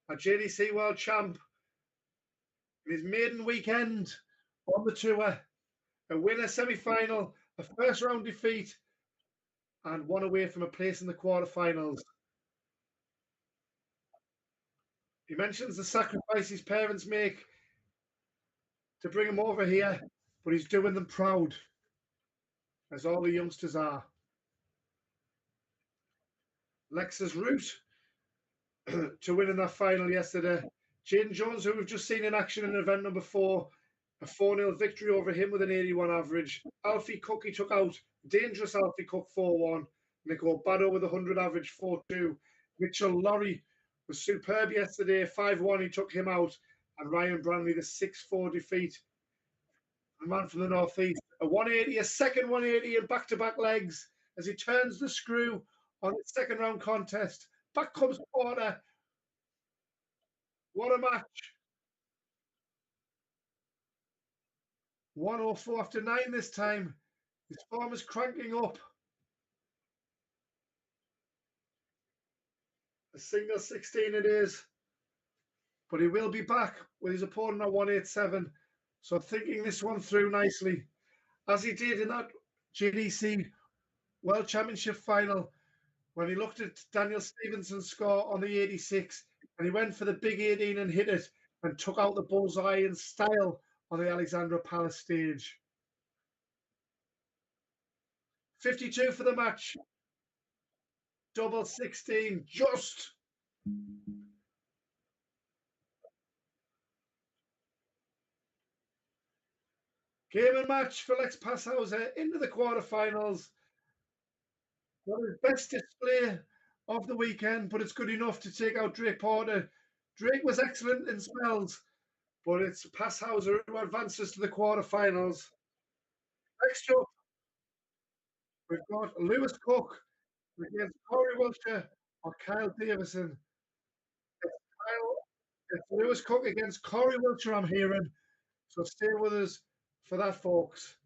A JDC World Champ in his maiden weekend on the tour. A winner semi-final, a first round defeat, and one away from a place in the quarterfinals. He mentions the sacrifice his parents make to bring him over here, but he's doing them proud, as all the youngsters are. Lex's route to winning that final yesterday. Jaden Jones, who we've just seen in action in event number 4, a 4-0 victory over him with an 81 average. Alfie Cook, he took out. Dangerous Alfie Cook 4-1. Nico Bado with a 100 average 4-2. Mitchell Laurie was superb yesterday, 5-1. He took him out. And Ryan Brownley, the 6-4 defeat. The man from the northeast. A 180, a second 180 in back-to-back legs as he turns the screw on the second round contest. Back comes Porter. What a match. 104 after 9 this time. His form is cranking up. A single 16 it is. But he will be back with his opponent at 187. So thinking this one through nicely, as he did in that JDC World Championship final, when he looked at Daniel Stevenson's score on the 86, and he went for the big 18 and hit it, and took out the bullseye in style on the Alexandra Palace stage. 52 for the match. Double 16, just. Game and match for Lex Passauer into the quarterfinals. Not his best display of the weekend, but it's good enough to take out Drake Porter. Drake was excellent in spells, but it's Passauer who advances to the quarterfinals. Next up, we've got Lewis Cook against Corey Wilshire or Kyle Davison. It's Lewis Cook against Corey Wilshire, I'm hearing. So stay with us for that, folks.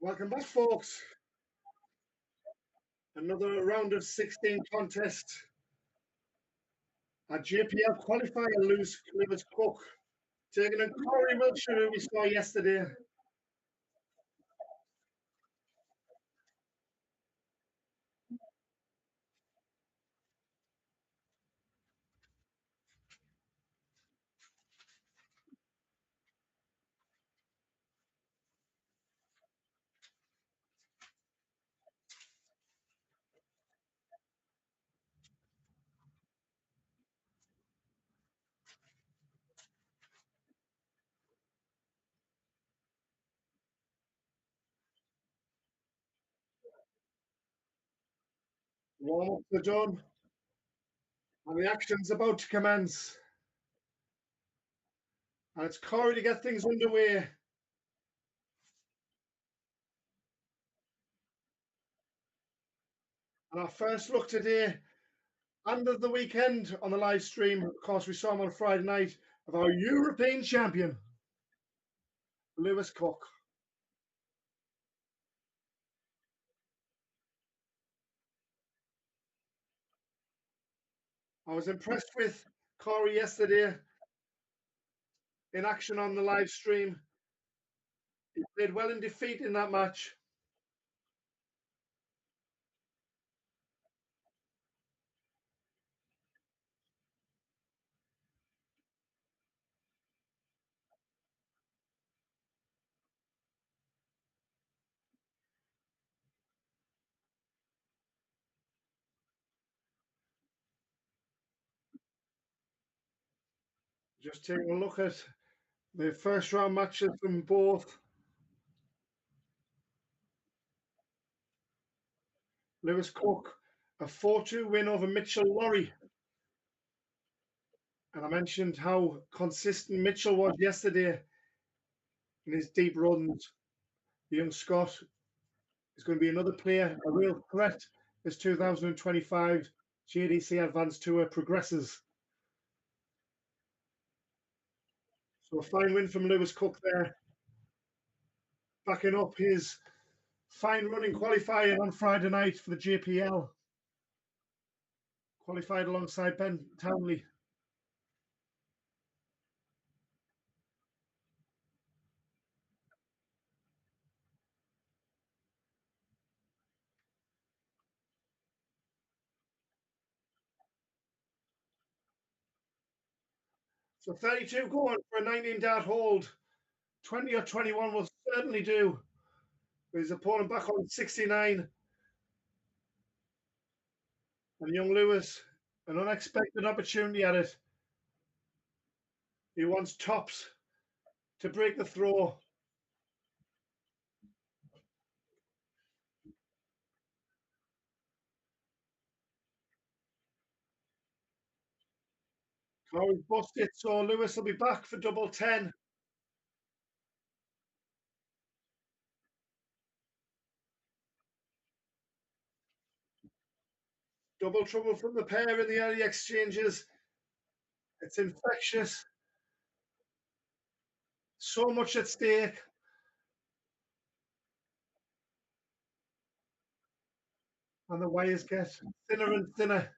Welcome back, folks. Another round of 16 contest. A JPL qualifier, Lewis Cook taking on Cordy Wilshire, who we saw yesterday. Warm-ups are done, and the action's about to commence. And it's Cordy to get things underway. And our first look today, and of the weekend on the live stream, of course, we saw him on Friday night, of our European champion, Lewis Cook. I was impressed with Corey yesterday in action on the live stream. He played well in defeat in that match. Just taking a look at the first round matches from both. Lewis Cook, a 4-2 win over Mitchell Lorry. And I mentioned how consistent Mitchell was yesterday in his deep runs. The young Scot is going to be another player, a real threat as 2025 JDC Advanced Tour progresses. So a fine win from Lewis Cook there, backing up his fine running qualifying on Friday night for the JPL. Qualified alongside Ben Townley. So 32 going for a 19-dart hold. 20 or 21 will certainly do. With his opponent back on 69. And young Lewis, an unexpected opportunity at it. He wants tops to break the throw. Corey's busted, so Lewis will be back for double 10. Double trouble from the pair in the early exchanges. It's infectious. So much at stake. And the wires get thinner and thinner.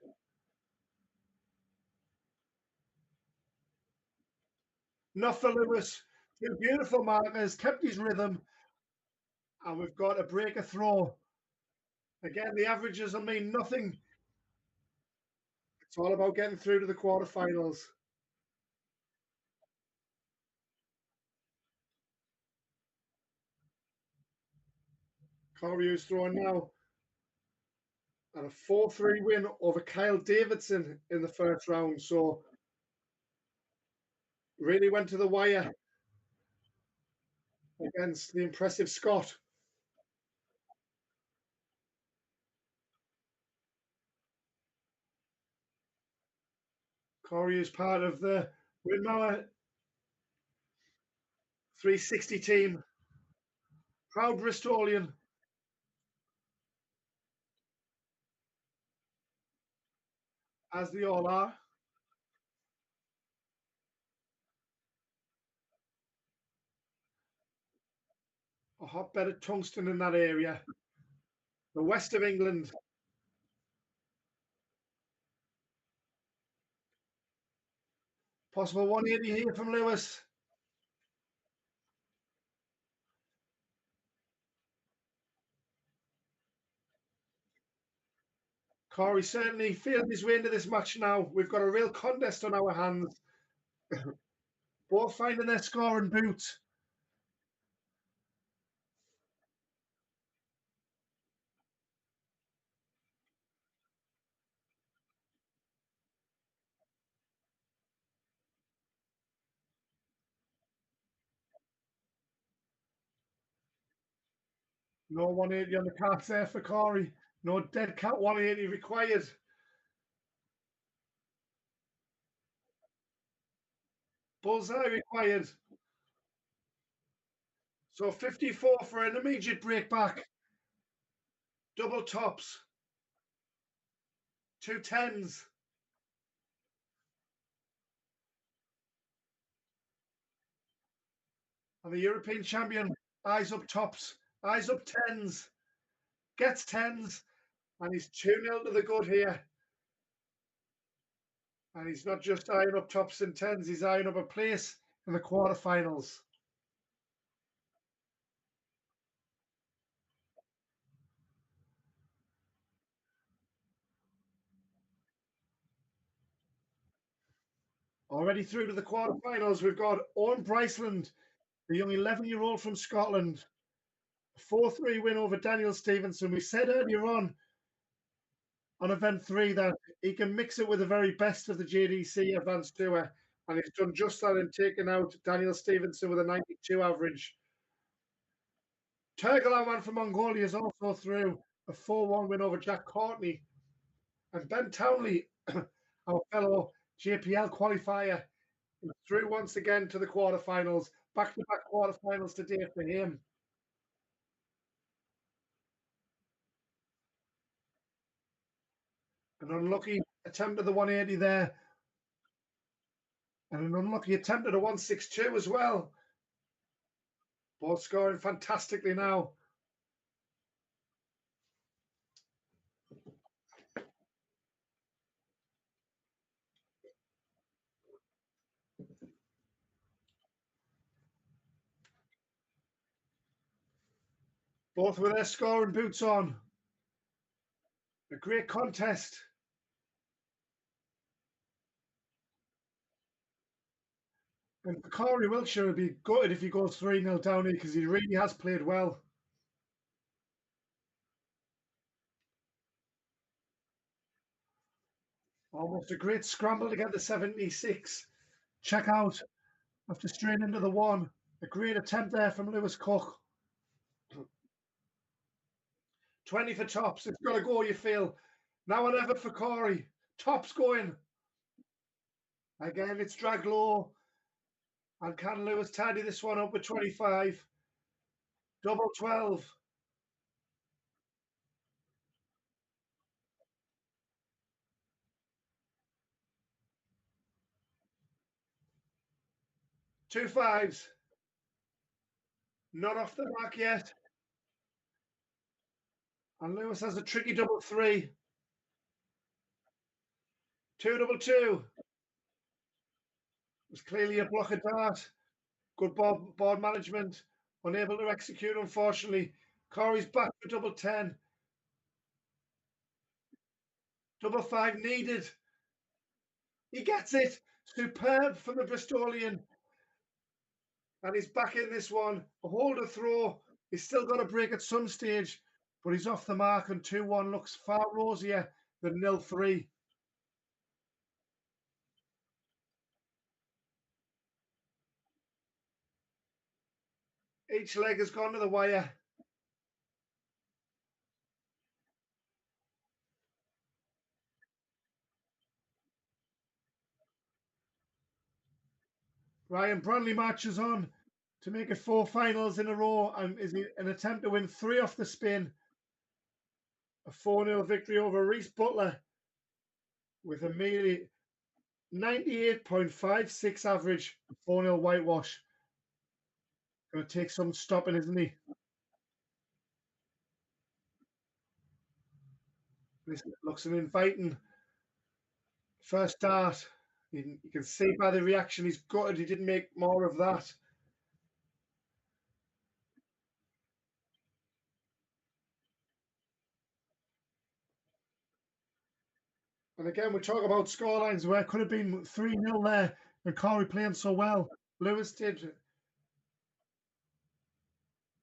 Not for Lewis. Two beautiful markers, kept his rhythm. And we've got a break a throw. Again, the averages will mean nothing. It's all about getting through to the quarterfinals. Corey is throwing now. And a 4-3 win over Kyle Davidson in the first round. So really went to the wire against the impressive Scot. Corey is part of the Windmower 360 team. Proud Bristolian. As they all are. a hotbed of tungsten in that area. The west of England. Possible 180 here from Lewis. Corey certainly feeling his way into this match now. We've got a real contest on our hands. Both finding their scoring boots. No 180 on the cards there for Corey. No dead cat 180 required. Bullseye required. So 54 for an immediate break back. Double tops. 2 10s. And the European champion, eyes up tops, eyes up 10s. Gets 10s. And he's 2-0 to the good here. And he's not just eyeing up tops and 10s, he's eyeing up a place in the quarterfinals. Already through to the quarterfinals, we've got Owen Bryceland, the young 11-year-old from Scotland. A 4-3 win over Daniel Stevenson. We said earlier on event 3 that he can mix it with the very best of the JDC Advanced Tour, and he's done just that in taking out Daniel Stevenson with a 92 average. Tergalawan from Mongolia is also through, a 4-1 win over Jack Courtney. And Ben Townley, our fellow JPL qualifier, is through once again to the quarterfinals. Back-to-back quarterfinals today for him. An unlucky attempt at the 180 there. And an unlucky attempt at a 162 as well. Both scoring fantastically now. Both with their scoring boots on. A great contest. And for Corey, Wilshire would be gutted if he goes 3-0 down here because he really has played well. Almost a great scramble to get the 76. Check out after straight into the 1. A great attempt there from Lewis Cook. 20 for tops. It's got to go, you feel. Now or never for Corey. Tops going. Again, it's dragged low. And can Lewis tidy this one up with 25? Double 12. Two fives. Not off the mark yet. And Lewis has a tricky double 3. 2 double 2. It was clearly a blocker dart. Good board management. Unable to execute, unfortunately. Corey's back for double 10. Double 5 needed. He gets it. Superb from the Bristolian. And he's back in this one. A holder throw. He's still got a break at some stage, but he's off the mark, and 2-1 looks far rosier than 0-3. Each leg has gone to the wire. Ryan Brownley marches on to make it 4 finals in a row, and is an attempt to win 3 off the spin. A 4-0 victory over Reese Butler with a merely 98.56 average, 4-0 whitewash. Going to take some stopping, isn't he? This looks an inviting first start. You can see by the reaction he's gutted he didn't make more of that. And again, we talk about scorelines where it could have been 3-0 there, and Corey playing so well. Lewis did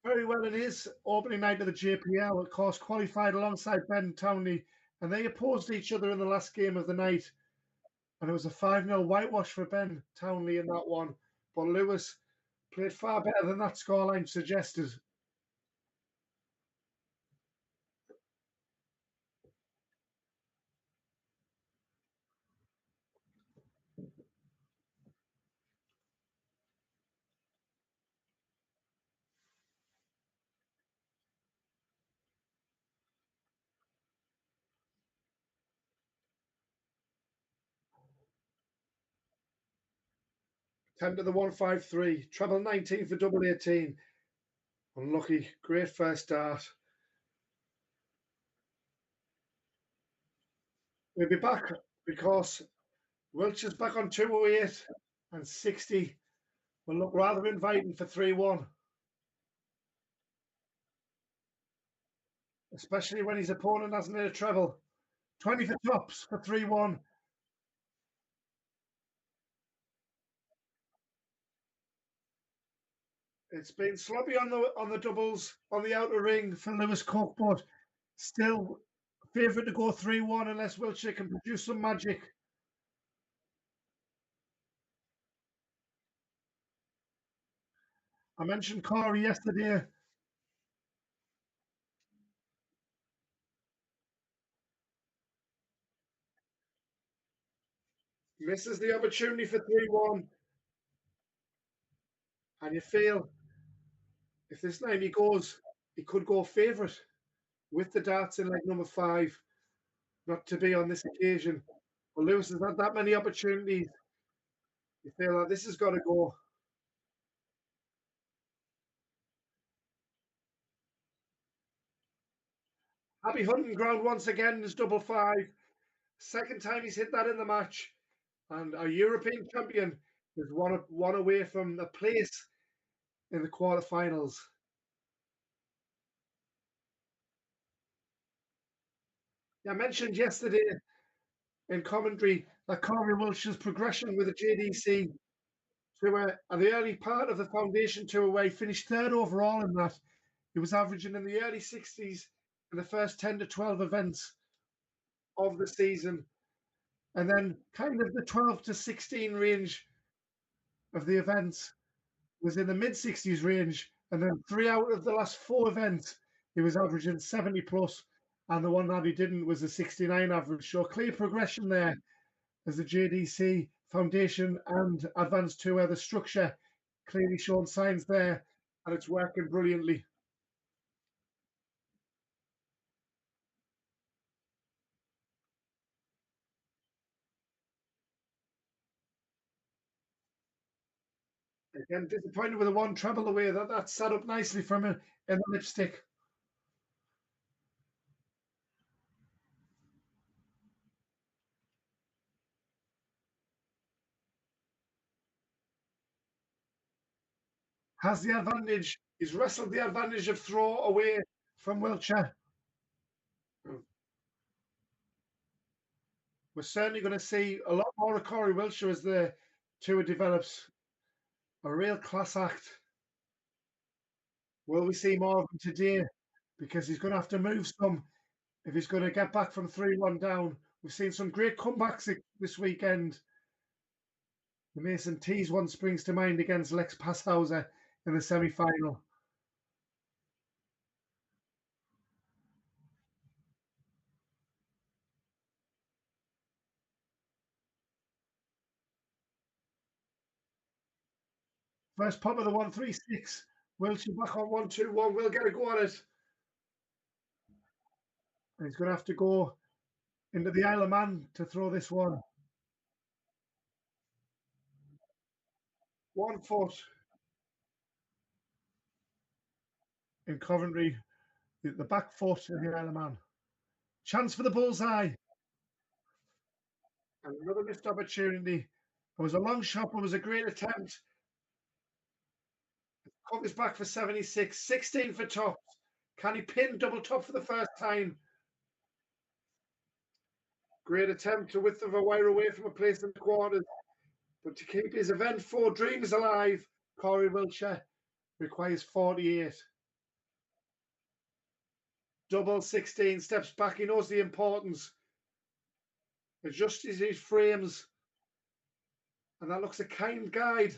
very well in his opening night of the JPL. Of course, qualified alongside Ben Townley, and they opposed each other in the last game of the night. And it was a 5-0 whitewash for Ben Townley in that one. But Lewis played far better than that scoreline suggested. Ten to the 153. Treble 19 for double 18. Unlucky. Great first start. We'll be back because Wilshire's back on 208 and 60 will look rather inviting for 3-1. Especially when his opponent hasn't hit a treble. 20 for tops for 3-1. It's been sloppy on the doubles on the outer ring for Lewis Cook, but still favourite to go 3-1 unless Wilshire can produce some magic. I mentioned Corey yesterday. Misses the opportunity for 3-1. And you feel if this time he goes, he could go favourite with the darts in leg number 5, not to be on this occasion. But Lewis has had that many opportunities. You feel like this has got to go. Happy hunting ground once again is double 5. Second time he's hit that in the match. And our European champion is one away from a place in the quarterfinals. Yeah, I mentioned yesterday in commentary that Corey Wilshire's progression with the JDC Tour and the early part of the Foundation Tour where he finished third overall in that. He was averaging in the early 60s in the first 10 to 12 events of the season. And then kind of the 12 to 16 range of the events was in the mid 60s range. And then 3 out of the last 4 events, he was averaging 70 plus. And the one that he didn't was a 69 average. So clear progression there as the JDC Foundation and Advanced Tour, the structure clearly showing signs there, and it's working brilliantly. Again, disappointed with the one treble away. That set up nicely from him in the lipstick. Has the advantage. He's wrestled the advantage of throw away from Wilshire. We're certainly going to see a lot more of Corey Wilshire as the tour develops. A real class act. Will we see more of him today? Because he's going to have to move some if he's going to get back from 3-1 down. We've seen some great comebacks this weekend. The Mason Tees one springs to mind against Lex Passhauser in the semi-final. First pop of the 136. Wilshire back on 1-2-1. We'll get a go at it. And he's going to have to go into the Isle of Man to throw this one. 1 foot in Coventry. The back foot in the Isle of Man. Chance for the bullseye. And another missed opportunity. It was a long shot, but it was a great attempt. Cook is back for 76. 16 for tops. Can he pin double top for the first time? Great attempt to width of a wire away from a place in the quarters. But to keep his Event 4 dreams alive, Corey Wilshire requires 48. Double 16, steps back. He knows the importance. Adjusts his frames. And that looks a kind guide.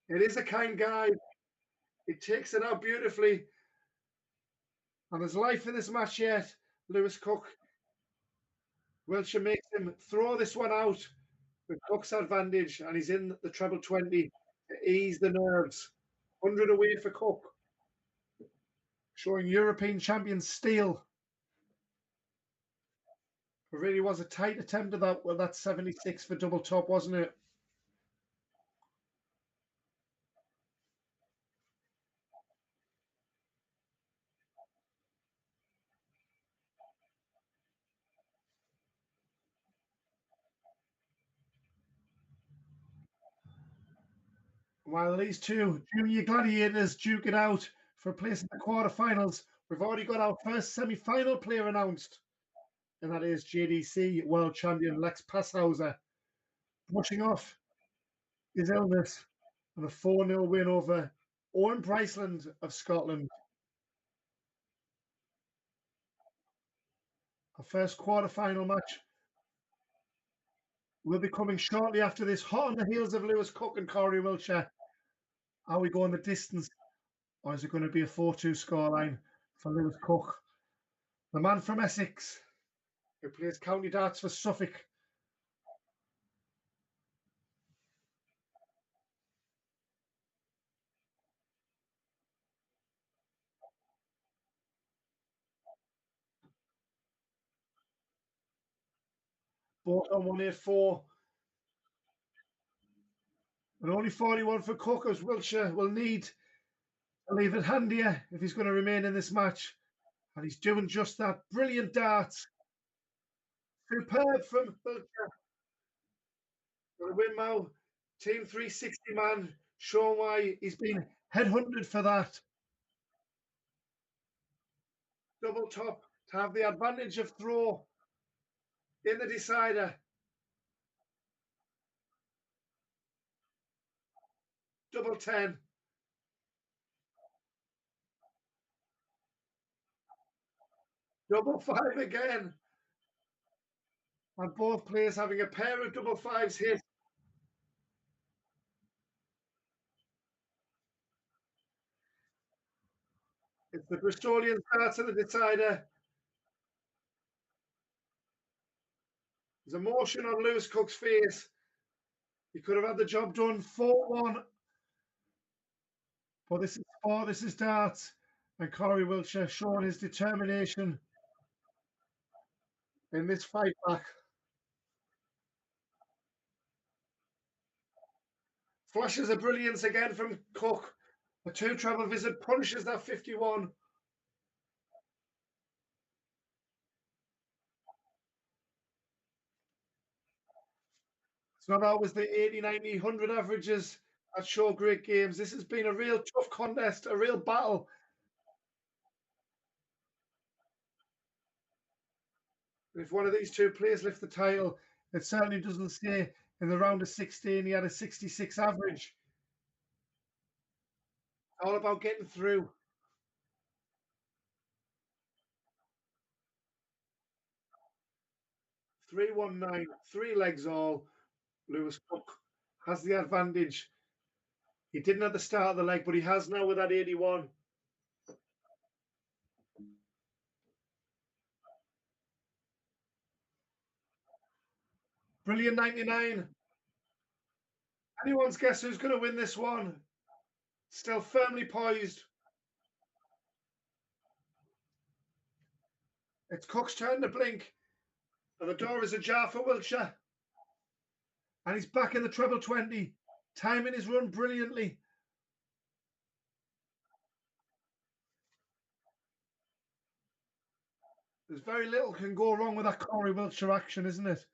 It is a kind guide. It takes it out beautifully. And there's life in this match yet. Lewis Cook. Wilshire makes him throw this one out with Cook's advantage, and he's in the treble 20 to ease the nerves. 100 away for Cook. Showing European champion steel. It really was a tight attempt of that. Well, that's 76 for double top, wasn't it? While these two junior gladiators duke it out for a place in the quarterfinals, we've already got our first semi-final player announced, and that is JDC world champion Lex Passhauser, brushing off his illness and a 4-0 win over Owen Bryceland of Scotland. Our first quarterfinal match will be coming shortly after this, hot on the heels of Lewis Cook and Corey Wilshire. Are we going the distance, or is it going to be a 4-2 scoreline for Lewis Cook, the man from Essex, who plays county darts for Suffolk? Both on 184. And only 41 for Cook, as Wilshire will need to leave it handier if he's going to remain in this match. And he's doing just that. Brilliant darts. Superb from Wilshire. For the win now. Team 360 man, showing why he's been headhunted for that. Double top to have the advantage of throw in the decider. Double 10. Double 5 again. And both players having a pair of double 5s hit. It's the Bristolian starts in the decider. There's emotion on Lewis Cook's face. He could have had the job done 4-1. But this is sport, this is darts. And Corey Wilshire showing his determination in this fight back. Flashes of brilliance again from Cook. A 2 treble visit punishes that 51. It's not always the 80, 90, 100 averages that show great games. This has been a real tough contest, a real battle. If one of these two players lift the title, it certainly doesn't say in the round of 16 he had a 66 average. All about getting through. 319, 3 legs all. Lewis Cook has the advantage. He didn't at the start of the leg, but he has now with that 81. Brilliant 99. Anyone's guess who's going to win this one? Still firmly poised. It's Cook's turn to blink. And the door is ajar for Wilshire. And he's back in the treble 20. Timing his run brilliantly. There's very little can go wrong with that Corey Wilshire action, isn't it?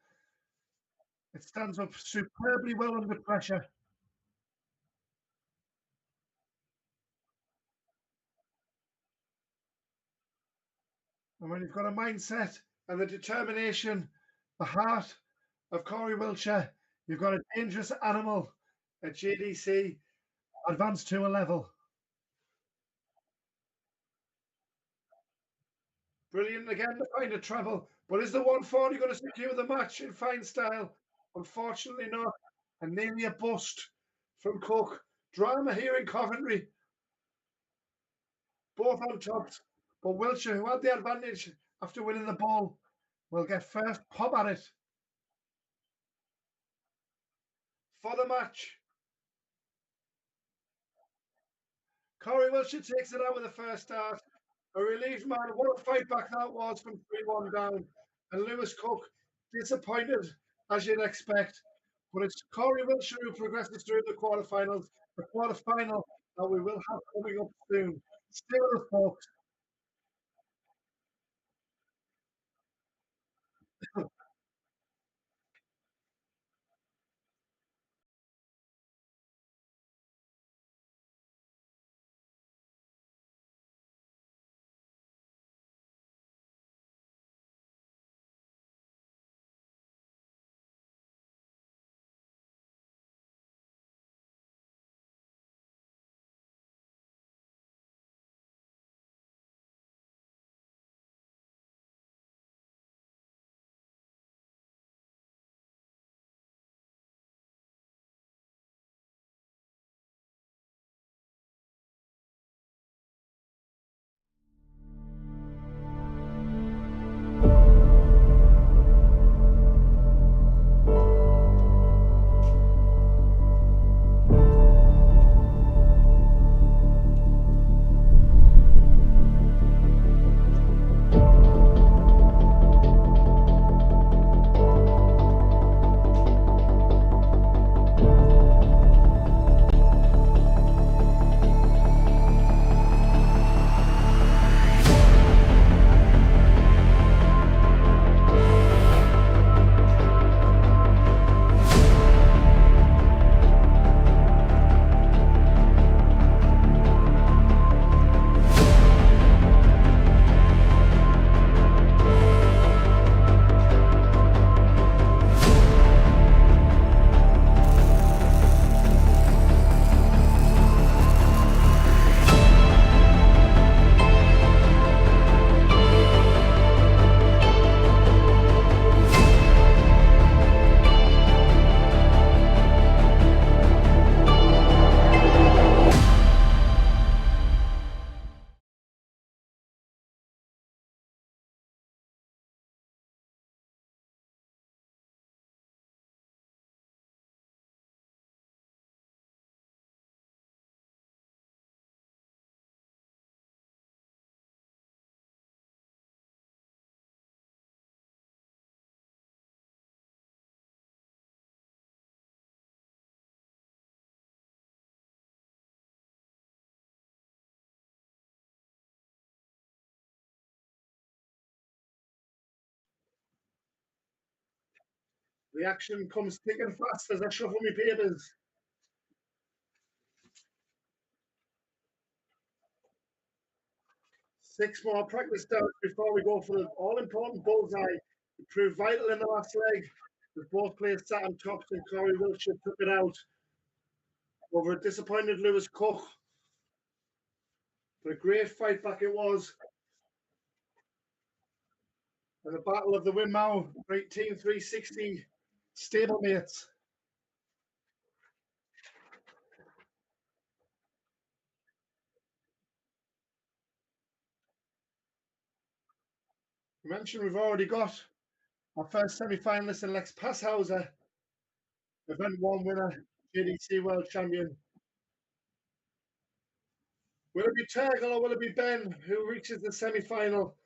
It stands up superbly well under pressure. And when you've got a mindset and the determination, the heart of Corey Wilshire, you've got a dangerous animal at JDC Advanced Tour level. Brilliant again to find a treble. But is the 140 going to secure the match in fine style? Unfortunately not. And nearly a bust from Cook. Drama here in Coventry. Both on tops. But Wilshire, who had the advantage after winning the ball, will get first pop at it. For the match, Corey Wilshire takes it out with the first start. A relieved man. What a fight back that was from 3-1 down. And Lewis Cook disappointed, as you'd expect. But it's Corey Wilshire who progresses through the quarterfinals. The quarterfinal that we will have coming up soon. Stay with us, folks. The action comes thick and fast as I shuffle my papers. Six more practice starts before we go for the all-important bullseye. It proved vital in the last leg as both players sat on tops and Corey Wilshire took it out over a disappointed Lewis Cook. But a great fight back it was. And the Battle of the Winmau, Team 360 stablemates. I mentioned we've already got our first semi-finalist in Lex Passhauser, Event 1 winner, JDC World Champion. Will it be Turgle or will it be Ben who reaches the semi-final?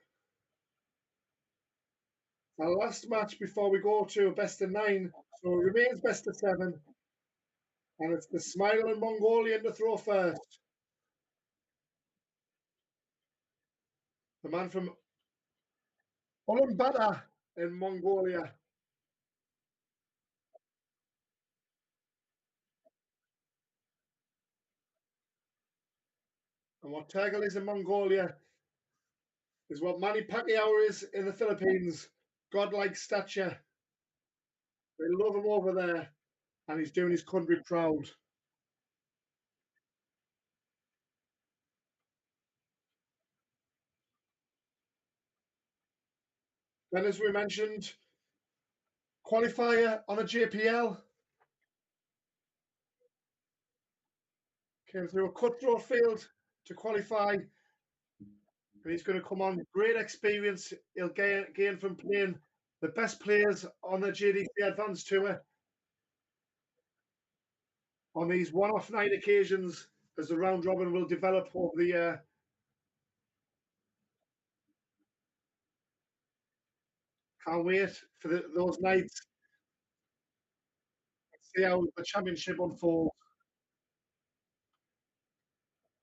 Our last match before we go to a best of 9, so it remains best of 7. And it's the smiling Mongolian to throw first. The man from Ulaanbaatar in Mongolia. And what Turgle is in Mongolia is what Manny Pacquiao is in the Philippines. Godlike stature. They love him over there, and he's doing his country proud. Then, as we mentioned, qualifier on the JPL came through a cutthroat field to qualify, and he's going to come on great experience. He'll gain from playing the best players on the JDC Advanced Tour on these one-off night occasions as the round robin will develop over the year. Can't wait for those nights. See how the championship unfolds.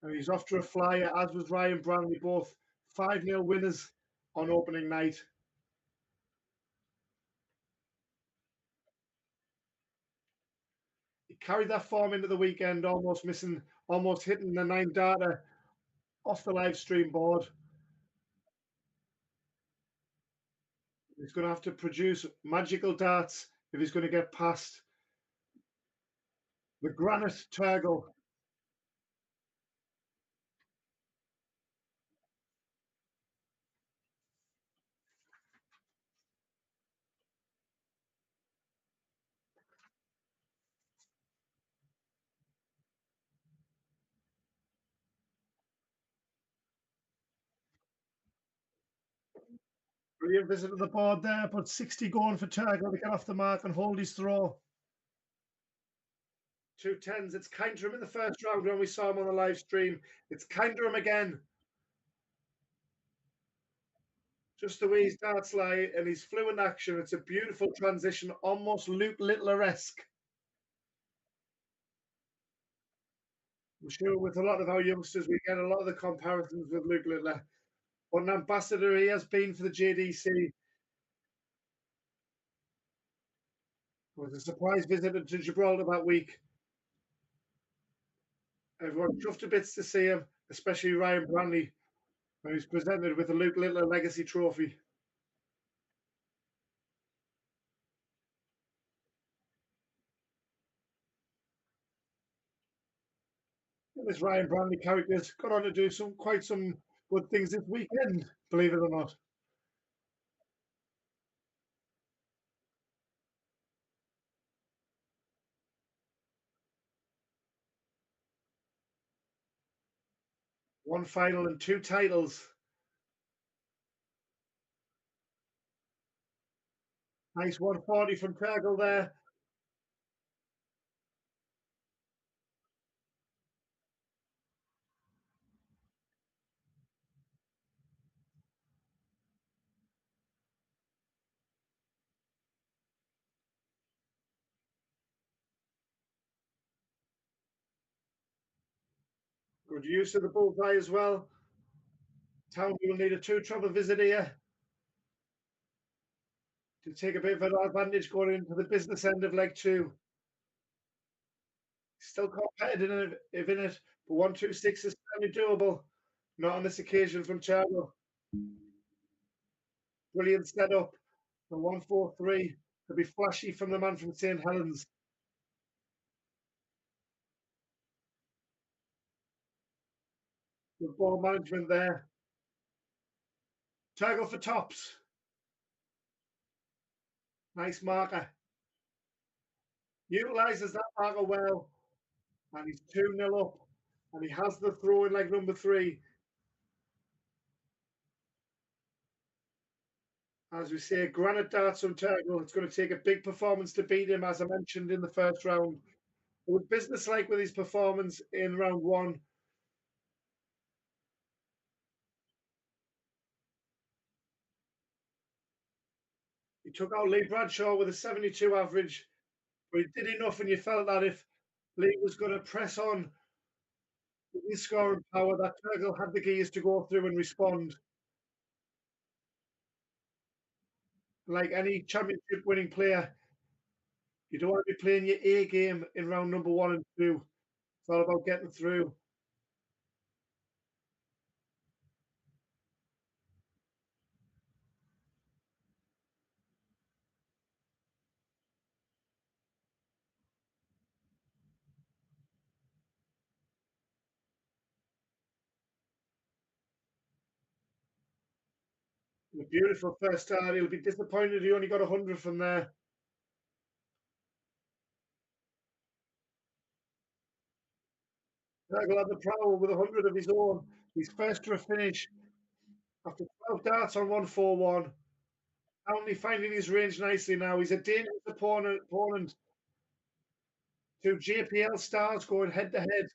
And he's off to a flyer, as was Ryan Brownley, both 5-0 winners on opening night. He carried that form into the weekend, almost hitting the 9 data off the live stream board. He's going to have to produce magical darts if he's going to get past the granite Turgle. Brilliant visit to the board there, but 60 going for Turgle to get off the mark and hold his throw. 2 10s. It's kind to him in the first round when we saw him on the live stream. It's kind to him again. Just the way his darts lie and his fluent action. It's a beautiful transition, almost Luke Littler-esque. I'm sure with a lot of our youngsters, we get a lot of the comparisons with Luke Littler. What an ambassador he has been for the JDC. Was a surprise visitor to Gibraltar that week. Everyone chuffed to bits to see him, especially Ryan Brownley, when he's presented with the Luke Littler Legacy Trophy. And this Ryan Brownley character's got on to do quite some good things this weekend, believe it or not. One final and 2 titles. Nice 140 from Turgle there. Good use of the bullseye as well. Townley will need a 2-trouble visit here to take a bit of an advantage going into the business end of leg 2. Still competitive in it, but 126 is certainly doable. Not on this occasion from Turgle. Brilliant setup. The 143 could be flashy from the man from St. Helens. Good ball management there. Turgle for tops. Nice marker. Utilises that marker well. And he's 2-0 up. And he has the throw in leg number 3. As we say, granite darts from Turgle. It's going to take a big performance to beat him, as I mentioned in the first round. It was businesslike with his performance in round 1. He took out Lee Bradshaw with a 72 average, but he did enough, and you felt that if Lee was going to press on with his scoring power, that Turgle had the gears to go through and respond. like any championship winning player, you don't want to be playing your A game in round number 1 and 2. It's all about getting through. A beautiful first start. He'll be disappointed he only got 100 from there. Nagel had the prowl with 100 of his own. He's first to a finish after 12 darts on 141. Townley finding his range nicely now. He's a dangerous opponent to JPL stars going head to head.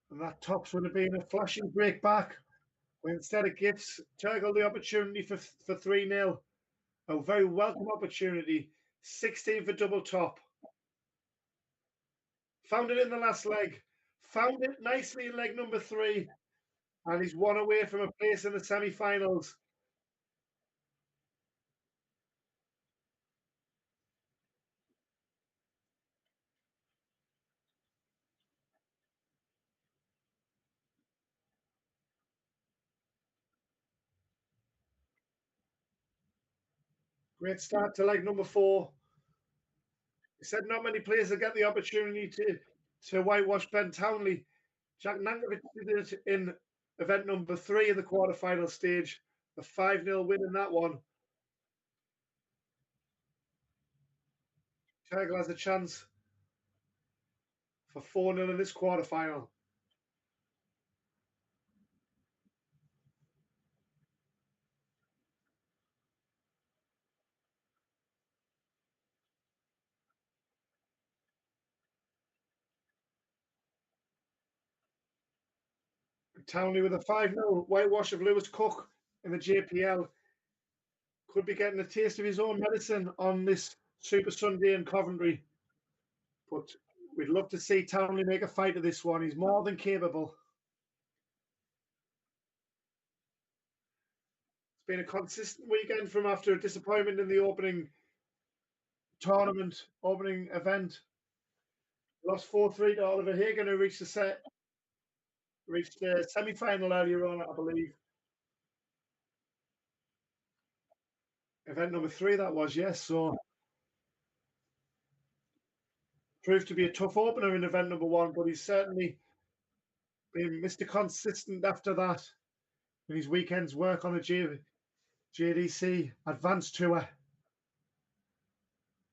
And that tops would have been a flashing break back. But instead it gives Turgle the opportunity for 3-0. A very welcome opportunity. 16 for double top. Found it in the last leg. Found it nicely in leg number 3. And he's one away from a place in the semi-finals. Great start to leg number 4. He said not many players will get the opportunity to whitewash Ben Townley. Jack Nankervis did it in event number 3 in the quarterfinal stage. A 5-0 win in that one. Turgle has a chance for 4-0 in this quarterfinal. Townley with a 5-0 whitewash of Lewis Cook in the JPL. Could be getting a taste of his own medicine on this Super Sunday in Coventry. But we'd love to see Townley make a fight of this one. He's more than capable. It's been a consistent weekend from after a disappointment in the opening tournament, opening event. Lost 4-3 to Oliver Hagan, who reached the semi-final earlier on, I believe. Event number 3, that was, yes. So proved to be a tough opener in event number 1, but he's certainly been Mr. Consistent after that in his weekend's work on the JDC Advanced Tour.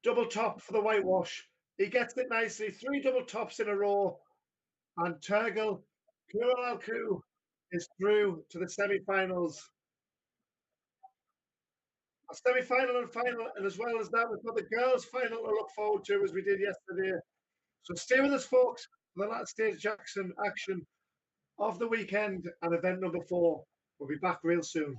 Double top for the whitewash. He gets it nicely. 3 double tops in a row. And Turgle Kelu is through to the semi-finals. A semi-final and final, and as well as that, we've got the girls' final to look forward to, as we did yesterday. So stay with us, folks, for the last stage Jackson action of the weekend and event number 4. We'll be back real soon.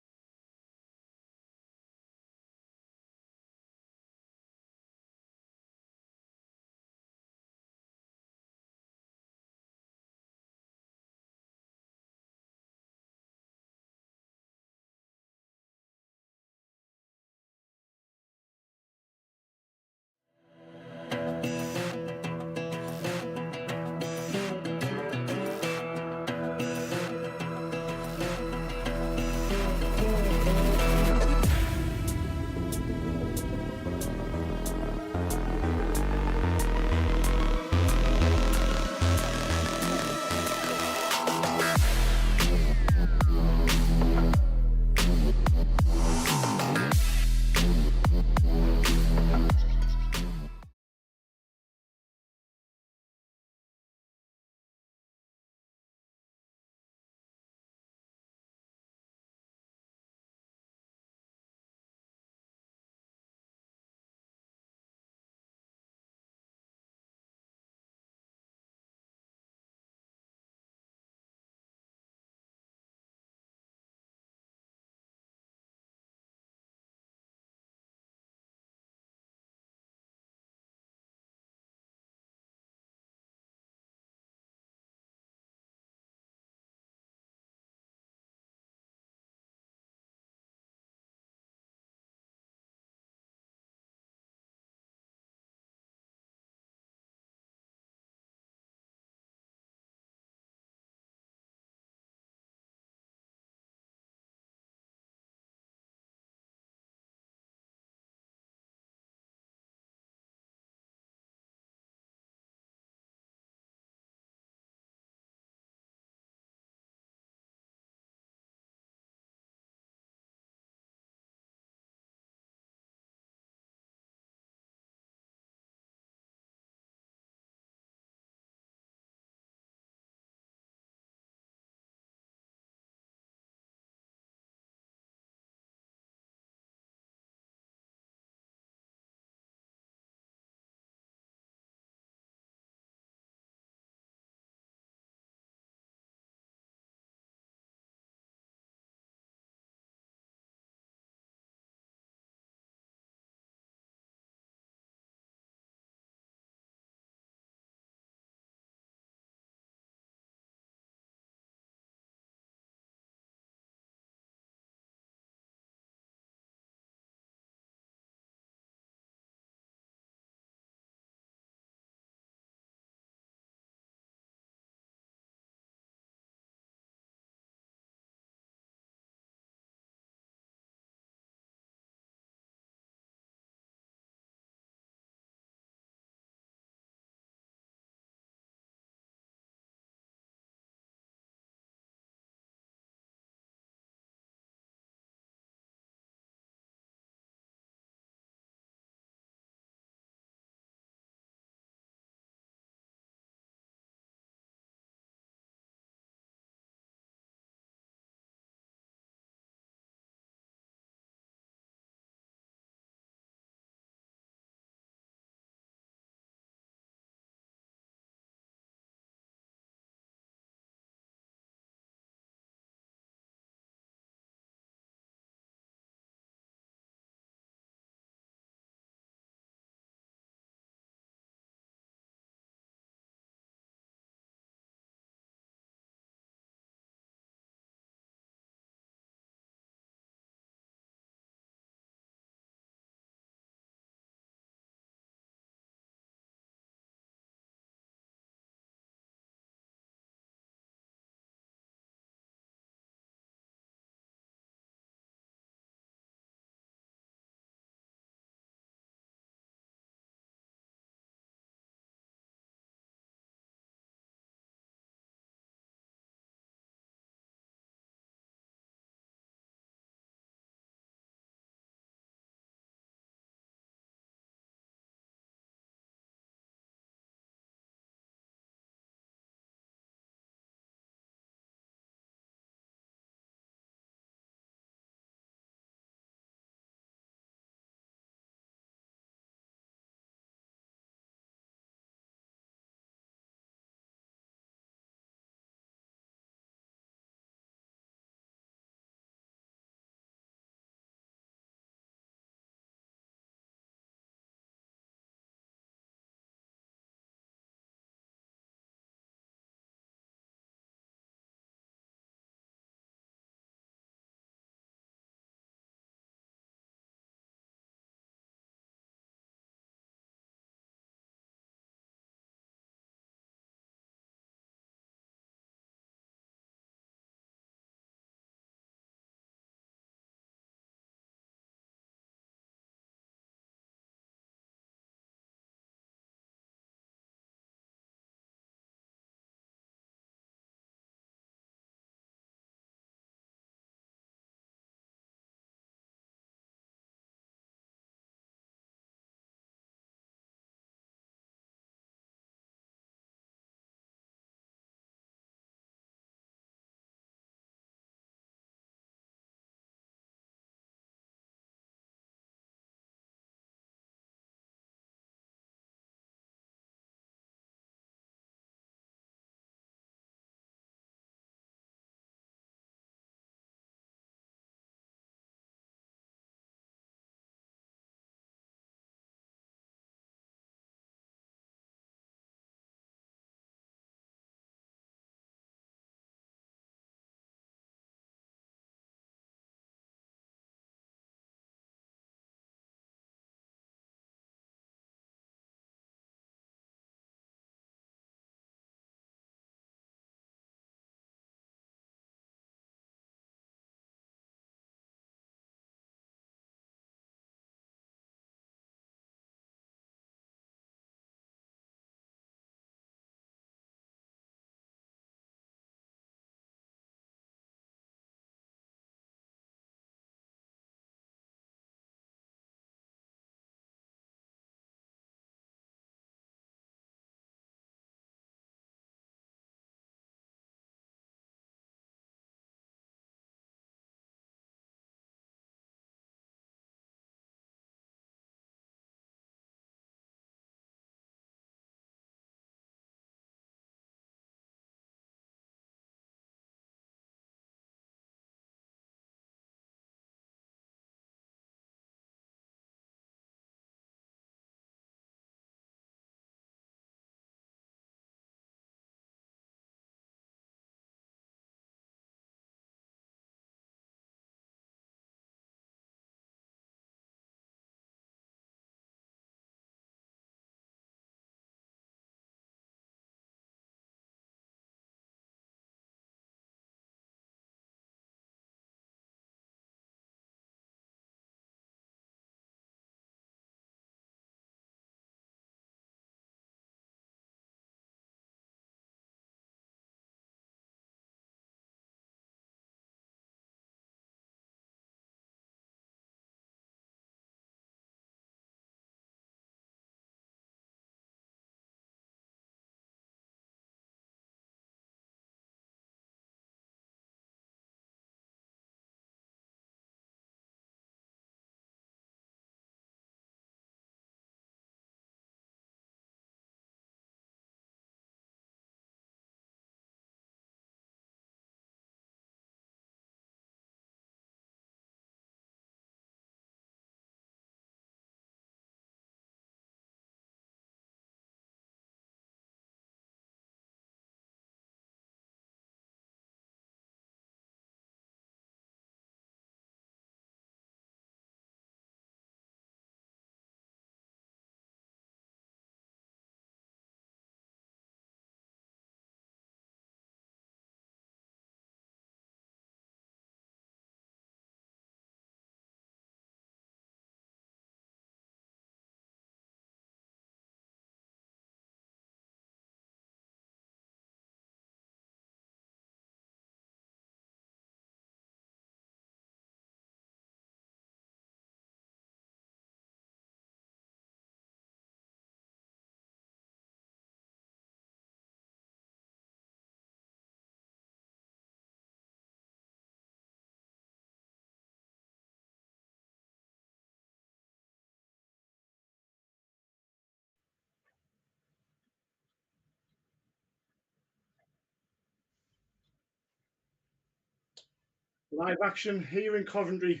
Live action here in Coventry,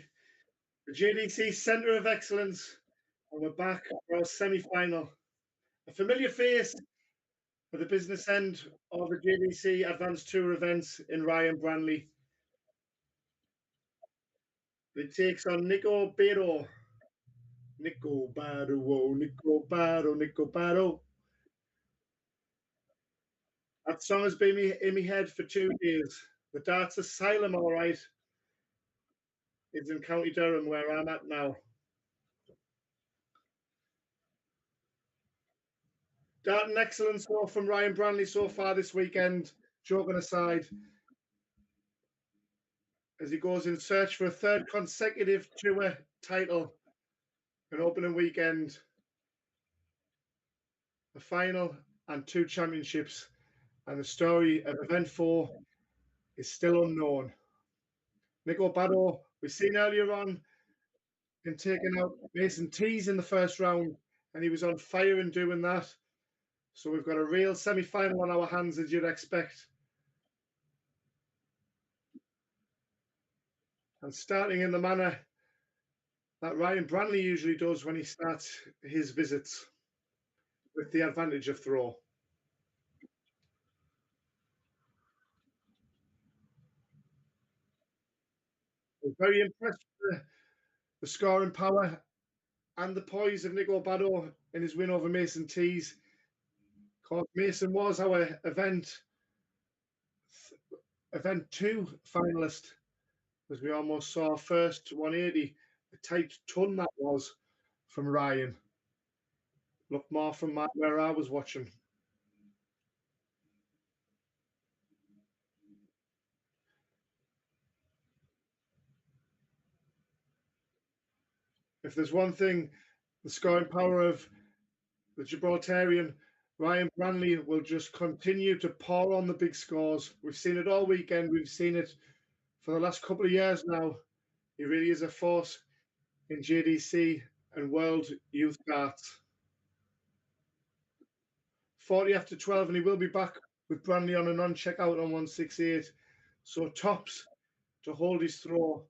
the JDC Centre of Excellence, and we're back for our semi-final. A familiar face for the business end of the JDC Advanced Tour events in Ryan Brownley. It takes on Nico Bado. Nico Bado, whoa, Nico Bado, Nico Bado. That song has been in my head for 2 days. The darts asylum, all right. It's in County Durham where I'm at now. Darting excellence from Ryan Brownley so far this weekend, joking aside, as he goes in search for a third consecutive tour title, an opening weekend, a final, and 2 championships. And the story of event 4 is still unknown. Nico Bado, we've seen earlier on, in taking out Mason Tees in the first round, and he was on fire in doing that. So we've got a real semi-final on our hands, as you'd expect. And starting in the manner that Ryan Brownley usually does when he starts his visits, with the advantage of throw. I'm very impressed with the scoring power and the poise of Nico Bado in his win over Mason Tees. Mason was our event 2 finalist, as we almost saw first 180. A tight ton that was from Ryan. Looked more from where I was watching. If there's one thing, the scoring power of the Gibraltarian, Ryan Brownley, will just continue to pour on the big scores. We've seen it all weekend. We've seen it for the last couple of years now. He really is a force in JDC and World Youth Darts. 40 after 12, and he will be back with Brownley on a non-checkout on 168. So tops to hold his throw.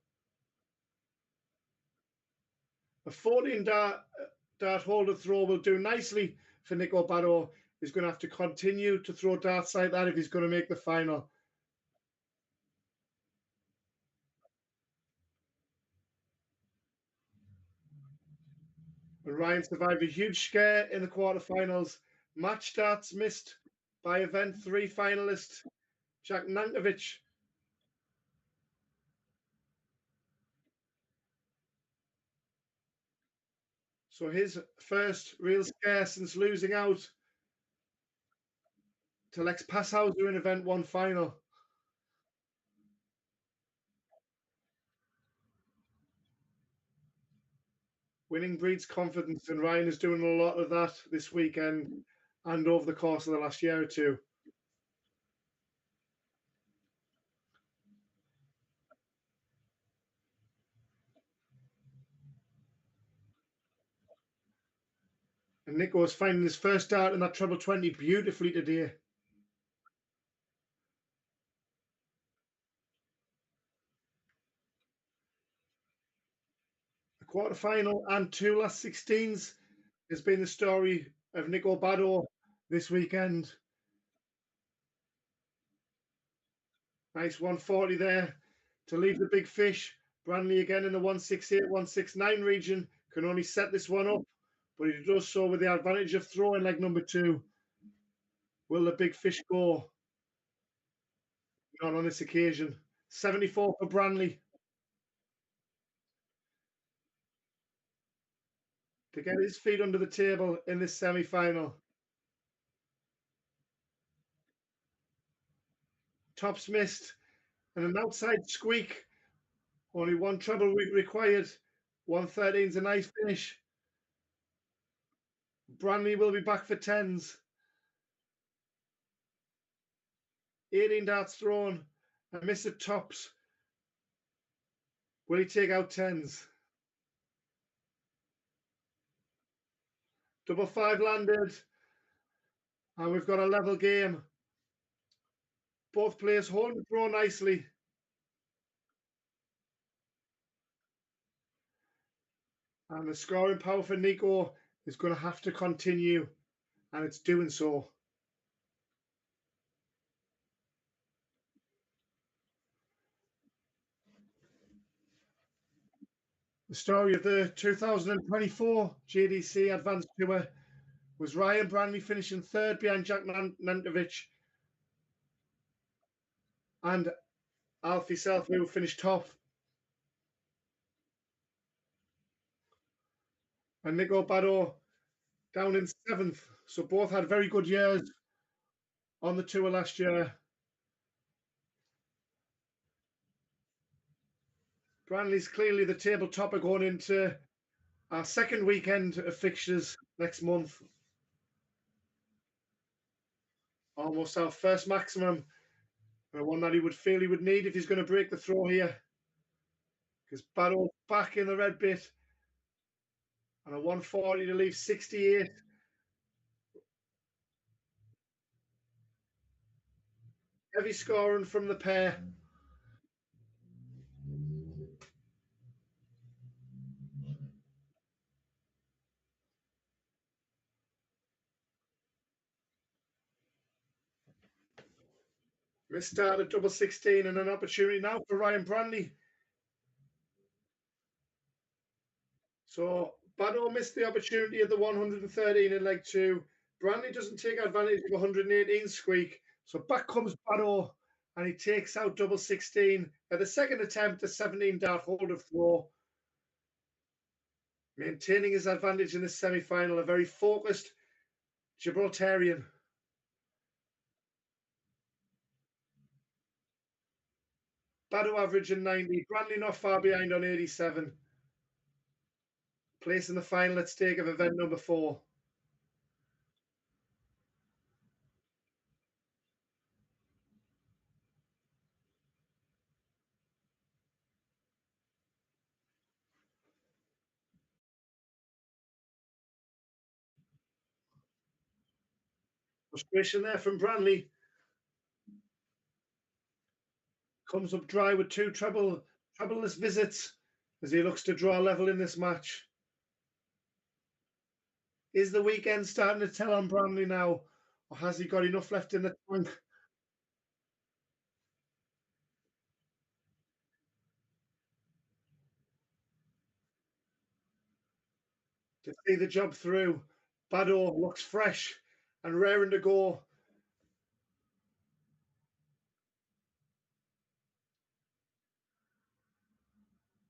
A 14 dart holder throw will do nicely for Nico Bado. He's going to have to continue to throw darts like that if he's going to make the final. And Ryan survived a huge scare in the quarterfinals. Match darts missed by event 3 finalist Jack Nankervis. So his first real scare since losing out to Lex Passhauser in event 1 final. Winning breeds confidence, and Ryan is doing a lot of that this weekend and over the course of the last year or two. And Nico is finding his first dart in that treble 20 beautifully today. The quarterfinal and 2 last 16s has been the story of Nico Bado this weekend. Nice 140 there to leave the big fish. Brownley again in the 168, 169 region. Can only set this one up, but he does so with the advantage of throwing leg number 2. Will the big fish go? Not on this occasion. 74 for Brownley. To get his feet under the table in this semi-final. Tops missed and an outside squeak. Only 1 treble required. 113 is a nice finish. Brownley will be back for 10s. 18 darts thrown. A miss at tops. Will he take out 10s? Double 5 landed. And we've got a level game. Both players holding the throw nicely. And the scoring power for Nico is going to have to continue, and it's doing so. The story of the 2024 JDC Advanced Tour was Ryan Brownley finishing third behind Jack Nankervis and Alfie Self, who finished top. And Nico Baddow down in seventh. So both had very good years on the tour last year. Brownley's clearly the table topper going into our second weekend of fixtures next month. Almost our first maximum, and one that he would feel he would need if he's going to break the throw here. Because Baddow back in the red bit and a 140 to leave 68. Heavy scoring from the pair. Missed start at double 16 and an opportunity now for Ryan Brownley. So Baddow missed the opportunity at the 113 in leg two. Brownley doesn't take advantage of 118 squeak. So back comes Baddow and he takes out double 16 at the second attempt, a 17 dart hold of throw. Maintaining his advantage in the semi-final, a very focused Gibraltarian. Baddow averaging 90, Brownley not far behind on 87. Place in the final at stake of event number 4. Frustration there from Brownley. Comes up dry with two troubleless visits as he looks to draw a level in this match. Is the weekend starting to tell on Brownley now, or has he got enough left in the tank? To see the job through? Baddow looks fresh and raring to go.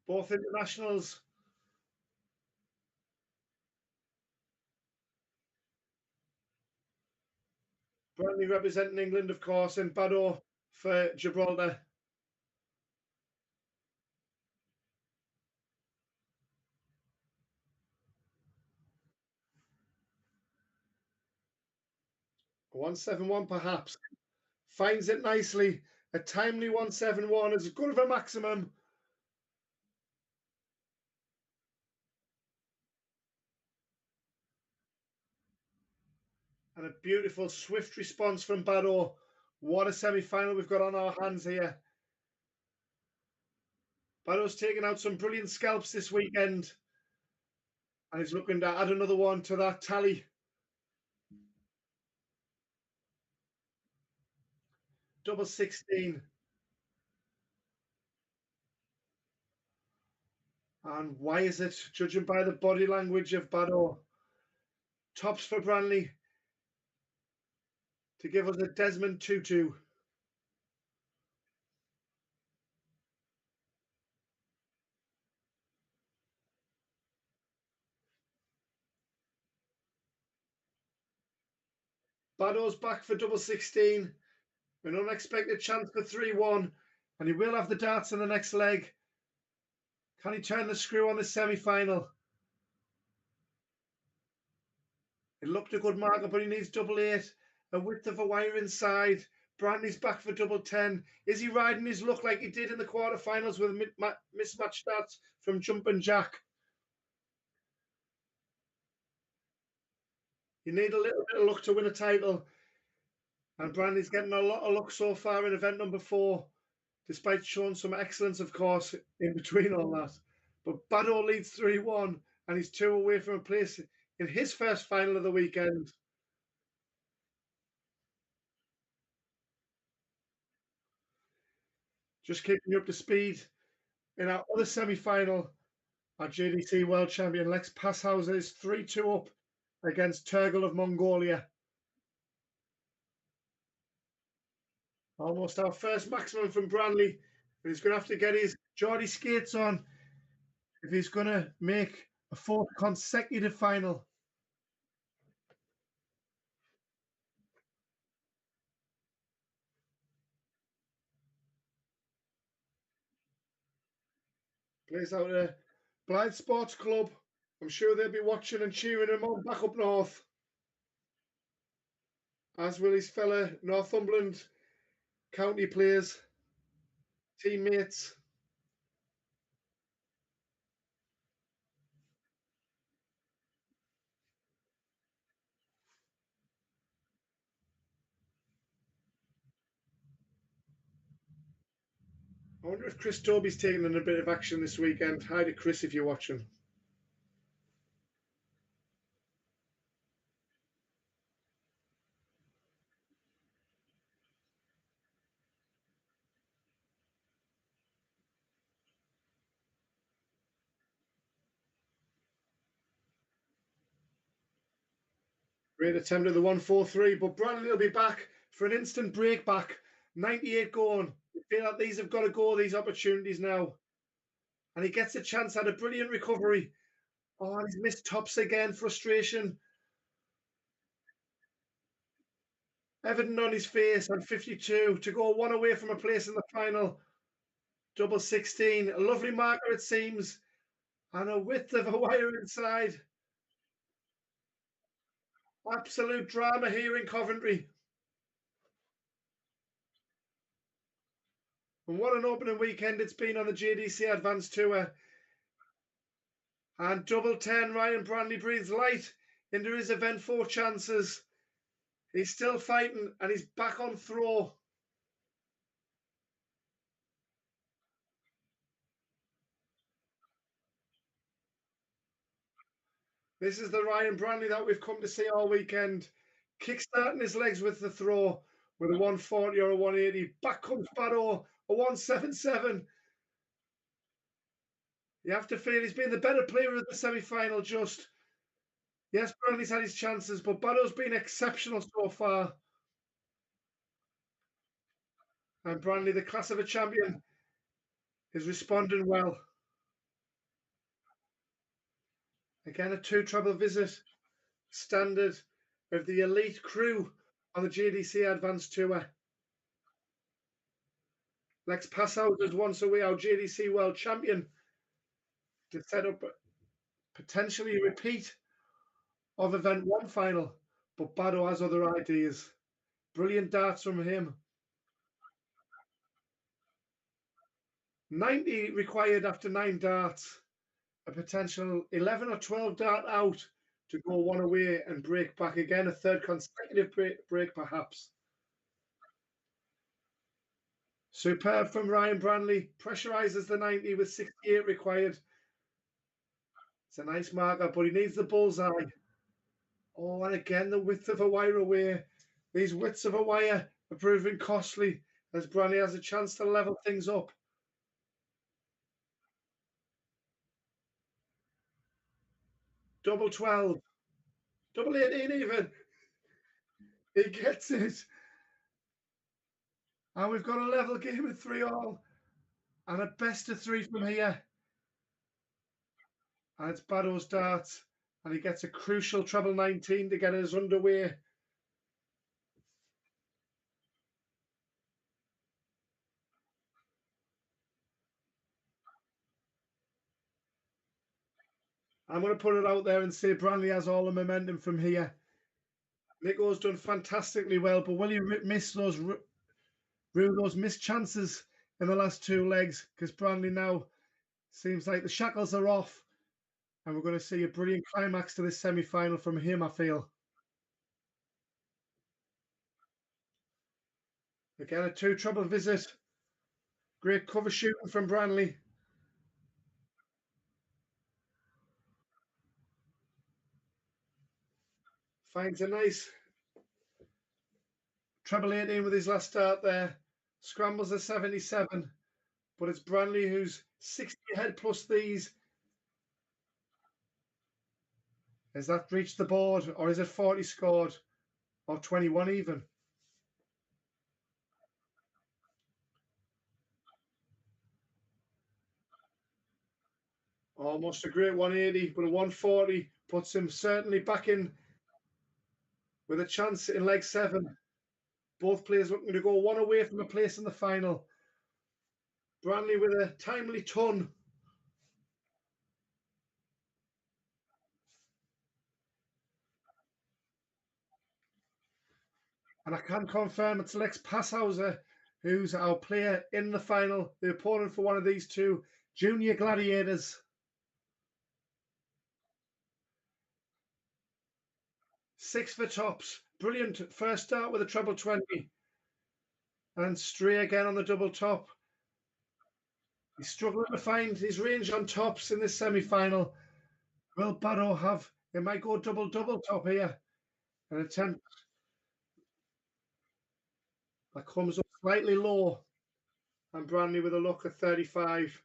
Both internationals. Brownley representing England, of course, and Baddow for Gibraltar. A 171 perhaps. Finds it nicely. A timely 171 is as good of a maximum. And a beautiful, swift response from Baddow. What a semi-final we've got on our hands here. Baddow's taken out some brilliant scalps this weekend. And he's looking to add another one to that tally. Double 16. And why is it, judging by the body language of Baddow? Tops for Brownley to give us a Desmond 2-2. Baddow's back for double 16. An unexpected chance for 3-1. And he will have the darts in the next leg. Can he turn the screw on the semi-final? It looked a good marker, but he needs double 8. A width of a wire inside. Brownley's back for double 10. Is he riding his luck like he did in the quarterfinals with mismatched stats from Jumpin' Jack? You need a little bit of luck to win a title. And Brownley's getting a lot of luck so far in event number 4, despite showing some excellence, of course, in between all that. But Baddow leads 3-1, and he's 2 away from a place in his first final of the weekend. Just keeping you up to speed. In our other semi-final, our JDC World Champion Lex Passhauser is 3-2 up against Turgle of Mongolia. Almost our first maximum from Brownley, but he's going to have to get his Geordie skates on if he's going to make a 4th consecutive final. Plays out at Blythe Sports Club. I'm sure they'll be watching and cheering him on back up north. As will his fella Northumberland county players, teammates. I wonder if Chris Toby's taking in a bit of action this weekend. Hi to Chris if you're watching. Great attempt at the 1-4-3, but Brownley will be back for an instant break back. 98 going. I feel like these have got to go, these opportunities now. And he gets a chance at a brilliant recovery. Oh, and he's missed tops again. Frustration. Everton on his face on 52 to go 1 away from a place in the final. Double 16. A lovely marker, it seems. And a width of a wire inside. Absolute drama here in Coventry. And what an opening weekend it's been on the JDC Advanced Tour. And double 10, Ryan Brownley breathes light into his event 4 chances. He's still fighting and he's back on throw. This is the Ryan Brownley that we've come to see all weekend. Kickstarting his legs with the throw with a 140 or a 180. Back comes Barrow, a 177. You have to feel he's been the better player of the semi-final just. Yes, Brownley's had his chances, but Barrow's been exceptional so far. And Brownley, the class of a champion, is responding well. Again, a 2 treble visit. Standard of the elite crew on the JDC Advanced Tour. Lex Passhauser once away, our JDC World Champion, to set up potentially a repeat of Event 1 final, but Bado has other ideas. Brilliant darts from him. 90 required after 9 darts. A potential 11 or 12 dart out to go 1 away and break back again. A 3rd consecutive break perhaps. Superb from Ryan Brownley. Pressurizes the 90 with 68 required. It's a nice marker, but he needs the bullseye. Oh, and again, the width of a wire away. These widths of a wire are proving costly as Brownley has a chance to level things up. Double 12. Double 18 even. He gets it. And we've got a level game at 3-all. And a best of 3 from here. And it's Baddo's darts. And he gets a crucial treble 19 to get us underway. I'm going to put it out there and say Brownley has all the momentum from here. Nico's done fantastically well, but will he miss those missed chances in the last 2 legs? Because Brownley now seems like the shackles are off, and we're going to see a brilliant climax to this semi-final from him, I feel. Again, a 2 treble visit. Great cover shooting from Brownley. Finds a nice treble 18 with his last start there. Scrambles a 77, but it's Brownley who's 60 ahead plus these. Has that reached the board, or is it 40 scored, or 21 even? Almost a great 180, but a 140 puts him certainly back in with a chance in leg 7. Both players looking to go one away from a place in the final. Brownley with a timely ton. And I can confirm it's Lex Passhauser who's our player in the final, the opponent for one of these two junior gladiators. 6 for tops. Brilliant first start with a treble 20. And Stray again on the double top. He's struggling to find his range on tops in this semi-final. Will Barrow have, it might go double top here. An attempt that comes up slightly low. And Brownley with a look at 35.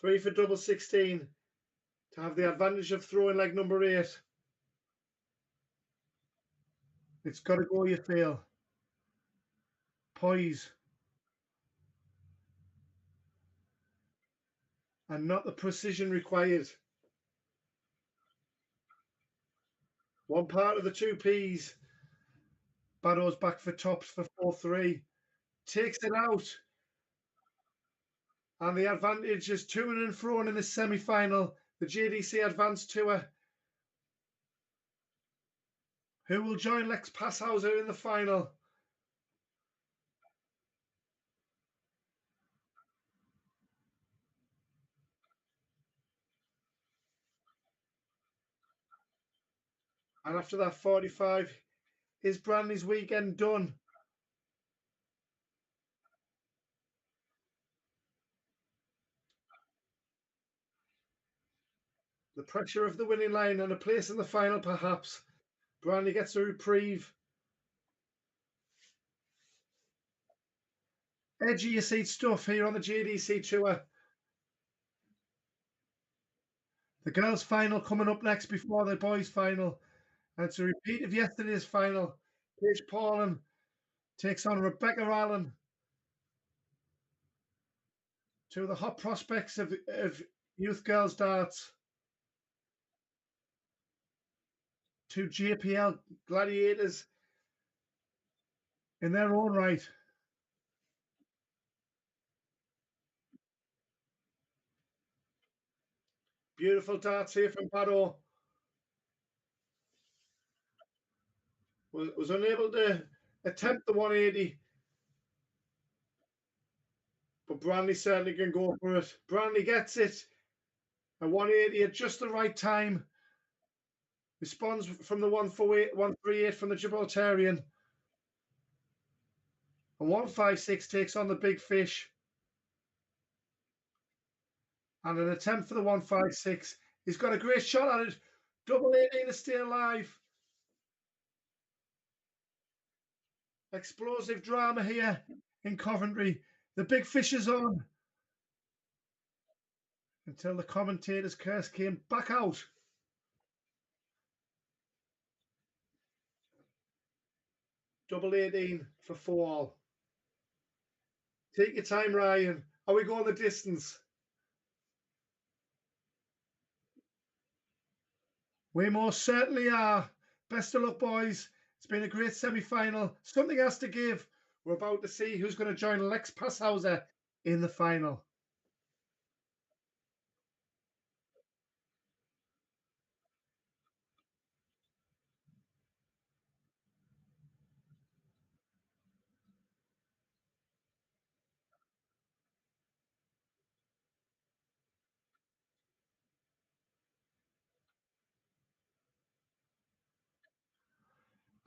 3 for double 16 to have the advantage of throwing leg number 8. It's got to go, you feel. Poise. And not the precision required. One part of the 2 Ps. Barrow's back for tops for 4-3. Takes it out. And the advantage is to and fro in this semi-final. The JDC Advanced Tour. Who will join Lex Passhauser in the final? And after that 45, is Brownley's weekend done? The pressure of the winning line and a place in the final, perhaps. Brownley gets a reprieve. Edgy your seat stuff here on the JDC Tour. The girls' final coming up next before the boys' final. And it's a repeat of yesterday's final. Paige Paulin takes on Rebecca Allen. Two of the hot prospects of youth girls darts. 2 JPL gladiators in their own right. Beautiful darts here from Barrow. Was unable to attempt the 180. But Brownley certainly can go for it. Brownley gets it. A 180 at just the right time. Responds from the 138 from the Gibraltarian. And 156 takes on the big fish. And an attempt for the 156. He's got a great shot at it. Double 18 to stay alive. Explosive drama here in Coventry. The big fish is on. Until the commentator's curse came back out. Double 18 for 4. Take your time, Ryan. Are we going the distance? We most certainly are. Best of luck, boys. It's been a great semi-final. Something has to give. We're about to see who's going to join Lex Passhauser in the final.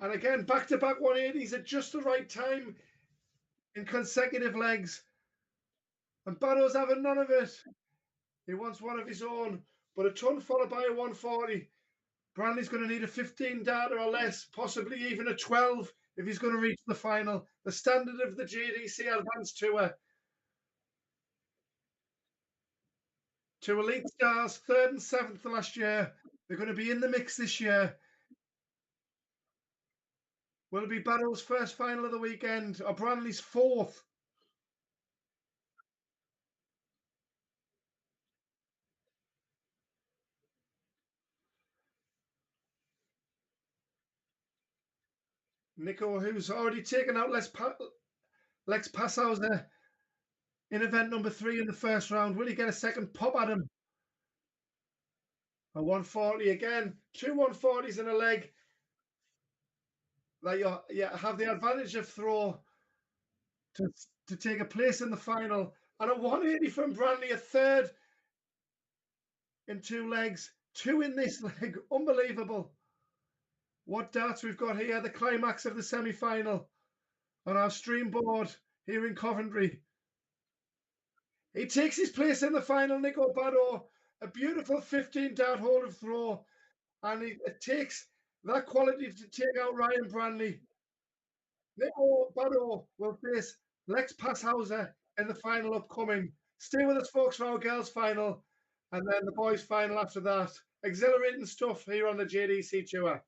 And again, back-to-back 180s at just the right time in consecutive legs. And Barrow's having none of it. He wants one of his own, but a ton followed by a 140. Brownley's going to need a 15 data or less, possibly even a 12 if he's going to reach the final. The standard of the JDC Advanced Tour. Two elite stars, 3rd and 7th last year. They're going to be in the mix this year. Will it be Barrow's first final of the weekend or Brownley's 4th? Nico, who's already taken out Lex Passauser in event number 3 in the first round. Will he get a second pop at him? A 140 again. 2 140s in a leg. That you have the advantage of throw to take a place in the final. And a 180 from Brownley, a third in 2 legs. 2 in this leg. Unbelievable. What darts we've got here. The climax of the semi-final on our stream board here in Coventry. He takes his place in the final, Nico Barrow. A beautiful 15 dart hold of throw. And it takes that quality to take out Ryan Brownley. Nico Barrow will face Lex Passhauser in the final upcoming. Stay with us, folks, for our girls' final and then the boys' final after that. Exhilarating stuff here on the JDC Tour.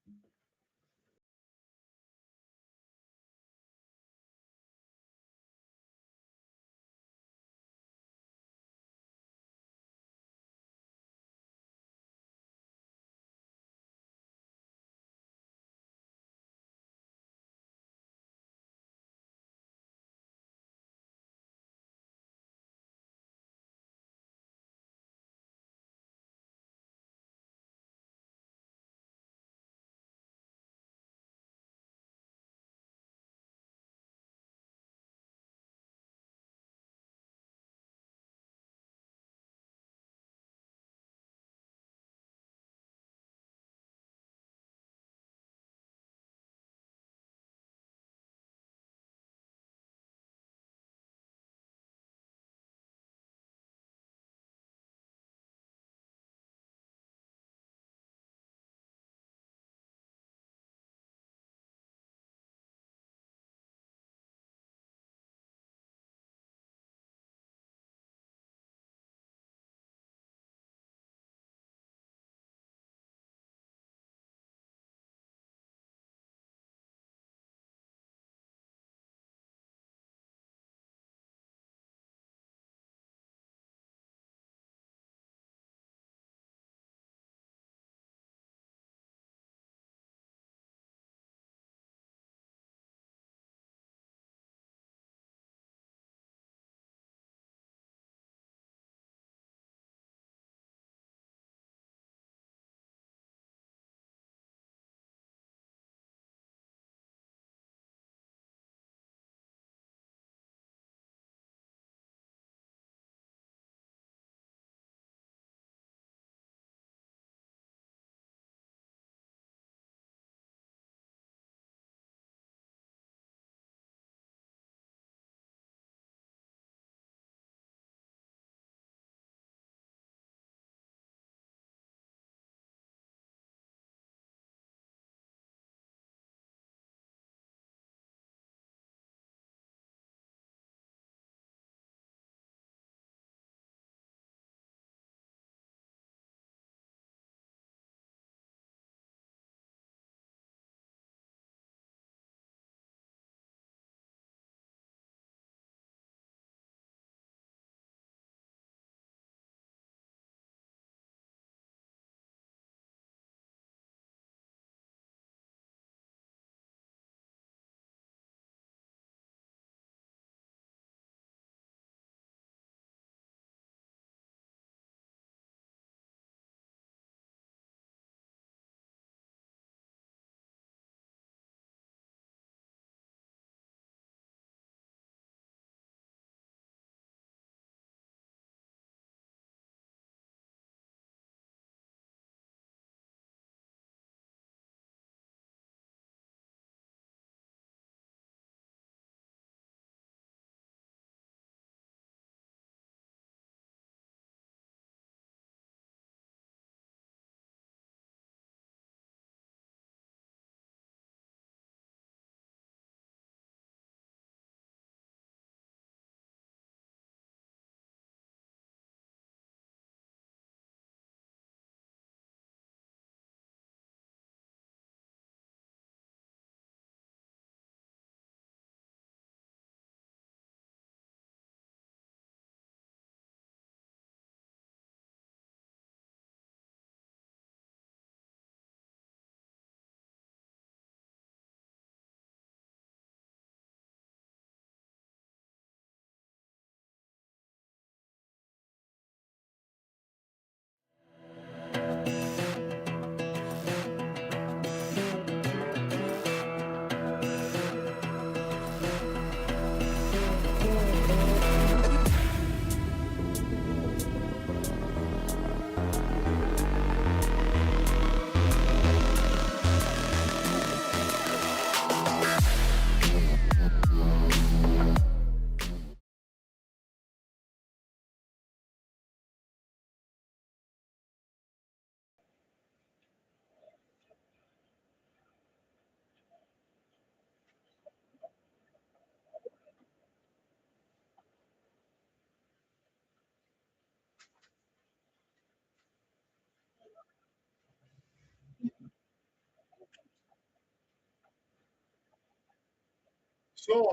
So,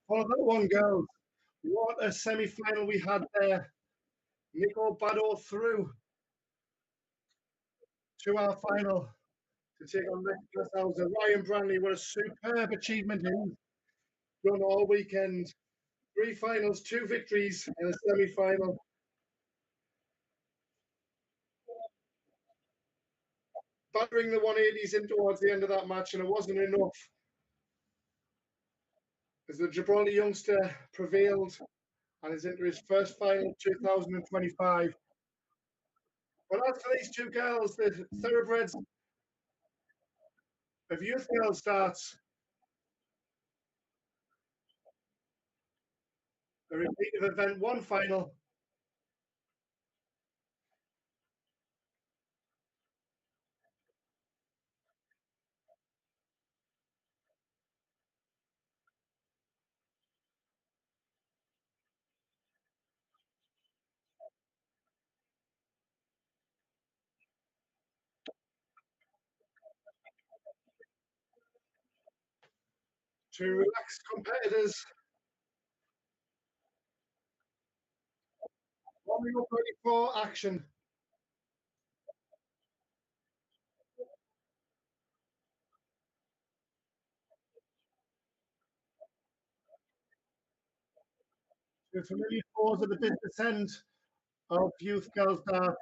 for that one, girls, what a semi-final we had there. Nico Bado through to our final to take on Nankervis. Ryan Brownley, what a superb achievement he's done all weekend. 3 finals, 2 victories, and a semi-final. Battering the 180s in towards the end of that match, and it wasn't enough as the Gibraltar youngster prevailed and is into his first final 2025. But as for these two girls, the thoroughbreds of youth girls starts, a repeat of event 1 final. To relaxed competitors, warming up ready for action. To familiar foes at the business end of youth girls dart.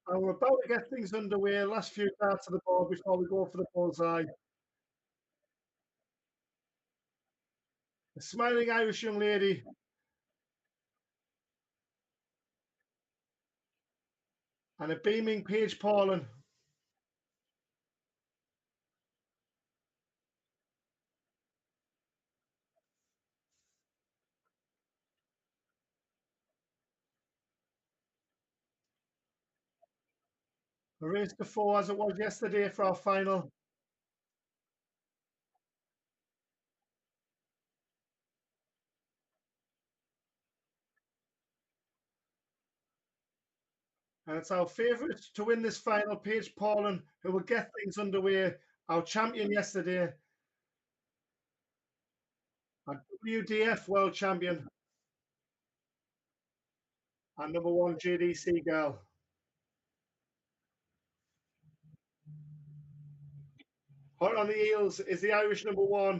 And we're about to get things underway. Last few darts of the board before we go for the bullseye. A smiling Irish young lady and a beaming Paige Paulin. A race to 4 as it was yesterday for our final. And it's our favourite to win this final, Paige Paulin, who will get things underway. Our champion yesterday, our WDF world champion, and number 1 JDC girl. Hot on the heels is the Irish number 1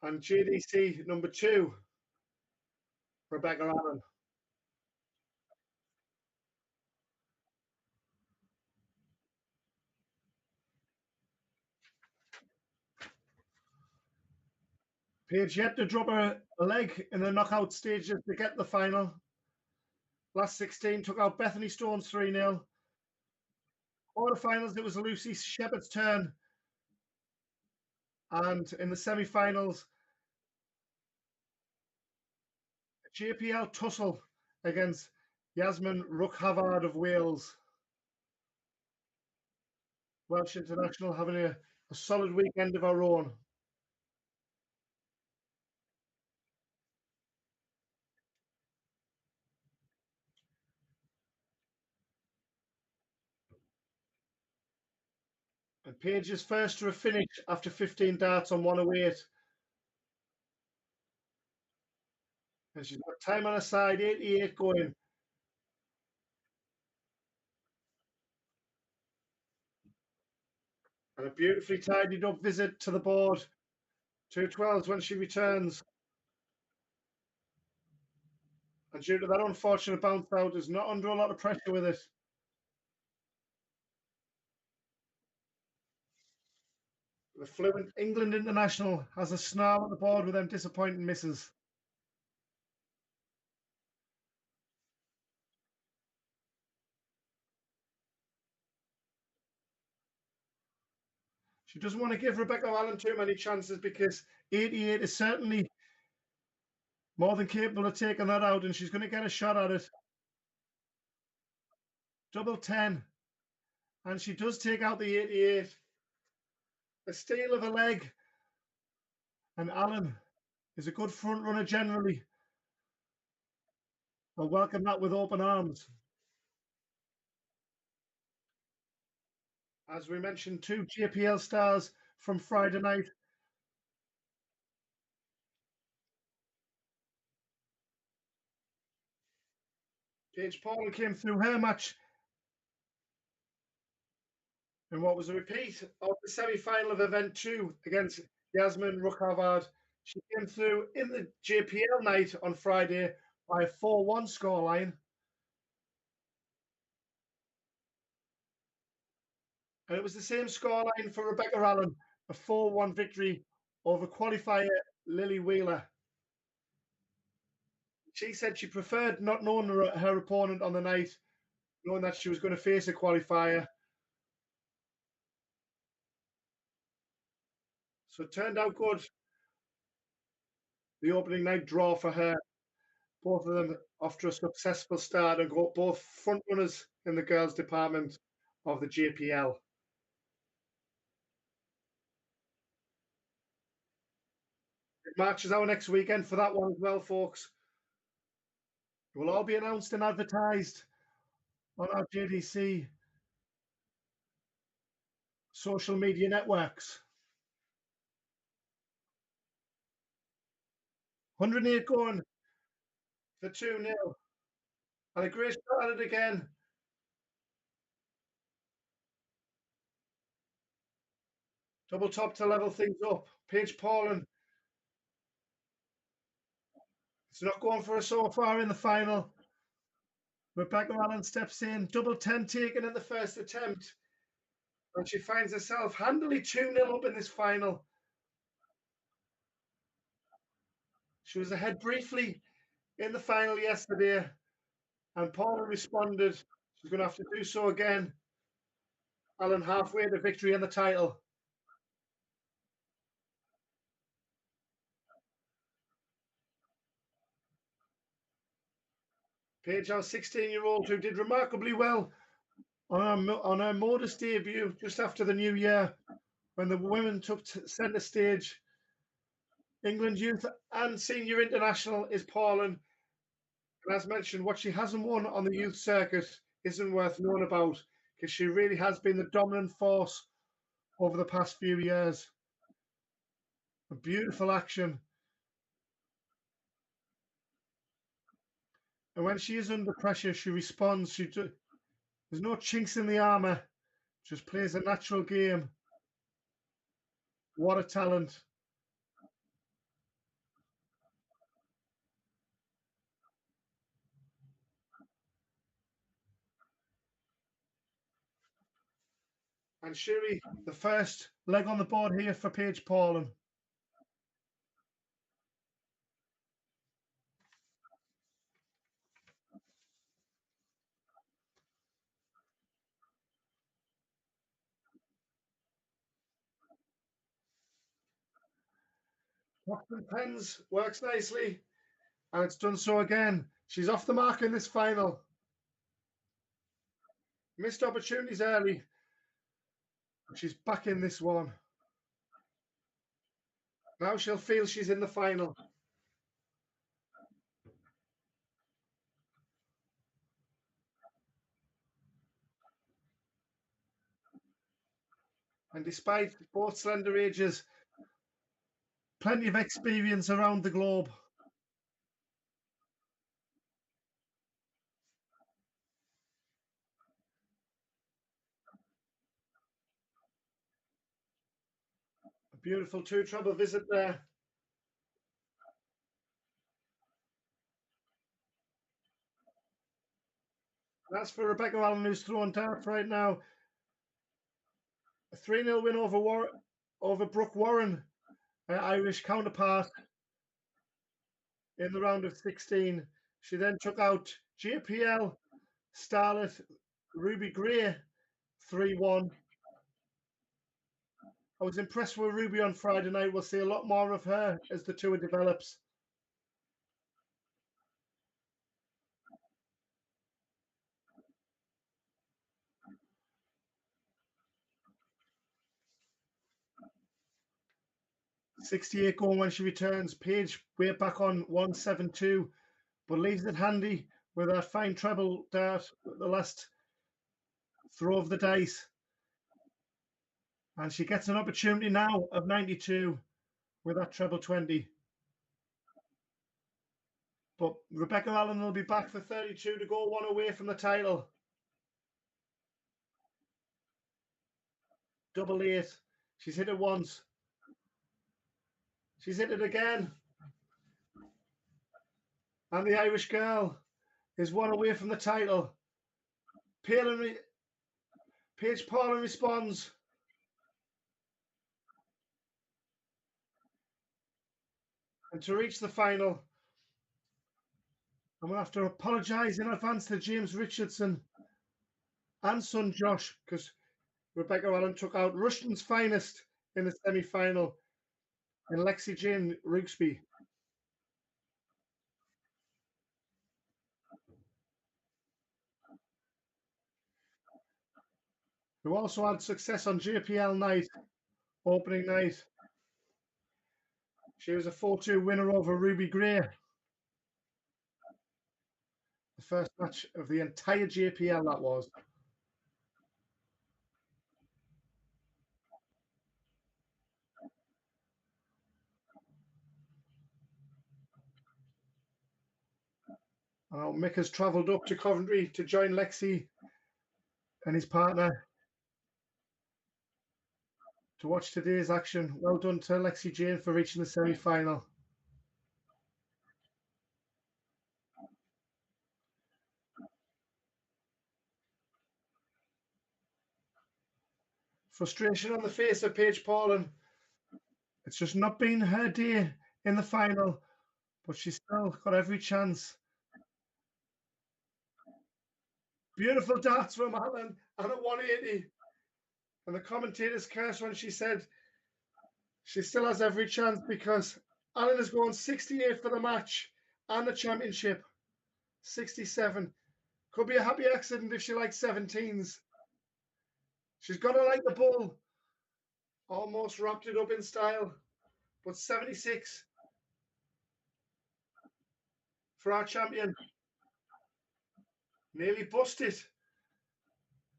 and JDC number 2, Rebecca Allen. Paige yet to drop a leg in the knockout stages to get the final. Last 16 took out Bethany Stones 3-0. Quarterfinals, it was Lucy Shepherd's turn. And in the semi-finals, a JPL tussle against Yasmin Rook-Havard of Wales. Welsh International having a solid weekend of our own. And Paige is first to a finish after 15 darts on 108. And she's got time on her side, 88 going. And a beautifully tidied up visit to the board. 212s when she returns. And due to that unfortunate bounce out, is not under a lot of pressure with it. The fluent England international has a snarl at the board with them disappointing misses. She doesn't want to give Rebecca Allen too many chances because 88 is certainly more than capable of taking that out, and she's going to get a shot at it. Double 10. And she does take out the 88. A steal of a leg. And Allen is a good front runner generally. I'll welcome that with open arms. As we mentioned, 2 JPL stars from Friday night. Paige Paul came through her match in what was a repeat of the semi-final of Event 2 against Yasmin Rukhavad. She came through in the JPL night on Friday by a 4-1 scoreline. And it was the same scoreline for Rebecca Allen, a 4-1 victory over qualifier Lily Wheeler. She said she preferred not knowing her opponent on the night, knowing that she was going to face a qualifier. So it turned out good. The opening night draw for her. Both of them off to a successful start and got both front runners in the girls' department of the JPL. It marches out next weekend for that one as well, folks. It will all be announced and advertised on our JDC social media networks. 108 going for 2-0. And a great shot at it again. Double top to level things up. Paige Paulin. It's not going for her so far in the final. Rebecca Allen steps in. Double 10 taken in the first attempt. And she finds herself handily 2-0 up in this final. She was ahead briefly in the final yesterday, and Paula responded. She's going to have to do so again. Allen halfway to victory and the title. Paige, our 16-year-old, who did remarkably well on her modest debut just after the new year when the women took centre stage. England Youth and Senior International is Paulin. And as mentioned, what she hasn't won on the youth circuit isn't worth knowing about because she really has been the dominant force over the past few years. A beautiful action. And when she is under pressure, she responds. There's no chinks in the armour. Just plays a natural game. What a talent. And Shiri, the first leg on the board here for Paige Paulin. Watson Pens works nicely, and it's done so again. She's off the mark in this final. Missed opportunities early. She's back in this one. Now she'll feel she's in the final. And despite both slender ages, plenty of experience around the globe. A beautiful two-treble visit there. That's for Rebecca Allen, who's throwing darts right now. A 3-0 win over Brooke Warren, her Irish counterpart, in the round of 16. She then took out JPL starlet Ruby Gray 3-1. I was impressed with Ruby on Friday night. We'll see a lot more of her as the tour develops. .68 going when she returns. Paige way back on 172, but leaves it handy with that fine treble dart, the last throw of the dice. And she gets an opportunity now of 92 with that treble 20. But Rebecca Allen will be back for 32 to go one away from the title. Double 8. She's hit it once. She's hit it again. And the Irish girl is one away from the title. Paige Paulin responds. And to reach the final, I'm going to have to apologise in advance to James Richardson and son Josh, because Rebecca Allen took out Rushton's finest in the semi-final in Lexi Jane Rigsby. Who also had success on JPL night, opening night. She was a 4-2 winner over Ruby Gray. The first match of the entire JPL, that was. Mick has travelled up to Coventry to join Lexi and his partner to watch today's action. Well done to Lexi Jane for reaching the semi-final. Frustration on the face of Paige Paulin. It's just not been her day in the final, but she's still got every chance. Beautiful darts from Allen and at 180. And the commentators cursed when she said she still has every chance because Allen is going 68 for the match and the championship. 67. Could be a happy accident if she likes 17s. She's got to like the bull. Almost wrapped it up in style. But 76 for our champion. Nearly busted.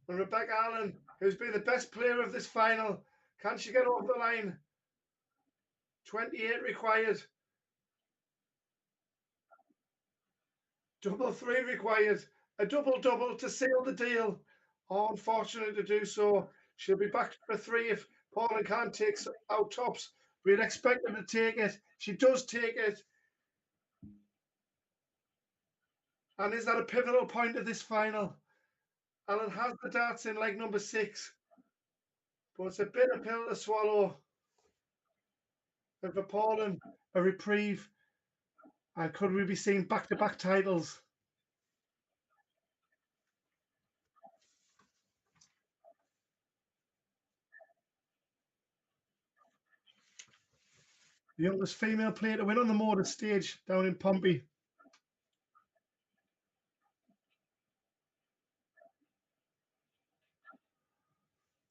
And Rebecca Allen, who's been the best player of this final, can she get over the line? 28 required. Double 3 required. A double-double to seal the deal. Oh, unfortunate to do so. She'll be back for 3 if Paulin can't take out tops. We'd expect her to take it. She does take it. And is that a pivotal point of this final? Allen has the darts in leg number 6. But it's a bitter pill to swallow. And for Paulin, a reprieve. And could we be seeing back-to-back titles? The youngest female player to win on the motor stage down in Pompey.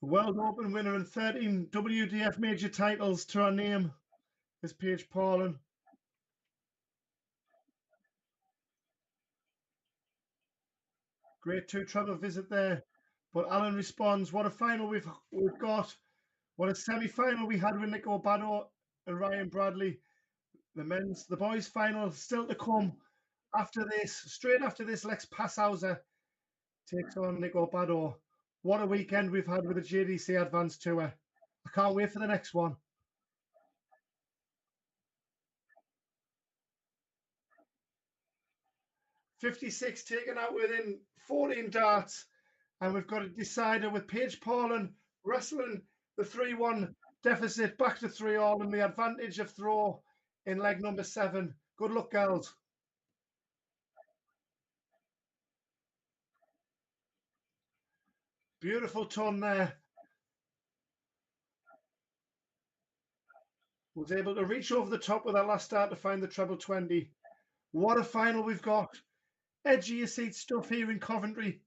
The World Open winner and 13 WDF major titles to her name is Paige Paulin. Great 2-treble visit there. But Allen responds, what a final we've got. What a semi-final we had with Nick O'Bado and Ryan Bradley. The boys' final still to come. After this, straight after this, Lex Passhauser takes on Nick O'Bado. What a weekend we've had with the JDC Advanced Tour. I can't wait for the next one. .56 taken out within 14 darts. And we've got a decider with Paige Paulin wrestling the 3-1 deficit back to 3-all and the advantage of throw in leg number 7. Good luck, girls. Beautiful turn there. Was able to reach over the top with that last start to find the treble 20. What a final we've got. Edge of your seat stuff here in Coventry.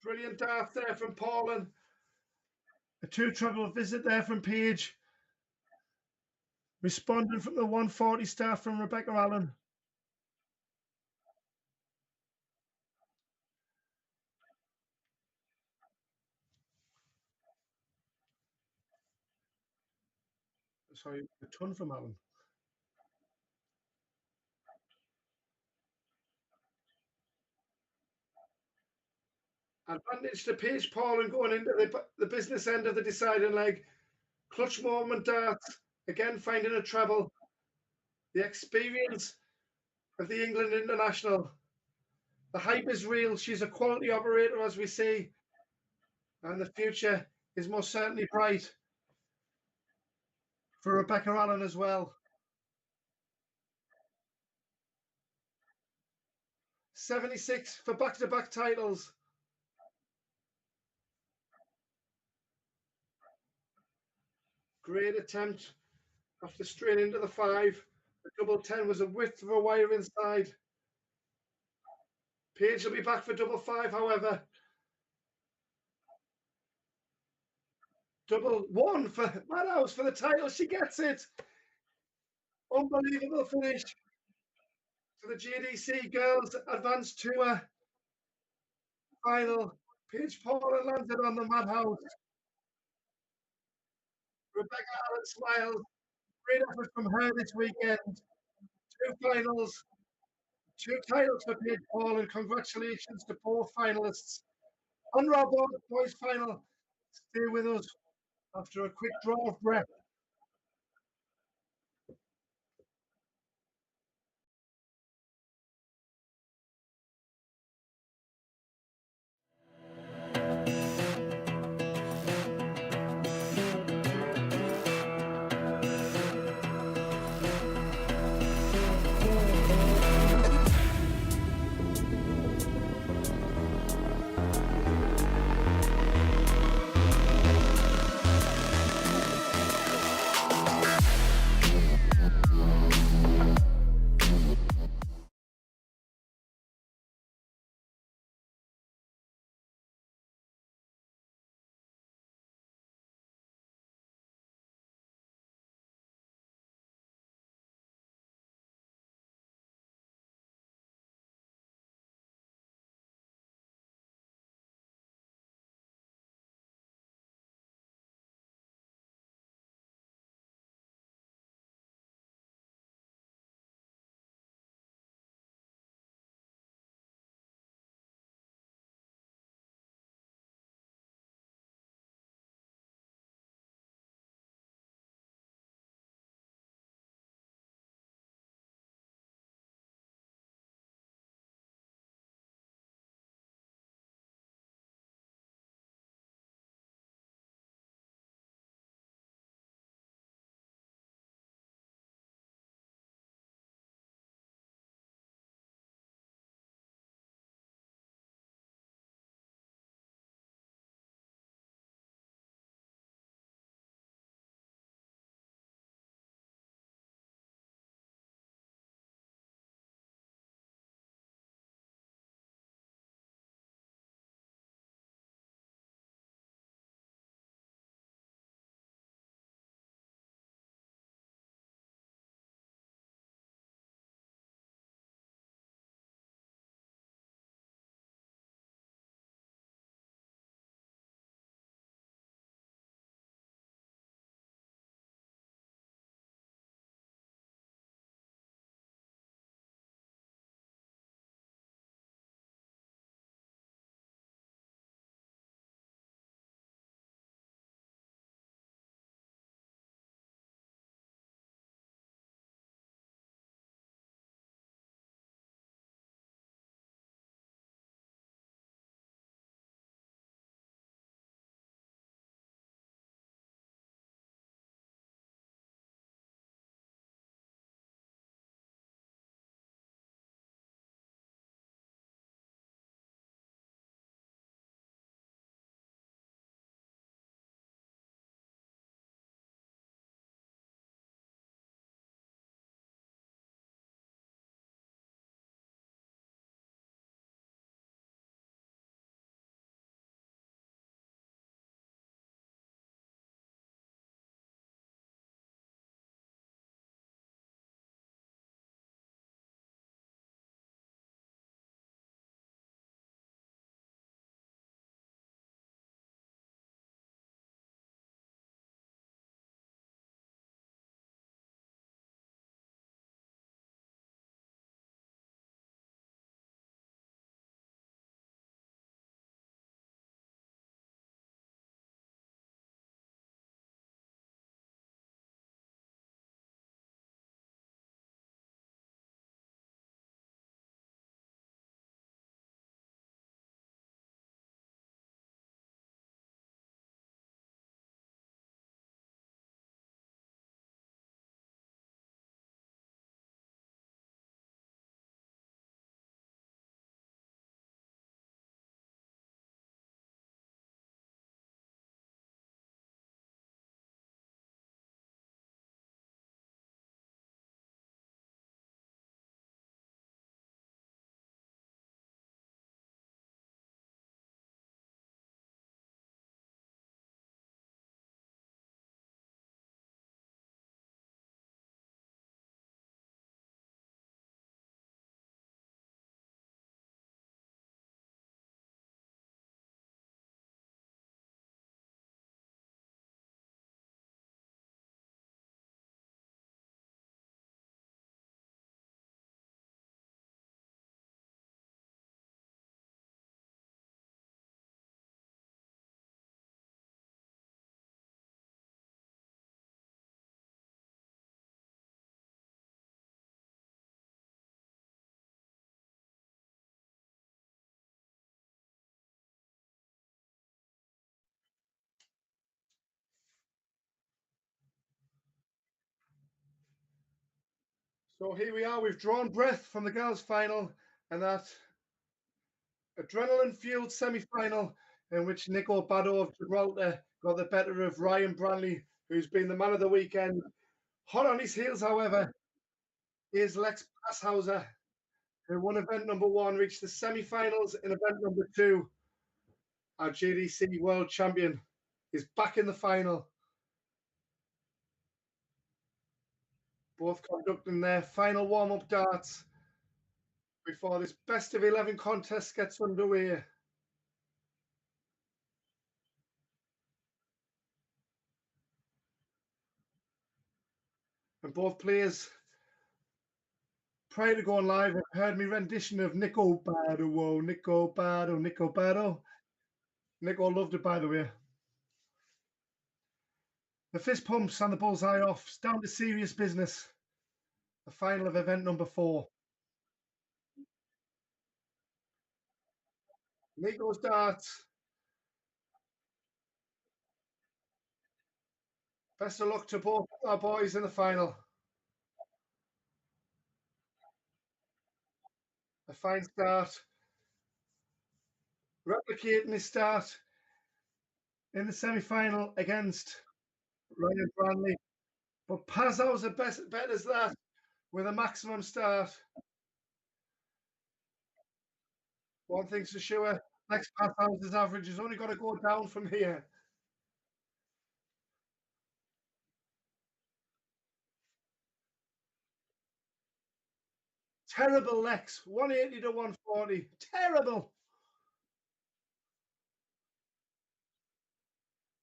Brilliant dart there from Paulin. A 2-treble visit there from Paige. Responding from the 140 star from Rebecca Allen. sorry, a ton from Alan. Advantage to Paige Paul and going into the business end of the deciding leg. Clutch moment darts. Again, finding a treble. The experience of the England international. The hype is real. She's a quality operator, as we see. And the future is most certainly bright for Rebecca Allen as well. 76 for back-to-back titles. Great attempt after straight into the 5. The double 10 was a width of a wire inside. Paige will be back for double 5, however. Double 1 for Madhouse for the title. She gets it. Unbelievable finish to the JDC Girls Advanced Tour final. Paige Paula landed on the Madhouse. Rebecca Allen smiles. Great effort from her this weekend. 2 finals, 2 titles for Paige Paul, and congratulations to both finalists. On our boys final, stay with us after a quick draw of breath. So here we are. We've drawn breath from the girls' final and that adrenaline-fueled semi-final in which Nico Bado of Gibraltar got the better of Ryan Brownley, who's been the man of the weekend. Hot on his heels, however, is Lex Passhauser, who won event number 1, reached the semi-finals in event number 2. Our JDC world champion is back in the final. Both conducting their final warm-up darts before this best of 11 contest gets underway. And both players, prior to going live, have heard me rendition of Nico Bado, whoa, Nico Bado, Nico Bado. Nico loved it, by the way. The fist pumps and the bullseye off. It's down to serious business. The final of event number 4. Nico's darts. Best of luck to both our boys in the final. A fine start. Replicating his start in the semi-final against Ryan Brownley. But Pazzo's bet as that with a maximum start. One thing's for sure, next Pazzo's average is only going to go down from here. Terrible Lex, 180 to 140. Terrible.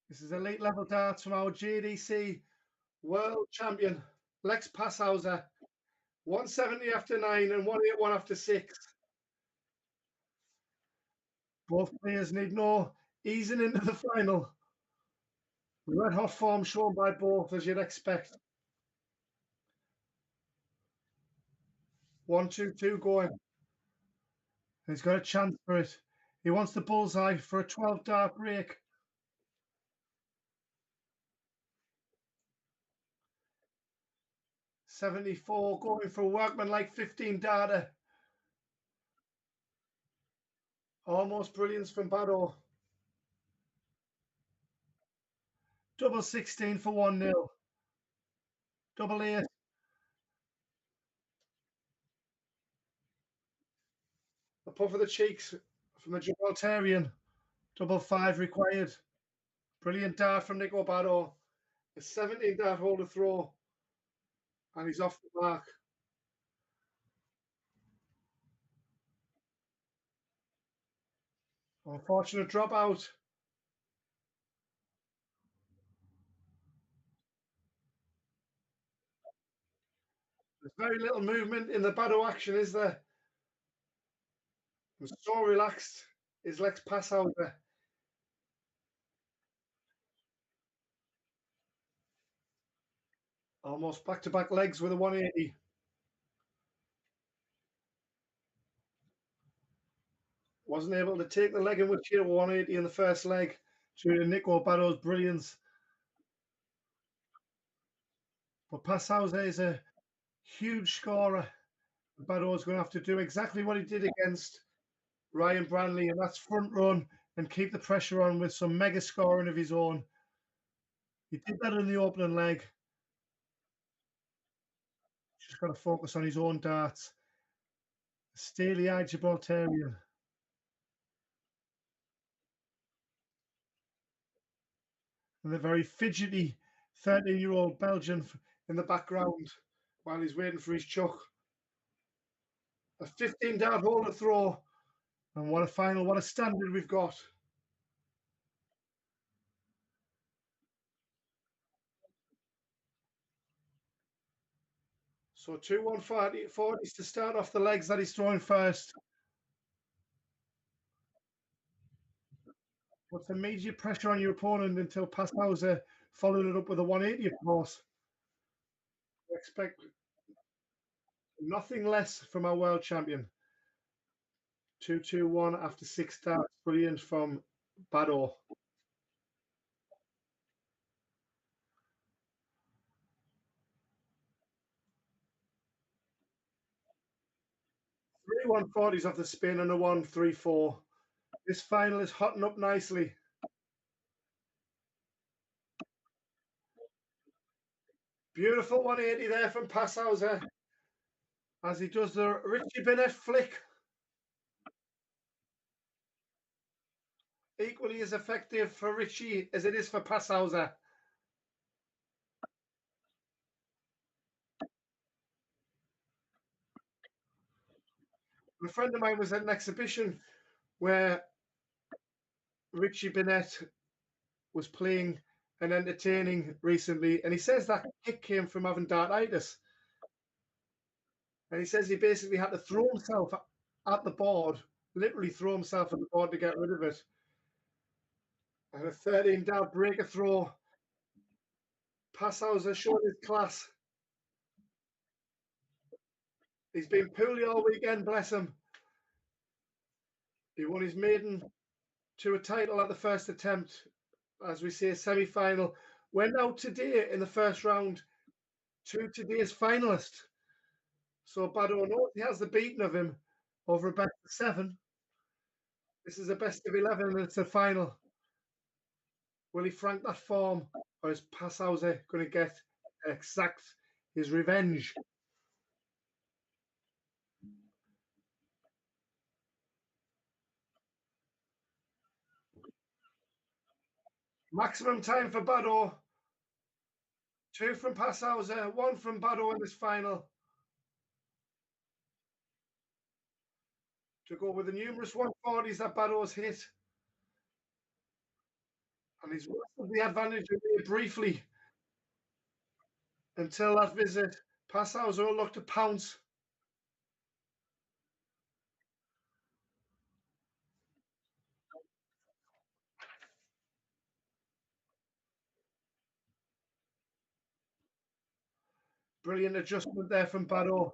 This is elite level darts from our JDC world champion, Lex Passhauser. 170 after 9 and 181 after 6. Both players need no easing into the final. Red hot form shown by both, as you'd expect. 1-2-2 going. He's got a chance for it. He wants the bullseye for a 12 dart break. $74 going for a workman like 15 darter. Almost brilliance from Bado. Double 16 for 1-0. Double 8. A puff of the cheeks from the Gibraltarian. Double 5 required. Brilliant dart from Nico Bado. A 17 dart hole to throw. And he's off the mark. Unfortunate dropout. There's very little movement in the Bado action, is there? And so relaxed is Lex Passhauser. Almost back-to-back legs with a 180. Wasn't able to take the leg in Wilshire 180 in the first leg due to Nico Bado's brilliance. But Passhauser is a huge scorer. Bado's going to have to do exactly what he did against Ryan Brownley, and that's front run and keep the pressure on with some mega scoring of his own. He did that in the opening leg. Just got to focus on his own darts. Steely-eyed Gibraltarian. And the very fidgety 13-year-old Belgian in the background while he's waiting for his chuck. A 15-dart hole to throw. And what a final, what a standard we've got. So 2 140s to start off the legs that he's throwing first. Puts immediate pressure on your opponent until Passhauser followed it up with a 180, of course. Expect nothing less from our world champion. 2-2-1 after 6 starts. Brilliant from Bado. Three 140s off the spin and a 1-3-4. This final is hotting up nicely. Beautiful 180 there from Pouseer as he does the Richie Bennett flick. Equally as effective for Richie as it is for Pouseer. A friend of mine was at an exhibition where Richie Bennett was playing and entertaining recently, and he says that kick came from having dartitis. And he says he basically had to throw himself at the board, literally throw himself at the board to get rid of it. And a 13-dart breaker throw. Pouseer showed his class. He's been poorly all weekend, bless him. He won his maiden to a title at the first attempt, as we say, semi-final. Went out today in the first round to today's finalist. So Bado knows he has the beating of him over a best of 7. This is a best of 11 and it's a final. Will he frank that form, or is Pouseer going to get exact his revenge? Maximum time for Bado. 2 from Pouseer, 1 from Bado in this final. To go with the numerous 140s that Bado's hit. And he's wrestled the advantage away briefly until that visit. Pouseer will look to pounce. Brilliant adjustment there from Bado.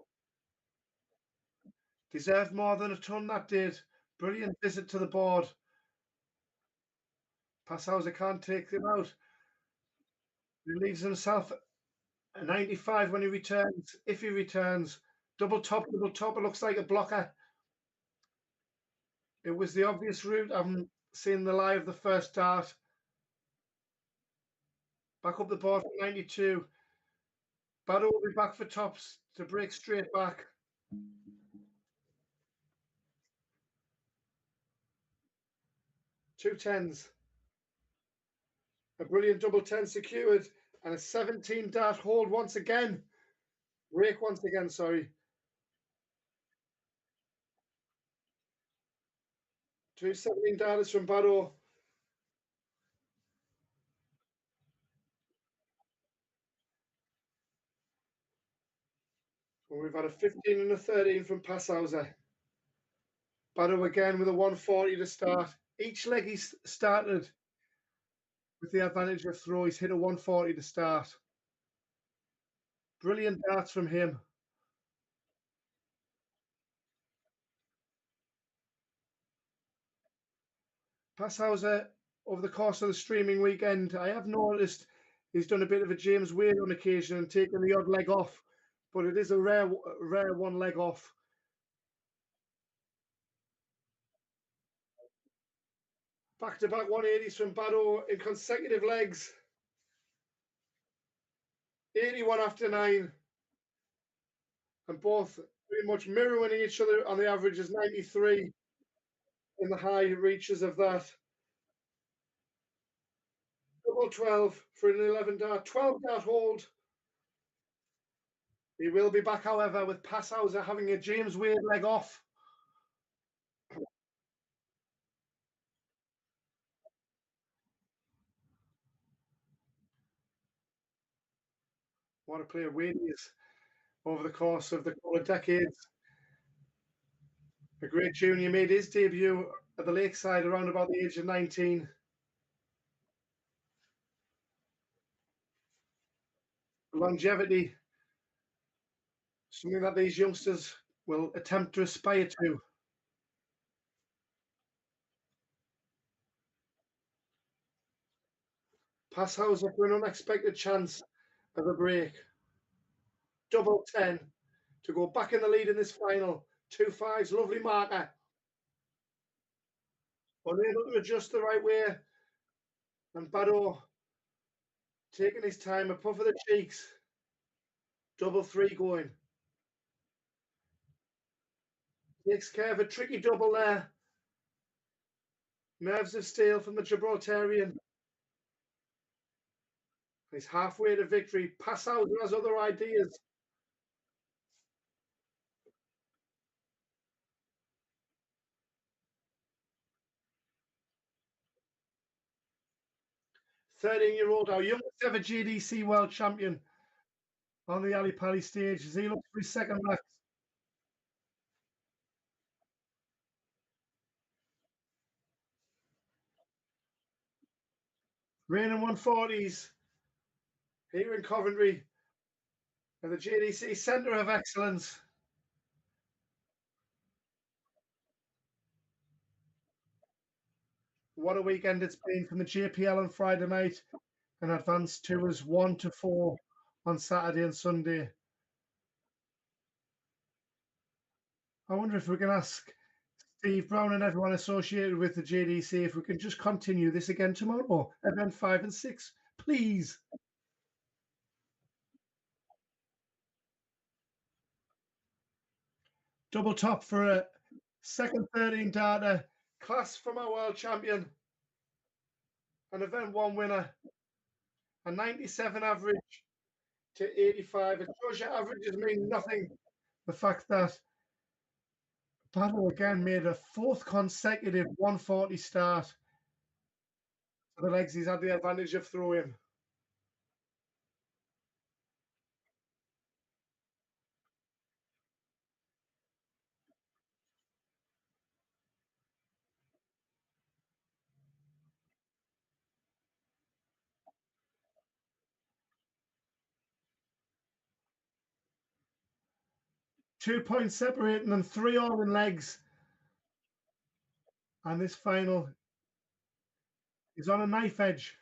Deserved more than a ton that did. Brilliant visit to the board. Pouseer can't take him out. He leaves himself a 95 when he returns. If he returns, double top. It looks like a blocker. It was the obvious route. I haven't seen the lie of the first dart. Back up the board for 92. Bado will be back for tops to break straight back. 2 10s. A brilliant double 10 secured and a 17 dart hold once again. Rake once again, sorry. 2 17 darters from Bado. And we've had a 15 and a 13 from Pouseer. Bado again with a 140 to start. Each leg he's started with the advantage of throw. He's hit a 140 to start. Brilliant darts from him. Pouseer, over the course of the streaming weekend, I have noticed he's done a bit of a James Wade on occasion and taken the odd leg off, but it is a rare one leg off. Back-to-back 180s from Bado in consecutive legs. 81 after 9. And both pretty much mirroring each other on the average is 93 in the high reaches of that. Double 12 for an 11 dart, 12 dart hold. He will be back, however, with Pouseer having a James Wade leg off. What a player Wade is over the course of the couple of decades. A great junior, made his debut at the Lakeside around about the age of 19. Longevity, something that these youngsters will attempt to aspire to. Pouseer for an unexpected chance of a break. Double 10 to go back in the lead in this final. 2.5s, lovely marker. Unable to adjust the right way. And Bradshaw taking his time, a puff of the cheeks. Double 3 going. Takes care of a tricky double there. Nerves of steel from the Gibraltarian. He's halfway to victory. Pouseer has other ideas. "13-year-old, our youngest ever JDC world champion on the Ali Pali stage as he looks for his second max. Reigning 140s here in Coventry at the JDC Centre of Excellence. What a weekend it's been from the JPL on Friday night and Advanced Tours 1 to 4 on Saturday and Sunday. I wonder if we can ask Steve Brown and everyone associated with the JDC if we can just continue this again tomorrow, event 5 and 6, please. Double top for a second 13 data, class from our world champion, an event 1 winner, a 97 average to 85. It shows you averages mean nothing. The fact that Bradshaw again made a fourth consecutive 140 start. So the legs, he's had the advantage of throwing. Two points separating them, 3 all in legs. And this final is on a knife edge.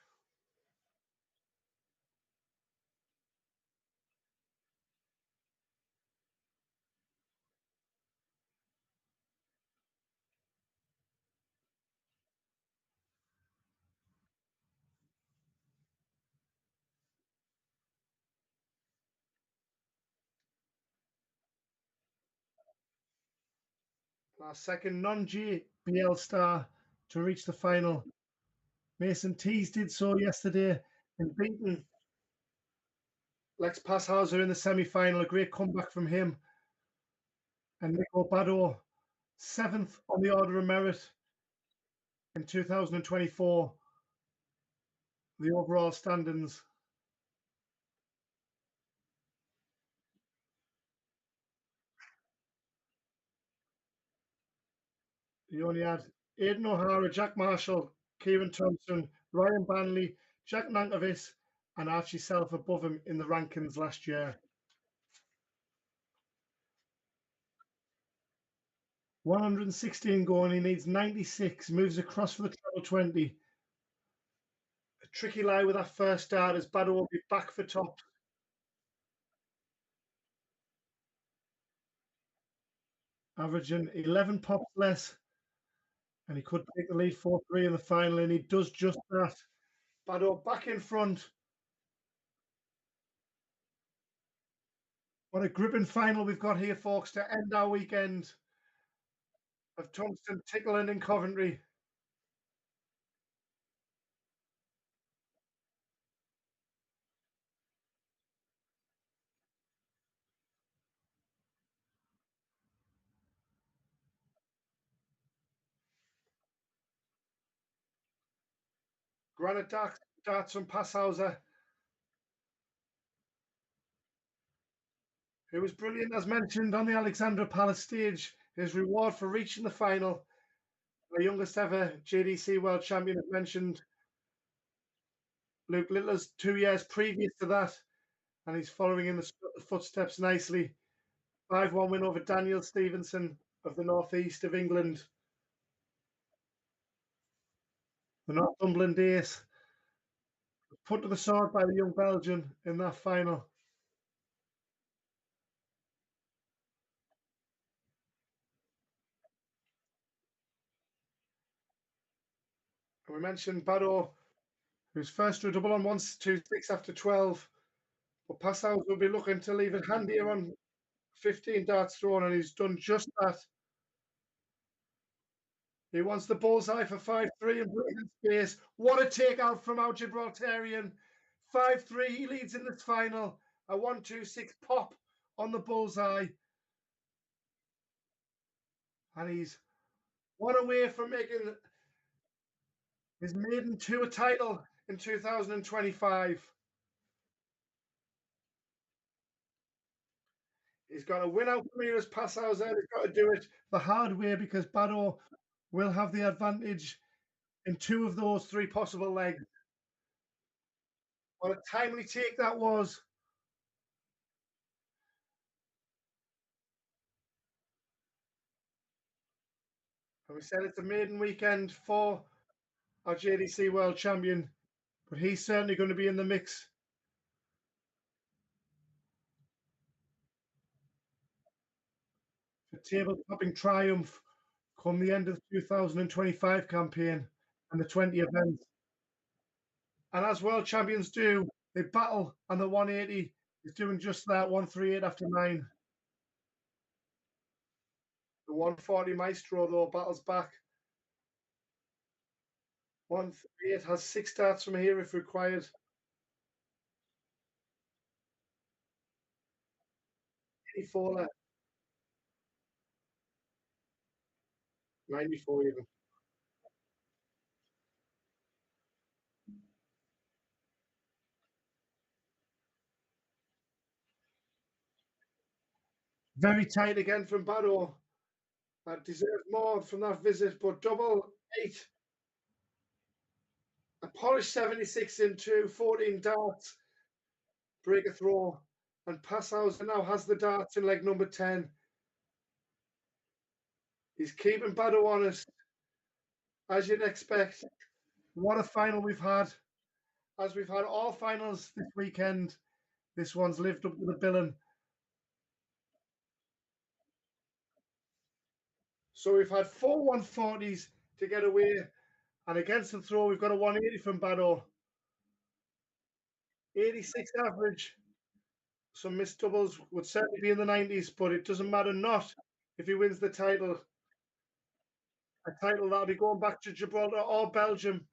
Our second non-GBL star to reach the final. Mason Tees did so yesterday and beaten Lex Passhauser in the semi-final. A great comeback from him. And Nico Bradshaw, 7th on the Order of Merit in 2024. The overall standings. You only had Aidan O'Hara, Jack Marshall, Kieran Thompson, Ryan Banley, Jack Nankervis, and Archie Self above him in the rankings last year. 116 going, he needs 96, moves across for the treble 20. A tricky lie with that first start as Bradshaw will be back for top. Averaging 11 pops less, and he could take the lead 4-3 in the final, and he does just that. Bradshaw back in front. What a gripping final we've got here, folks, to end our weekend of tungsten tickling in Coventry. Granite darts from Passhauser, who was brilliant, as mentioned, on the Alexandra Palace stage. His reward for reaching the final, the youngest ever JDC world champion, as mentioned, Luke Littler's 2 years previous to that, and he's following in the footsteps nicely. 5-1 win over Daniel Stevenson of the northeast of England. The Northumberland Ace put to the sword by the young Belgian in that final. We mentioned Baddo, who's first to a double on 1-2-6 after 12. But Passau's will be looking to leave it handier on 15 darts thrown, and he's done just that. He wants the bullseye for 5-3 and breaking space. What a takeout from our Gibraltarian. 5-3, he leads in this final. A 1-2-6 pop on the bullseye. And he's one away from making his maiden tour title in 2025. He's got to win out from here as Passau's there. He's got to do it the hard way because Baddo will have the advantage in 2 of those 3 possible legs. What a timely take that was. And we said it's a maiden weekend for our JDC World Champion, but he's certainly going to be in the mix. For table-topping triumph come the end of the 2025 campaign and the 20 events. And as world champions do, they battle, and the 180 is doing just that, 138 after 9. The 140 Maestro, though, battles back. 138 has 6 darts from here if required. 84 left. 94 even. Very tight again from Baddo. That deserves more from that visit, but double 8. A polished 76 in 2, 14 darts. Break a throw. And Passau's now has the darts in leg number 10. He's keeping Baddo honest, as you'd expect. What a final we've had. As we've had all finals this weekend, this one's lived up to the billing. So we've had 4 140s to get away, and against the throw, we've got a 180 from Baddo. 86 average. Some missed doubles would certainly be in the 90s, but it doesn't matter not if he wins the title. A title that'll be going back to Gibraltar or Belgium.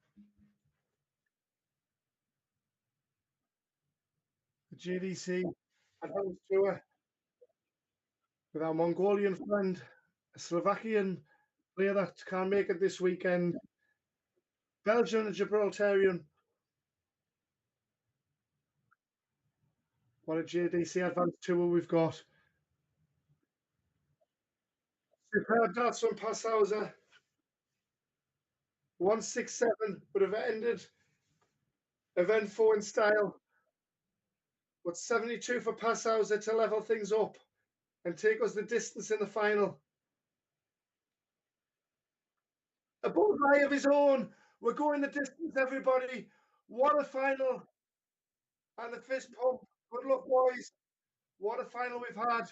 The JDC Advanced Tour with our Mongolian friend, a Slovakian player that can't make it this weekend. Belgian and Gibraltarian. What a JDC Advanced Tour we've got. Superb darts from Passauer. 167 would have ended event 4 in style. But 72 for Passauer to level things up and take us the distance in the final. A bullseye of his own. We're going the distance, everybody. What a final. And the fist pump. Good luck, boys. What a final we've had.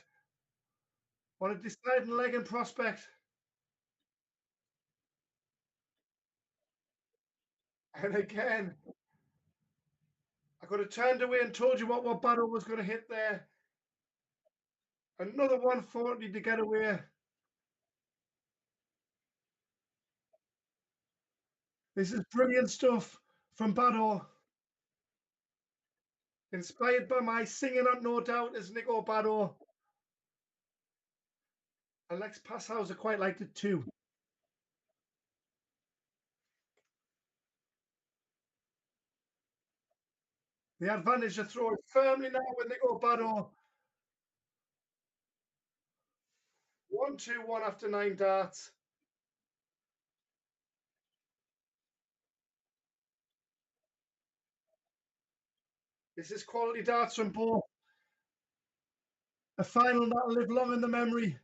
What a deciding leg in prospect. And again, I could have turned away and told you what battle was going to hit there. Another 140 to get away. This is brilliant stuff from Baddo. Inspired by my singing on No Doubt as Nico Baddo. And Lex Passauer quite liked it too. The advantage of throwing firmly now with Nico Baddo. 1-2-1 after 9 darts. This is quality darts from both. A final that'll live long in the memory.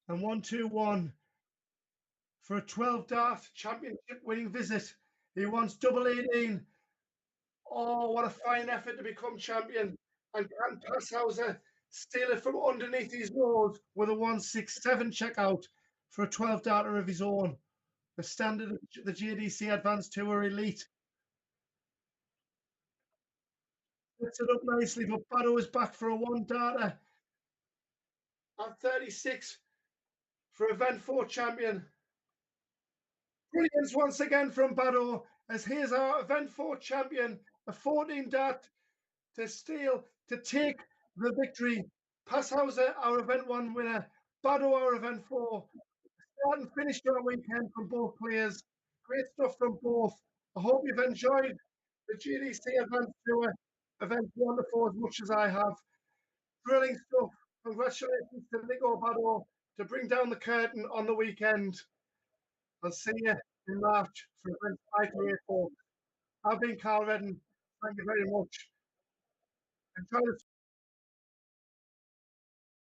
And 1-2-1 for a 12 dart championship winning visit. He wants double 18. Oh, what a fine effort to become champion. And can Passauer steal it from underneath his nose with a 167 checkout for a 12 darter of his own. the standard of the JDC Advanced Tour Elite. Sets it up nicely, but Barrow is back for a one darter. At 36 for event 4 champion. Brilliance once again from Barrow, as here's our event 4 champion, a 14 dart to steal, to take the victory. Passauser, our event 1 winner. Barrow, our event 4. Start and finish our weekend from both players. Great stuff from both. I hope you've enjoyed the GDC Advanced Tour, event 1 to 4 as much as I have. Thrilling stuff. Congratulations to Nico Barrow to bring down the curtain on the weekend. I'll see you in March for event 5 to 8 folks. I've been Carl Redden. Thank you very much. Enjoy the